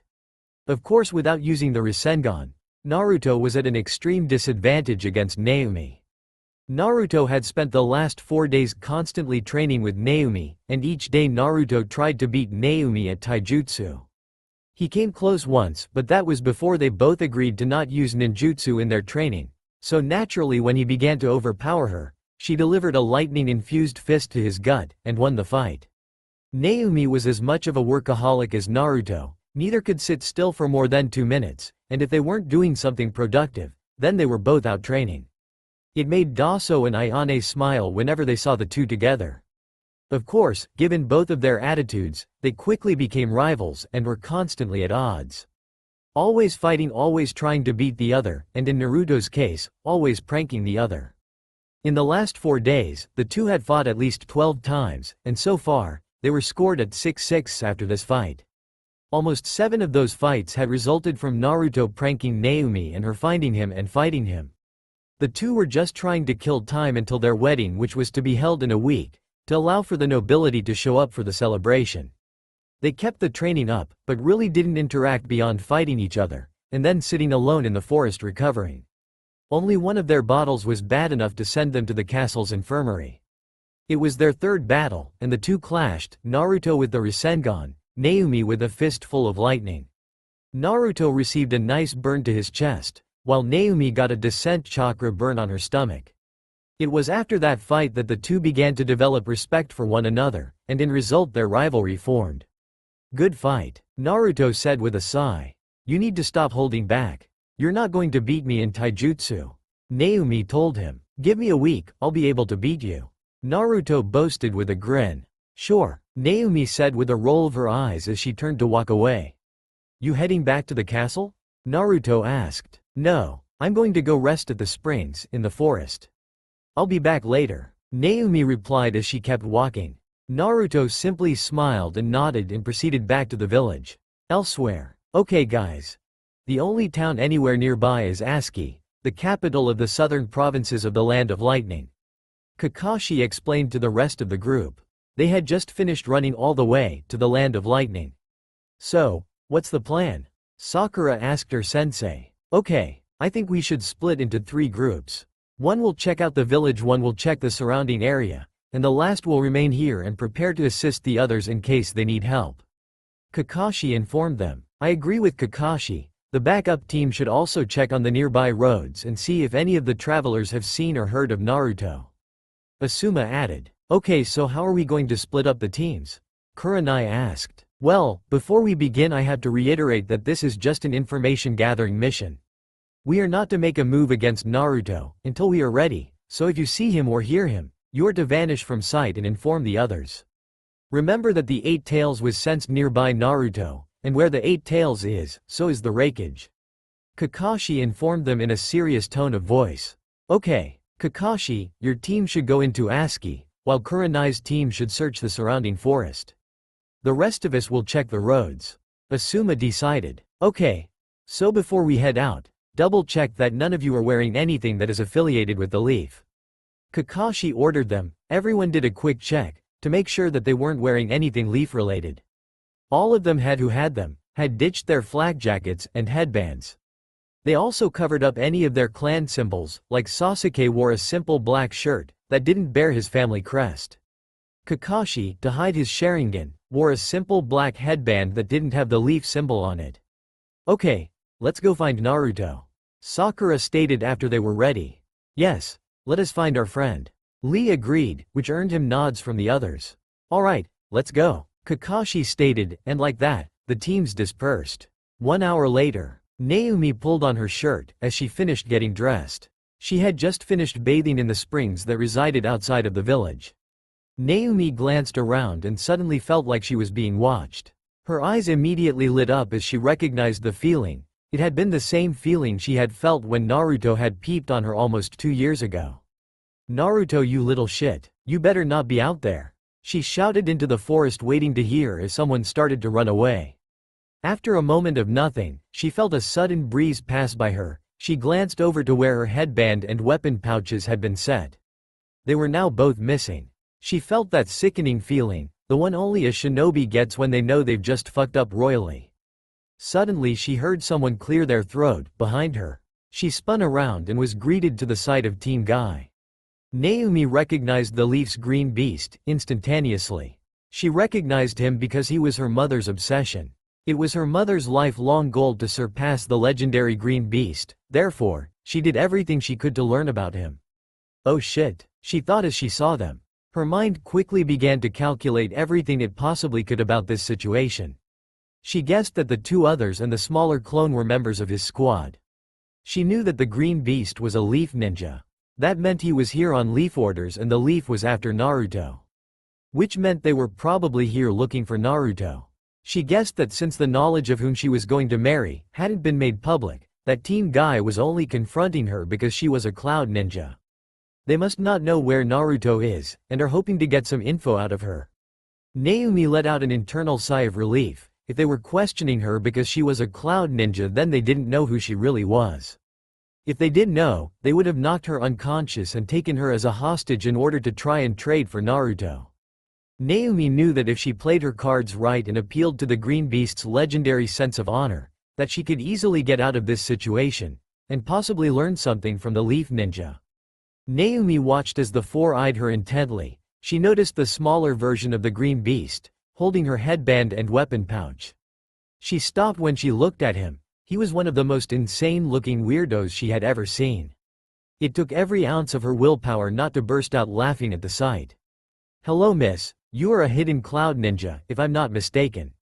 Of course, without using the Rasengan, Naruto was at an extreme disadvantage against Naomi. Naruto had spent the last 4 days constantly training with Naomi, and each day Naruto tried to beat Naomi at taijutsu. He came close once, but that was before they both agreed to not use ninjutsu in their training, so naturally when he began to overpower her, she delivered a lightning-infused fist to his gut, and won the fight. Naomi was as much of a workaholic as Naruto, neither could sit still for more than 2 minutes, and if they weren't doing something productive, then they were both out training. It made Daso and Ayane smile whenever they saw the two together. Of course, given both of their attitudes, they quickly became rivals and were constantly at odds. Always fighting, always trying to beat the other, and in Naruto's case, always pranking the other. In the last 4 days, the two had fought at least 12 times, and so far, they were scored at 6-6 after this fight. Almost 7 of those fights had resulted from Naruto pranking Naomi and her finding him and fighting him. The two were just trying to kill time until their wedding, which was to be held in a week, to allow for the nobility to show up for the celebration. They kept the training up, but really didn't interact beyond fighting each other, and then sitting alone in the forest recovering. Only one of their bottles was bad enough to send them to the castle's infirmary. It was their 3rd battle, and the two clashed, Naruto with the Rasengan, Naomi with a fistful of lightning. Naruto received a nice burn to his chest, while Naomi got a descent chakra burn on her stomach. It was after that fight that the two began to develop respect for one another, and in result their rivalry formed. Good fight, Naruto said with a sigh. You need to stop holding back. You're not going to beat me in taijutsu. Naomi told him. Give me a week, I'll be able to beat you. Naruto boasted with a grin. Sure, Naomi said with a roll of her eyes as she turned to walk away. You heading back to the castle? Naruto asked. No, I'm going to go rest at the springs, in the forest. I'll be back later, Naomi replied as she kept walking. Naruto simply smiled and nodded and proceeded back to the village. Elsewhere. Okay guys. The only town anywhere nearby is Aski, the capital of the southern provinces of the Land of Lightning. Kakashi explained to the rest of the group. They had just finished running all the way to the Land of Lightning. So, what's the plan? Sakura asked her sensei. Okay, I think we should split into 3 groups. One will check out the village, one will check the surrounding area, and the last will remain here and prepare to assist the others in case they need help. Kakashi informed them. I agree with Kakashi. The backup team should also check on the nearby roads and see if any of the travelers have seen or heard of Naruto. Asuma added. Okay, so how are we going to split up the teams? Kurenai asked. Well, before we begin I have to reiterate that this is just an information gathering mission. We are not to make a move against Naruto until we are ready, so if you see him or hear him, you are to vanish from sight and inform the others. Remember that the 8 Tails was sensed nearby Naruto, and where the 8 Tails is, so is the Raikage. Kakashi informed them in a serious tone of voice. Okay, Kakashi, your team should go into Aski, while Kurenai's team should search the surrounding forest. The rest of us will check the roads. Asuma decided. Okay. So before we head out, double-check that none of you are wearing anything that is affiliated with the leaf. Kakashi ordered them. Everyone did a quick check, to make sure that they weren't wearing anything leaf-related. All of them had ditched their flak jackets and headbands. They also covered up any of their clan symbols, like Sasuke wore a simple black shirt, that didn't bear his family crest. Kakashi, to hide his Sharingan, wore a simple black headband that didn't have the leaf symbol on it. Okay, let's go find Naruto. Sakura stated after they were ready. Yes, let us find our friend. Lee agreed, which earned him nods from the others. Alright, let's go. Kakashi stated, and like that, the teams dispersed. 1 hour later, Naomi pulled on her shirt as she finished getting dressed. She had just finished bathing in the springs that resided outside of the village. Naomi glanced around and suddenly felt like she was being watched. Her eyes immediately lit up as she recognized the feeling. It had been the same feeling she had felt when Naruto had peeped on her almost 2 years ago. Naruto, you little shit, you better not be out there. She shouted into the forest, waiting to hear as someone started to run away. After a moment of nothing, she felt a sudden breeze pass by her. She glanced over to where her headband and weapon pouches had been set. They were now both missing. She felt that sickening feeling, the one only a shinobi gets when they know they've just fucked up royally. Suddenly she heard someone clear their throat, behind her. She spun around and was greeted to the sight of Team Guy. Naomi recognized the Leaf's green beast, instantaneously. She recognized him because he was her mother's obsession. It was her mother's lifelong goal to surpass the legendary green beast, therefore, she did everything she could to learn about him. Oh shit, she thought as she saw them. Her mind quickly began to calculate everything it possibly could about this situation. She guessed that the 2 others and the smaller clone were members of his squad. She knew that the green beast was a leaf ninja. That meant he was here on leaf orders and the leaf was after Naruto. Which meant they were probably here looking for Naruto. She guessed that since the knowledge of whom she was going to marry hadn't been made public, that Team Guy was only confronting her because she was a cloud ninja. They must not know where Naruto is, and are hoping to get some info out of her. Naomi let out an internal sigh of relief. If they were questioning her because she was a cloud ninja, then they didn't know who she really was. If they did know, they would have knocked her unconscious and taken her as a hostage in order to try and trade for Naruto. Naomi knew that if she played her cards right and appealed to the Green Beast's legendary sense of honor, that she could easily get out of this situation, and possibly learn something from the Leaf Ninja. Naomi watched as the 4 eyed her intently. She noticed the smaller version of the Green Beast, holding her headband and weapon pouch. She stopped when she looked at him. He was one of the most insane-looking weirdos she had ever seen. It took every ounce of her willpower not to burst out laughing at the sight. "Hello miss, you are a hidden cloud ninja, if I'm not mistaken,"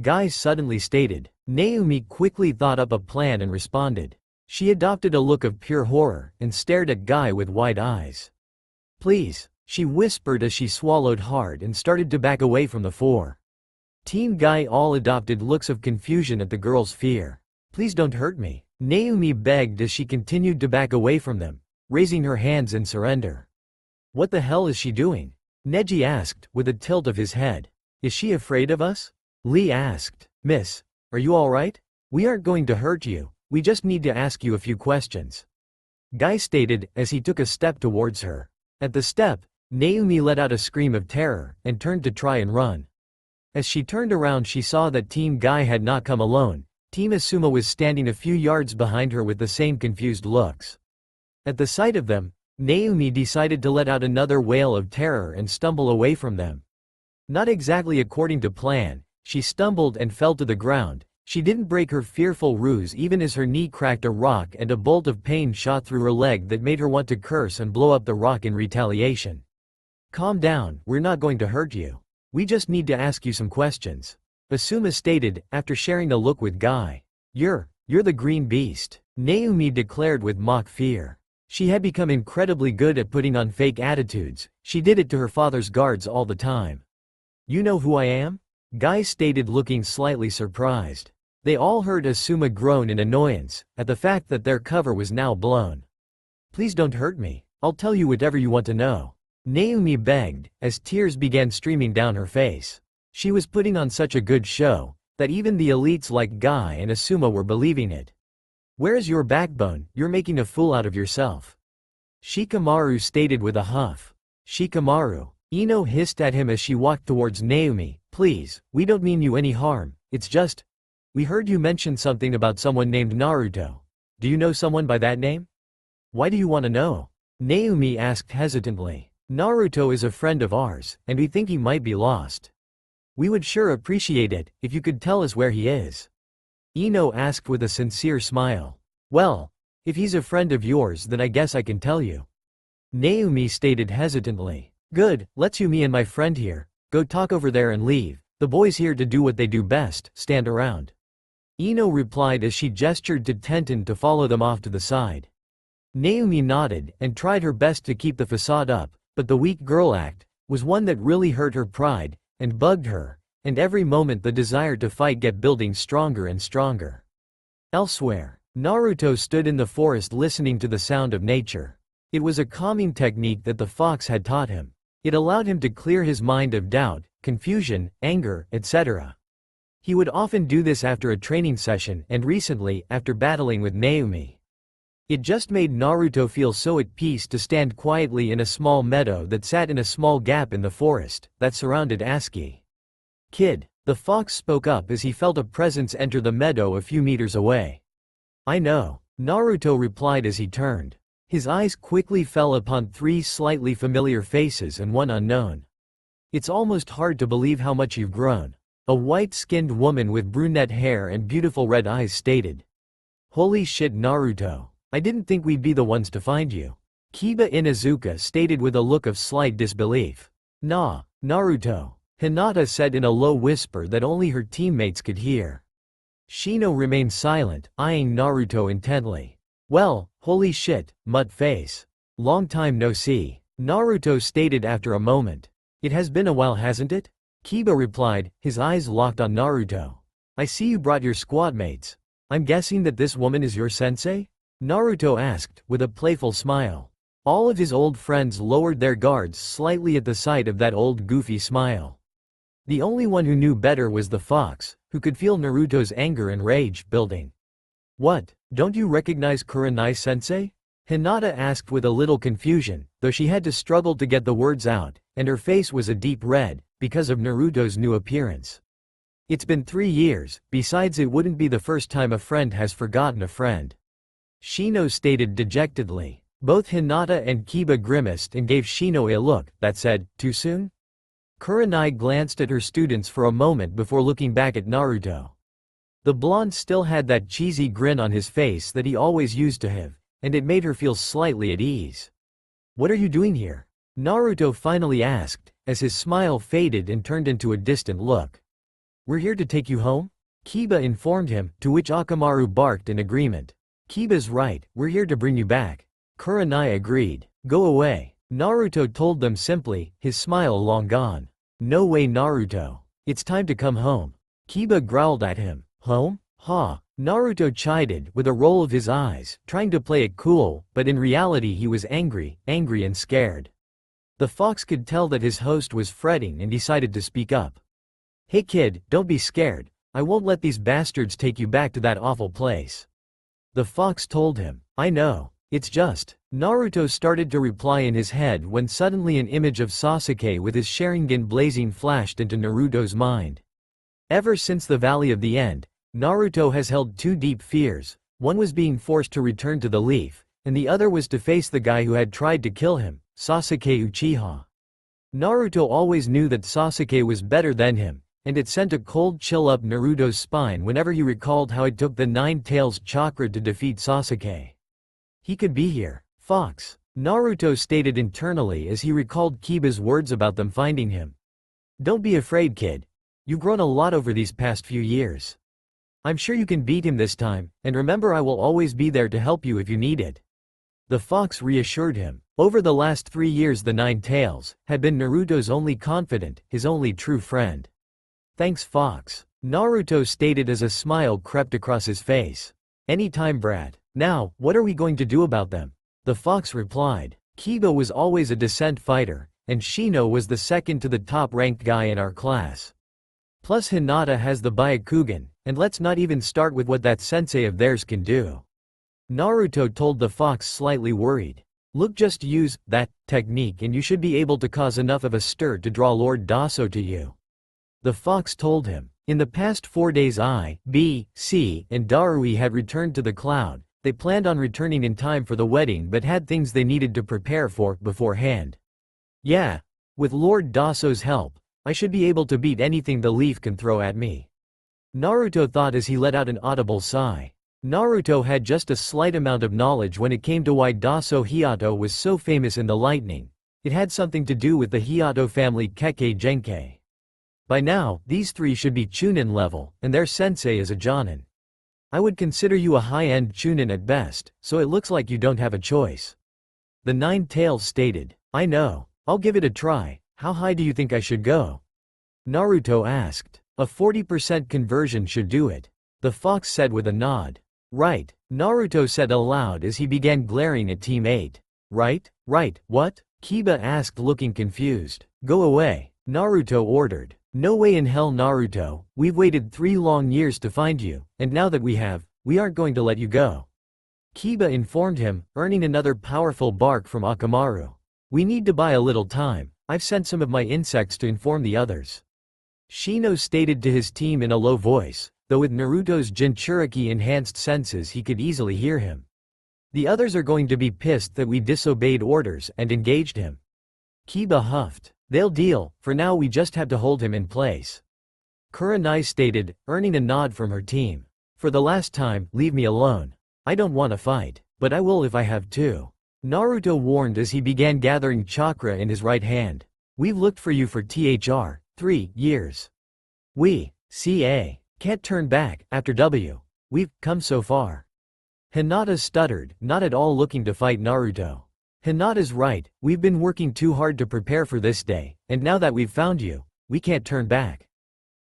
Guy suddenly stated. Naomi quickly thought up a plan and responded. She adopted a look of pure horror, and stared at Guy with wide eyes. "Please," she whispered as she swallowed hard and started to back away from the 4. Team Guy all adopted looks of confusion at the girl's fear. "Please don't hurt me," Naomi begged as she continued to back away from them, raising her hands in surrender. "What the hell is she doing?" Neji asked, with a tilt of his head. "Is she afraid of us?" Lee asked. "Miss, are you alright? We aren't going to hurt you, we just need to ask you a few questions," Guy stated as he took a step towards her. At the step, Naomi let out a scream of terror, and turned to try and run. As she turned around she saw that Team Guy had not come alone. Team Asuma was standing a few yards behind her with the same confused looks. At the sight of them, Naomi decided to let out another wail of terror and stumble away from them. Not exactly according to plan, she stumbled and fell to the ground. She didn't break her fearful ruse even as her knee cracked a rock and a bolt of pain shot through her leg that made her want to curse and blow up the rock in retaliation. "Calm down, we're not going to hurt you. We just need to ask you some questions," Asuma stated, after sharing a look with Guy. You're the Green Beast," Naomi declared with mock fear. She had become incredibly good at putting on fake attitudes. She did it to her father's guards all the time. "You know who I am?" Guy stated, looking slightly surprised. They all heard Asuma groan in annoyance at the fact that their cover was now blown. "Please don't hurt me. I'll tell you whatever you want to know," Naomi begged, as tears began streaming down her face. She was putting on such a good show that even the elites like Guy and Asuma were believing it. "Where is your backbone? You're making a fool out of yourself," Shikamaru stated with a huff. "Shikamaru," Ino hissed at him as she walked towards Naomi, "please, we don't mean you any harm, it's just… we heard you mention something about someone named Naruto. Do you know someone by that name?" "Why do you want to know?" Naomi asked hesitantly. "Naruto is a friend of ours, and we think he might be lost. We would sure appreciate it if you could tell us where he is," Ino asked with a sincere smile. "Well, if he's a friend of yours then I guess I can tell you," Naomi stated hesitantly. "Good, let's you me and my friend here go talk over there and leave. The boys here to do what they do best, stand around," Ino replied as she gestured to Tenten to follow them off to the side. Naomi nodded and tried her best to keep the facade up, but the weak girl act was one that really hurt her pride and bugged her, and every moment the desire to fight kept building stronger and stronger. Elsewhere, Naruto stood in the forest listening to the sound of nature. It was a calming technique that the fox had taught him. It allowed him to clear his mind of doubt, confusion, anger, etc. He would often do this after a training session and recently, after battling with Naomi. It just made Naruto feel so at peace to stand quietly in a small meadow that sat in a small gap in the forest that surrounded Aski. "Kid," the fox spoke up as he felt a presence enter the meadow a few meters away. "I know," Naruto replied as he turned. His eyes quickly fell upon 3 slightly familiar faces and one unknown. "It's almost hard to believe how much you've grown," a white-skinned woman with brunette hair and beautiful red eyes stated. "Holy shit, Naruto. I didn't think we'd be the ones to find you," Kiba Inuzuka stated with a look of slight disbelief. "Nah, Naruto," Hinata said in a low whisper that only her teammates could hear. Shino remained silent, eyeing Naruto intently. "Well, holy shit, mutt face. Long time no see," Naruto stated after a moment. "It has been a while, hasn't it?" Kiba replied, his eyes locked on Naruto. "I see you brought your squad mates. I'm guessing that this woman is your sensei?" Naruto asked, with a playful smile. All of his old friends lowered their guards slightly at the sight of that old goofy smile. The only one who knew better was the fox, who could feel Naruto's anger and rage building. "What, don't you recognize Kurenai-sensei?" Hinata asked with a little confusion, though she had to struggle to get the words out, and her face was a deep red, because of Naruto's new appearance. "It's been 3 years, besides it wouldn't be the first time a friend has forgotten a friend," Shino stated dejectedly. Both Hinata and Kiba grimaced and gave Shino a look that said, "Too soon?" Kurenai glanced at her students for a moment before looking back at Naruto. The blonde still had that cheesy grin on his face that he always used to have, and it made her feel slightly at ease. "What are you doing here?" Naruto finally asked, as his smile faded and turned into a distant look. "We're here to take you home?" Kiba informed him, to which Akamaru barked in agreement. "Kiba's right, we're here to bring you back." Kurenai agreed. "Go away," Naruto told them simply, his smile long gone. "No way, Naruto. It's time to come home." Kiba growled at him. "Home? Ha!" Naruto chided, with a roll of his eyes, trying to play it cool, but in reality he was angry and scared. The fox could tell that his host was fretting and decided to speak up. "Hey kid, don't be scared. I won't let these bastards take you back to that awful place," the fox told him. "I know. It's just," Naruto started to reply in his head when suddenly an image of Sasuke with his Sharingan blazing flashed into Naruto's mind. Ever since the Valley of the End, Naruto has held 2 deep fears. One was being forced to return to the Leaf, and the other was to face the guy who had tried to kill him, Sasuke Uchiha. Naruto always knew that Sasuke was better than him, and it sent a cold chill up Naruto's spine whenever he recalled how it took the 9 Tails chakra to defeat Sasuke. "He could be here, fox," Naruto stated internally as he recalled Kiba's words about them finding him. "Don't be afraid, kid. You've grown a lot over these past few years. I'm sure you can beat him this time, and remember I will always be there to help you if you need it," the fox reassured him. Over the last 3 years the 9 Tails had been Naruto's only confidant, his only true friend. "Thanks, fox," Naruto stated as a smile crept across his face. Anytime, brat. Now, what are we going to do about them? The fox replied. Kiba was always a descent fighter, and Shino was the second to the top-ranked guy in our class. Plus Hinata has the Byakugan, and let's not even start with what that sensei of theirs can do. Naruto told the fox, slightly worried. Look, just use that technique and you should be able to cause enough of a stir to draw Lord Daso to you. The fox told him. In the past 4 days I, B, C, and Darui had returned to the cloud. They planned on returning in time for the wedding but had things they needed to prepare for beforehand. Yeah. With Lord Daso's help, I should be able to beat anything the leaf can throw at me. Naruto thought as he let out an audible sigh. Naruto had just a slight amount of knowledge when it came to why Daso Hiato was so famous in the lightning. It had something to do with the Hiato family Kekkei Genkei. By now, these three should be Chunin level, and their sensei is a Jonin. I would consider you a high-end Chunin at best, so it looks like you don't have a choice. The Nine Tails stated. I know. I'll give it a try. How high do you think I should go? Naruto asked. A 40% conversion should do it. The fox said with a nod. Right, Naruto said aloud as he began glaring at Team 8. Right, what? Kiba asked, looking confused. Go away, Naruto ordered. No way in hell, Naruto, we've waited 3 long years to find you, and now that we aren't going to let you go. Kiba informed him, earning another powerful bark from Akamaru. We need to buy a little time. I've sent some of my insects to inform the others. Shino stated to his team in a low voice, though with Naruto's Jinchuriki enhanced senses he could easily hear him. The others are going to be pissed that we disobeyed orders and engaged him. Kiba huffed. They'll deal, for now we just have to hold him in place. Kurenai stated, earning a nod from her team. For the last time, leave me alone. I don't want to fight, but I will if I have to. Naruto warned as he began gathering chakra in his right hand. We've looked for you for 3 years. We, CA, can't turn back, after we've come so far. Hinata stuttered, not at all looking to fight Naruto. Hinata's right, we've been working too hard to prepare for this day, and now that we've found you, we can't turn back.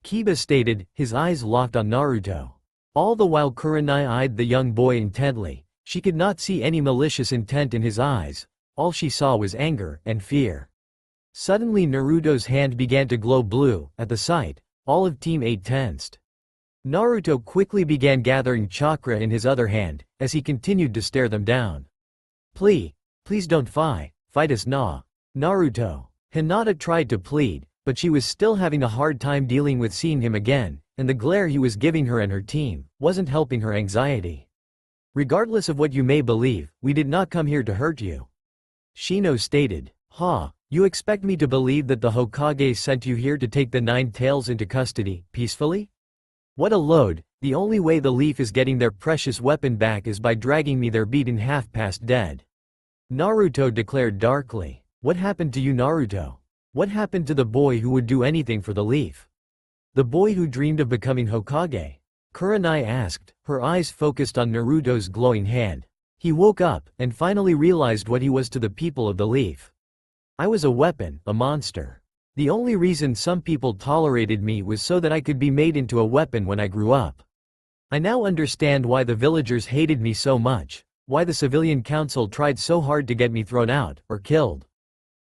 Kiba stated, his eyes locked on Naruto. All the while Kurenai eyed the young boy intently. She could not see any malicious intent in his eyes, all she saw was anger and fear. Suddenly Naruto's hand began to glow blue. At the sight, all of Team 8 tensed. Naruto quickly began gathering chakra in his other hand, as he continued to stare them down. Please don't fight us Naruto. Hinata tried to plead, but she was still having a hard time dealing with seeing him again, and the glare he was giving her and her team wasn't helping her anxiety. Regardless of what you may believe, we did not come here to hurt you. Shino stated. You expect me to believe that the Hokage sent you here to take the Nine Tails into custody, peacefully? What a load. The only way the Leaf is getting their precious weapon back is by dragging me there beaten half past dead. Naruto declared darkly. What happened to you, Naruto? What happened to the boy who would do anything for the Leaf? The boy who dreamed of becoming Hokage? Kurenai asked, her eyes focused on Naruto's glowing hand. He woke up, and finally realized what he was to the people of the Leaf. I was a weapon, a monster. The only reason some people tolerated me was so that I could be made into a weapon when I grew up. I now understand why the villagers hated me so much, why the civilian council tried so hard to get me thrown out, or killed.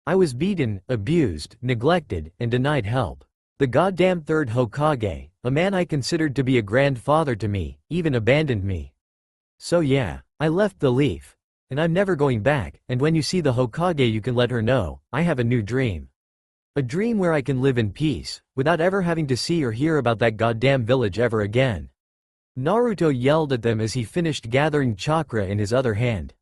I was beaten, abused, neglected, and denied help. The goddamn third Hokage, a man I considered to be a grandfather to me, even abandoned me. So yeah, I left the Leaf. And I'm never going back, and when you see the Hokage you can let her know, I have a new dream. A dream where I can live in peace, without ever having to see or hear about that goddamn village ever again. Naruto yelled at them as he finished gathering chakra in his other hand.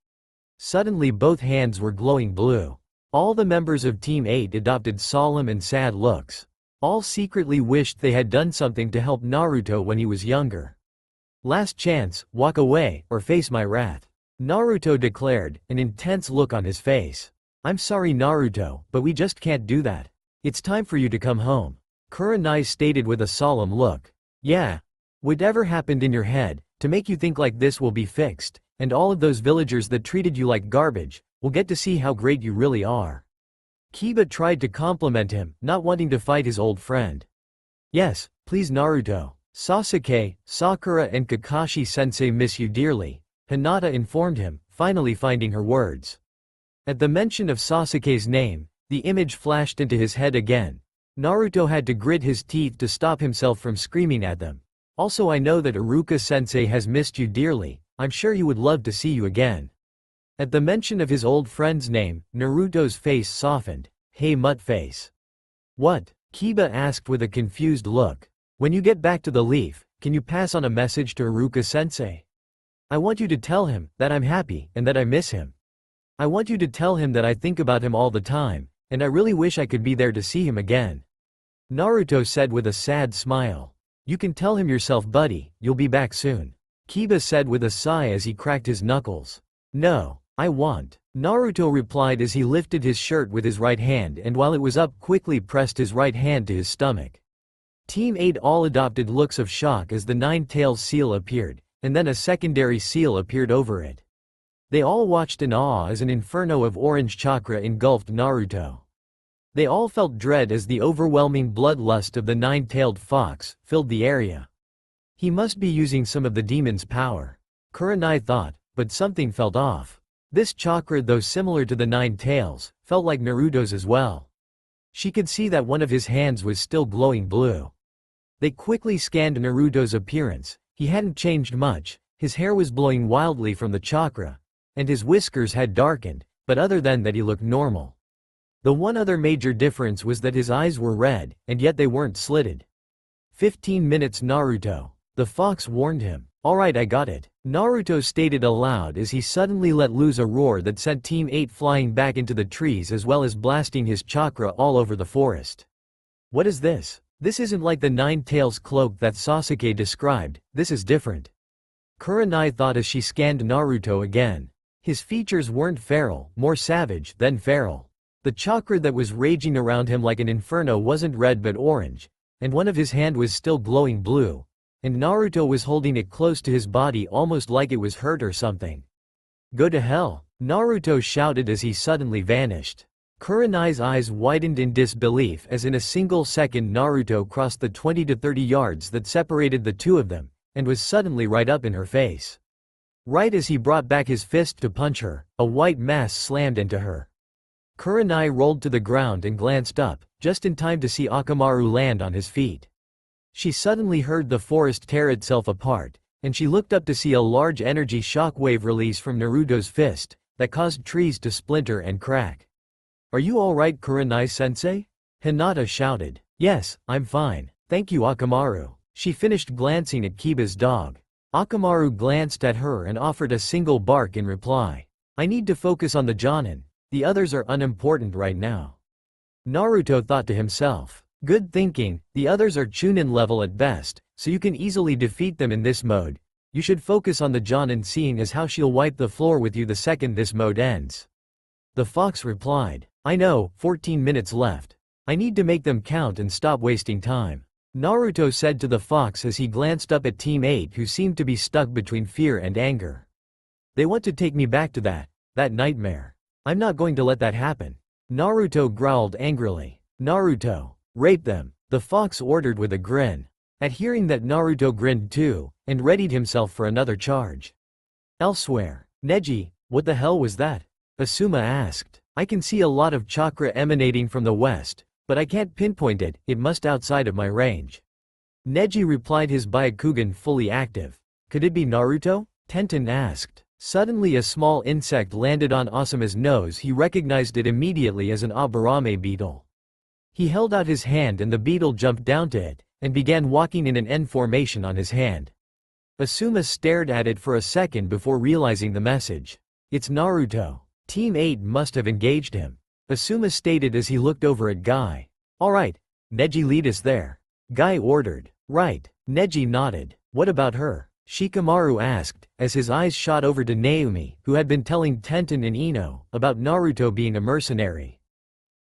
Suddenly both hands were glowing blue. All the members of Team 8 adopted solemn and sad looks. All secretly wished they had done something to help Naruto when he was younger. Last chance, walk away, or face my wrath. Naruto declared, an intense look on his face. I'm sorry Naruto, but we just can't do that. It's time for you to come home. Kurenai stated with a solemn look. Yeah. Whatever happened in your head, to make you think like this will be fixed, and all of those villagers that treated you like garbage, will get to see how great you really are. Kiba tried to compliment him, not wanting to fight his old friend. Yes, please Naruto. Sasuke, Sakura and Kakashi-sensei miss you dearly, Hinata informed him, finally finding her words. At the mention of Sasuke's name, the image flashed into his head again. Naruto had to grit his teeth to stop himself from screaming at them. Also, I know that Iruka-sensei has missed you dearly, I'm sure he would love to see you again. At the mention of his old friend's name, Naruto's face softened. Hey Mutt-face. What? Kiba asked with a confused look. When you get back to the leaf, can you pass on a message to Iruka-sensei? I want you to tell him that I'm happy and that I miss him. I want you to tell him that I think about him all the time, and I really wish I could be there to see him again. Naruto said with a sad smile. You can tell him yourself buddy, you'll be back soon. Kiba said with a sigh as he cracked his knuckles. No, I want. Naruto replied as he lifted his shirt with his right hand and while it was up quickly pressed his right hand to his stomach. Team 8 all adopted looks of shock as the Nine-Tails seal appeared, and then a secondary seal appeared over it. They all watched in awe as an inferno of orange chakra engulfed Naruto. They all felt dread as the overwhelming bloodlust of the nine-tailed fox filled the area. He must be using some of the demon's power, Kurenai thought, but something felt off. This chakra, though similar to the nine tails, felt like Naruto's as well. She could see that one of his hands was still glowing blue. They quickly scanned Naruto's appearance. He hadn't changed much, his hair was blowing wildly from the chakra, and his whiskers had darkened, but other than that he looked normal. The one other major difference was that his eyes were red, and yet they weren't slitted. 15 minutes Naruto. The fox warned him. Alright, I got it. Naruto stated aloud as he suddenly let loose a roar that sent Team 8 flying back into the trees as well as blasting his chakra all over the forest. What is this? This isn't like the nine-tails cloak that Sasuke described, this is different. Kurenai thought as she scanned Naruto again. His features weren't feral, more savage than feral. The chakra that was raging around him like an inferno wasn't red but orange, and one of his hand was still glowing blue, and Naruto was holding it close to his body almost like it was hurt or something. Go to hell, Naruto shouted as he suddenly vanished. Kurenai's eyes widened in disbelief as in a single second Naruto crossed the 20 to 30 yards that separated the two of them, and was suddenly right up in her face. Right as he brought back his fist to punch her, a white mass slammed into her. Kurenai rolled to the ground and glanced up, just in time to see Akamaru land on his feet. She suddenly heard the forest tear itself apart, and she looked up to see a large energy shockwave release from Naruto's fist, that caused trees to splinter and crack. Are you alright Kurenai-sensei? Hinata shouted. Yes, I'm fine, thank you Akamaru. She finished glancing at Kiba's dog. Akamaru glanced at her and offered a single bark in reply. I need to focus on the Jonin, the others are unimportant right now. Naruto thought to himself. Good thinking, the others are Chunin level at best, so you can easily defeat them in this mode. You should focus on the Jonin seeing as how she'll wipe the floor with you the second this mode ends. The fox replied. I know, 14 minutes left. I need to make them count and stop wasting time. Naruto said to the fox as he glanced up at Team 8 who seemed to be stuck between fear and anger. They want to take me back to that nightmare. I'm not going to let that happen. Naruto growled angrily. Naruto, rape them, the fox ordered with a grin. At hearing that Naruto grinned too, and readied himself for another charge. Elsewhere, Neji, what the hell was that? Asuma asked. I can see a lot of chakra emanating from the west, but I can't pinpoint it, it must outside of my range. Neji replied his Byakugan fully active. Could it be Naruto? Tenten asked. Suddenly a small insect landed on Asuma's nose. He recognized it immediately as an Aburame beetle. He held out his hand and the beetle jumped down to it, and began walking in an N formation on his hand. Asuma stared at it for a second before realizing the message. It's Naruto. Team 8 must have engaged him. Asuma stated as he looked over at Guy. Alright, Neji lead us there. Guy ordered. Right. Neji nodded. What about her? Shikamaru asked, as his eyes shot over to Naomi, who had been telling Tenten and Ino about Naruto being a mercenary.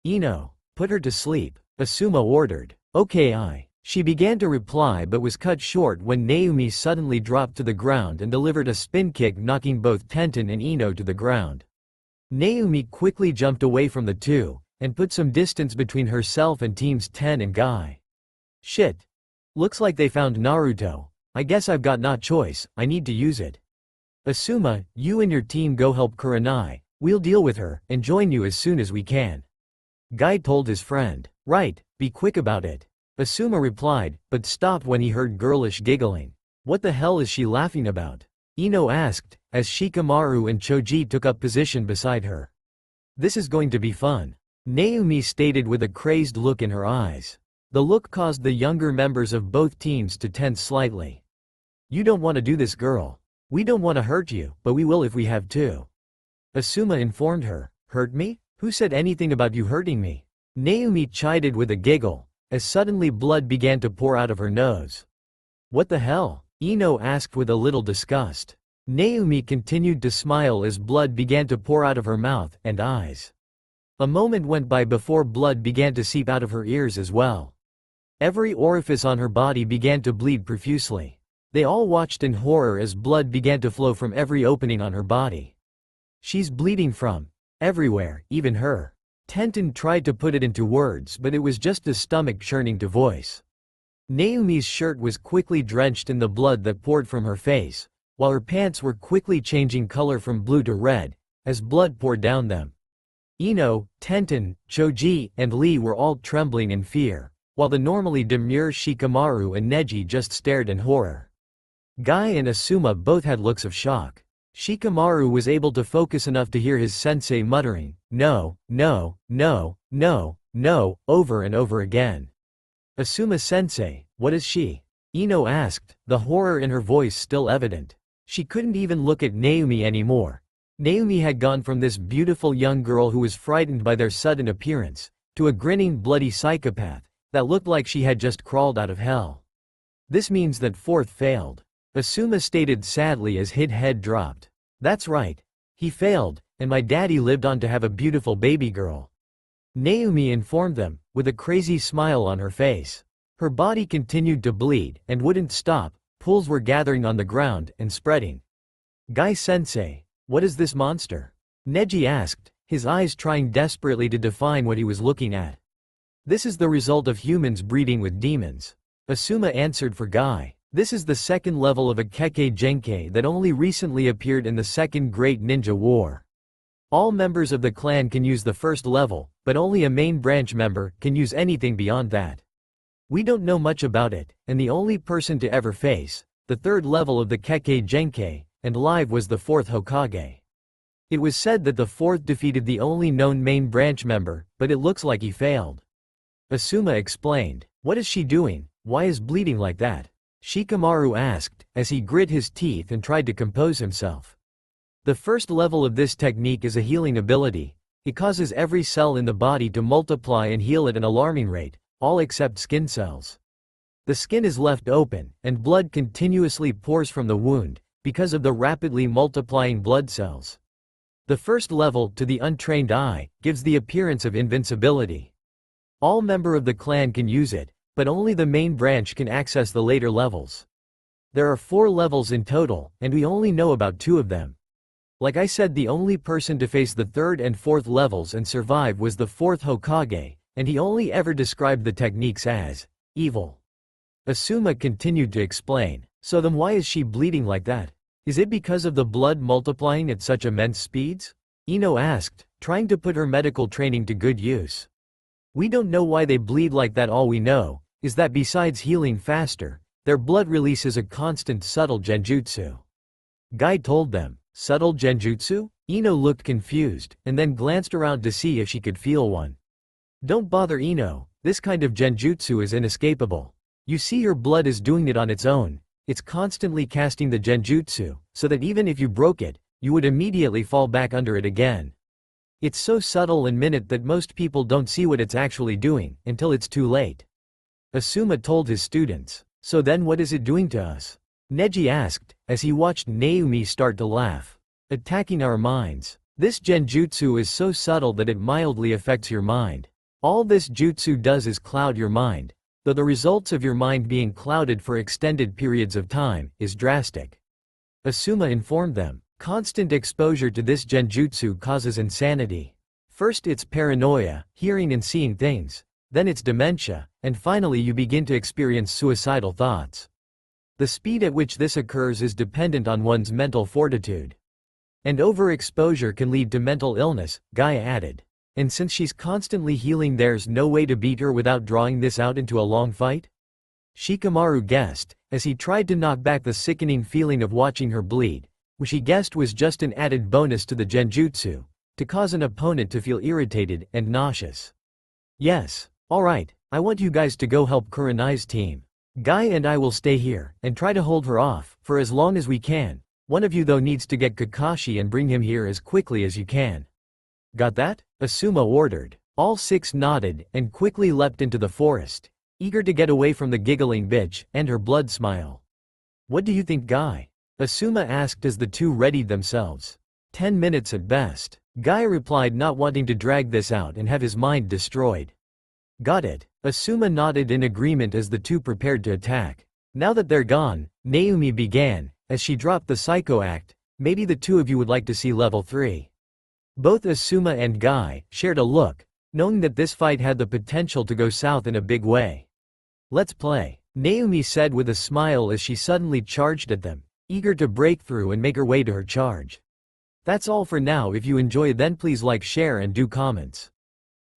Ino, put her to sleep, Asuma ordered. Okay. She began to reply but was cut short when Naomi suddenly dropped to the ground and delivered a spin kick knocking both Tenten and Ino to the ground. Naomi quickly jumped away from the two, and put some distance between herself and teams 10 and Guy. Shit. Looks like they found Naruto. I guess I've got no choice, I need to use it. Asuma, you and your team go help Kurenai. We'll deal with her, and join you as soon as we can. Guy told his friend. Right, be quick about it. Asuma replied, but stopped when he heard girlish giggling. What the hell is she laughing about? Ino asked, as Shikamaru and Choji took up position beside her. This is going to be fun. Naomi stated with a crazed look in her eyes. The look caused the younger members of both teams to tense slightly. You don't want to do this, girl. We don't want to hurt you, but we will if we have to. Asuma informed her. Hurt me? Who said anything about you hurting me? Naomi chided with a giggle, as suddenly blood began to pour out of her nose. What the hell? Ino asked with a little disgust. Naomi continued to smile as blood began to pour out of her mouth and eyes. A moment went by before blood began to seep out of her ears as well. Every orifice on her body began to bleed profusely. They all watched in horror as blood began to flow from every opening on her body. She's bleeding from everywhere, even her. Tenten tried to put it into words, but it was just a stomach churning to voice. Naomi's shirt was quickly drenched in the blood that poured from her face, while her pants were quickly changing color from blue to red, as blood poured down them. Ino, Tenten, Choji, and Lee were all trembling in fear, while the normally demure Shikamaru and Neji just stared in horror. Guy and Asuma both had looks of shock. Shikamaru was able to focus enough to hear his sensei muttering, no, no, no, no, no, over and over again. Asuma-sensei, what is she? Ino asked, the horror in her voice still evident. She couldn't even look at Naomi anymore. Naomi had gone from this beautiful young girl who was frightened by their sudden appearance, to a grinning bloody psychopath, that looked like she had just crawled out of hell. This means that fourth failed. Asuma stated sadly as his head dropped. That's right. He failed, and my daddy lived on to have a beautiful baby girl. Naomi informed them, with a crazy smile on her face. Her body continued to bleed, and wouldn't stop. Pools were gathering on the ground and spreading. Guy-sensei, what is this monster? Neji asked, his eyes trying desperately to define what he was looking at. This is the result of humans breeding with demons. Asuma answered for Guy. This is the second level of a Kekkei Genkei that only recently appeared in the Second Great Ninja War. All members of the clan can use the first level, but only a main branch member can use anything beyond that. We don't know much about it, and the only person to ever face the third level of the Kekkei Genkei and live was the fourth Hokage. It was said that the fourth defeated the only known main branch member, but it looks like he failed. Asuma explained. What is she doing? Why is bleeding like that? Shikamaru asked, as he grit his teeth and tried to compose himself. The first level of this technique is a healing ability. It causes every cell in the body to multiply and heal at an alarming rate, all except skin cells. The skin is left open, and blood continuously pours from the wound, because of the rapidly multiplying blood cells. The first level, to the untrained eye, gives the appearance of invincibility. All members of the clan can use it, but only the main branch can access the later levels. There are 4 levels in total, and we only know about 2 of them. Like I said, the only person to face the 3rd and 4th levels and survive was the 4th Hokage, and he only ever described the techniques as evil. Asuma continued to explain. So then why is she bleeding like that? Is it because of the blood multiplying at such immense speeds? Ino asked, trying to put her medical training to good use. We don't know why they bleed like that. All we know is that besides healing faster, their blood releases a constant subtle genjutsu. Guy told them. Subtle genjutsu? Ino looked confused, and then glanced around to see if she could feel one. Don't bother Ino, this kind of genjutsu is inescapable. You see, your blood is doing it on its own. It's constantly casting the genjutsu, so that even if you broke it, you would immediately fall back under it again. It's so subtle and minute that most people don't see what it's actually doing, until it's too late. Asuma told his students. So then what is it doing to us? Neji asked, as he watched Naomi start to laugh. Attacking our minds. This genjutsu is so subtle that it mildly affects your mind. All this jutsu does is cloud your mind, though the results of your mind being clouded for extended periods of time is drastic. Asuma informed them. Constant exposure to this genjutsu causes insanity. First it's paranoia, hearing and seeing things. then it's dementia, and finally you begin to experience suicidal thoughts. The speed at which this occurs is dependent on one's mental fortitude. And overexposure can lead to mental illness, Guy added. And since she's constantly healing, there's no way to beat her without drawing this out into a long fight? Shikamaru guessed, as he tried to knock back the sickening feeling of watching her bleed, which he guessed was just an added bonus to the genjutsu, to cause an opponent to feel irritated and nauseous. Yes, alright, I want you guys to go help Kurenai's team. Guy and I will stay here, and try to hold her off, for as long as we can. One of you though needs to get Kakashi and bring him here as quickly as you can. Got that? Asuma ordered. All 6 nodded, and quickly leapt into the forest, eager to get away from the giggling bitch, and her blood smile. What do you think, Guy? Asuma asked as the two readied themselves. 10 minutes at best. Guy replied, not wanting to drag this out and have his mind destroyed. Got it. Asuma nodded in agreement as the two prepared to attack. Now that they're gone, Naomi began, as she dropped the psycho act, maybe the two of you would like to see level 3. Both Asuma and Guy shared a look, knowing that this fight had the potential to go south in a big way. Let's play, Naomi said with a smile as she suddenly charged at them, eager to break through and make her way to her charge. That's all for now. If you enjoy, then please like, share and do comments.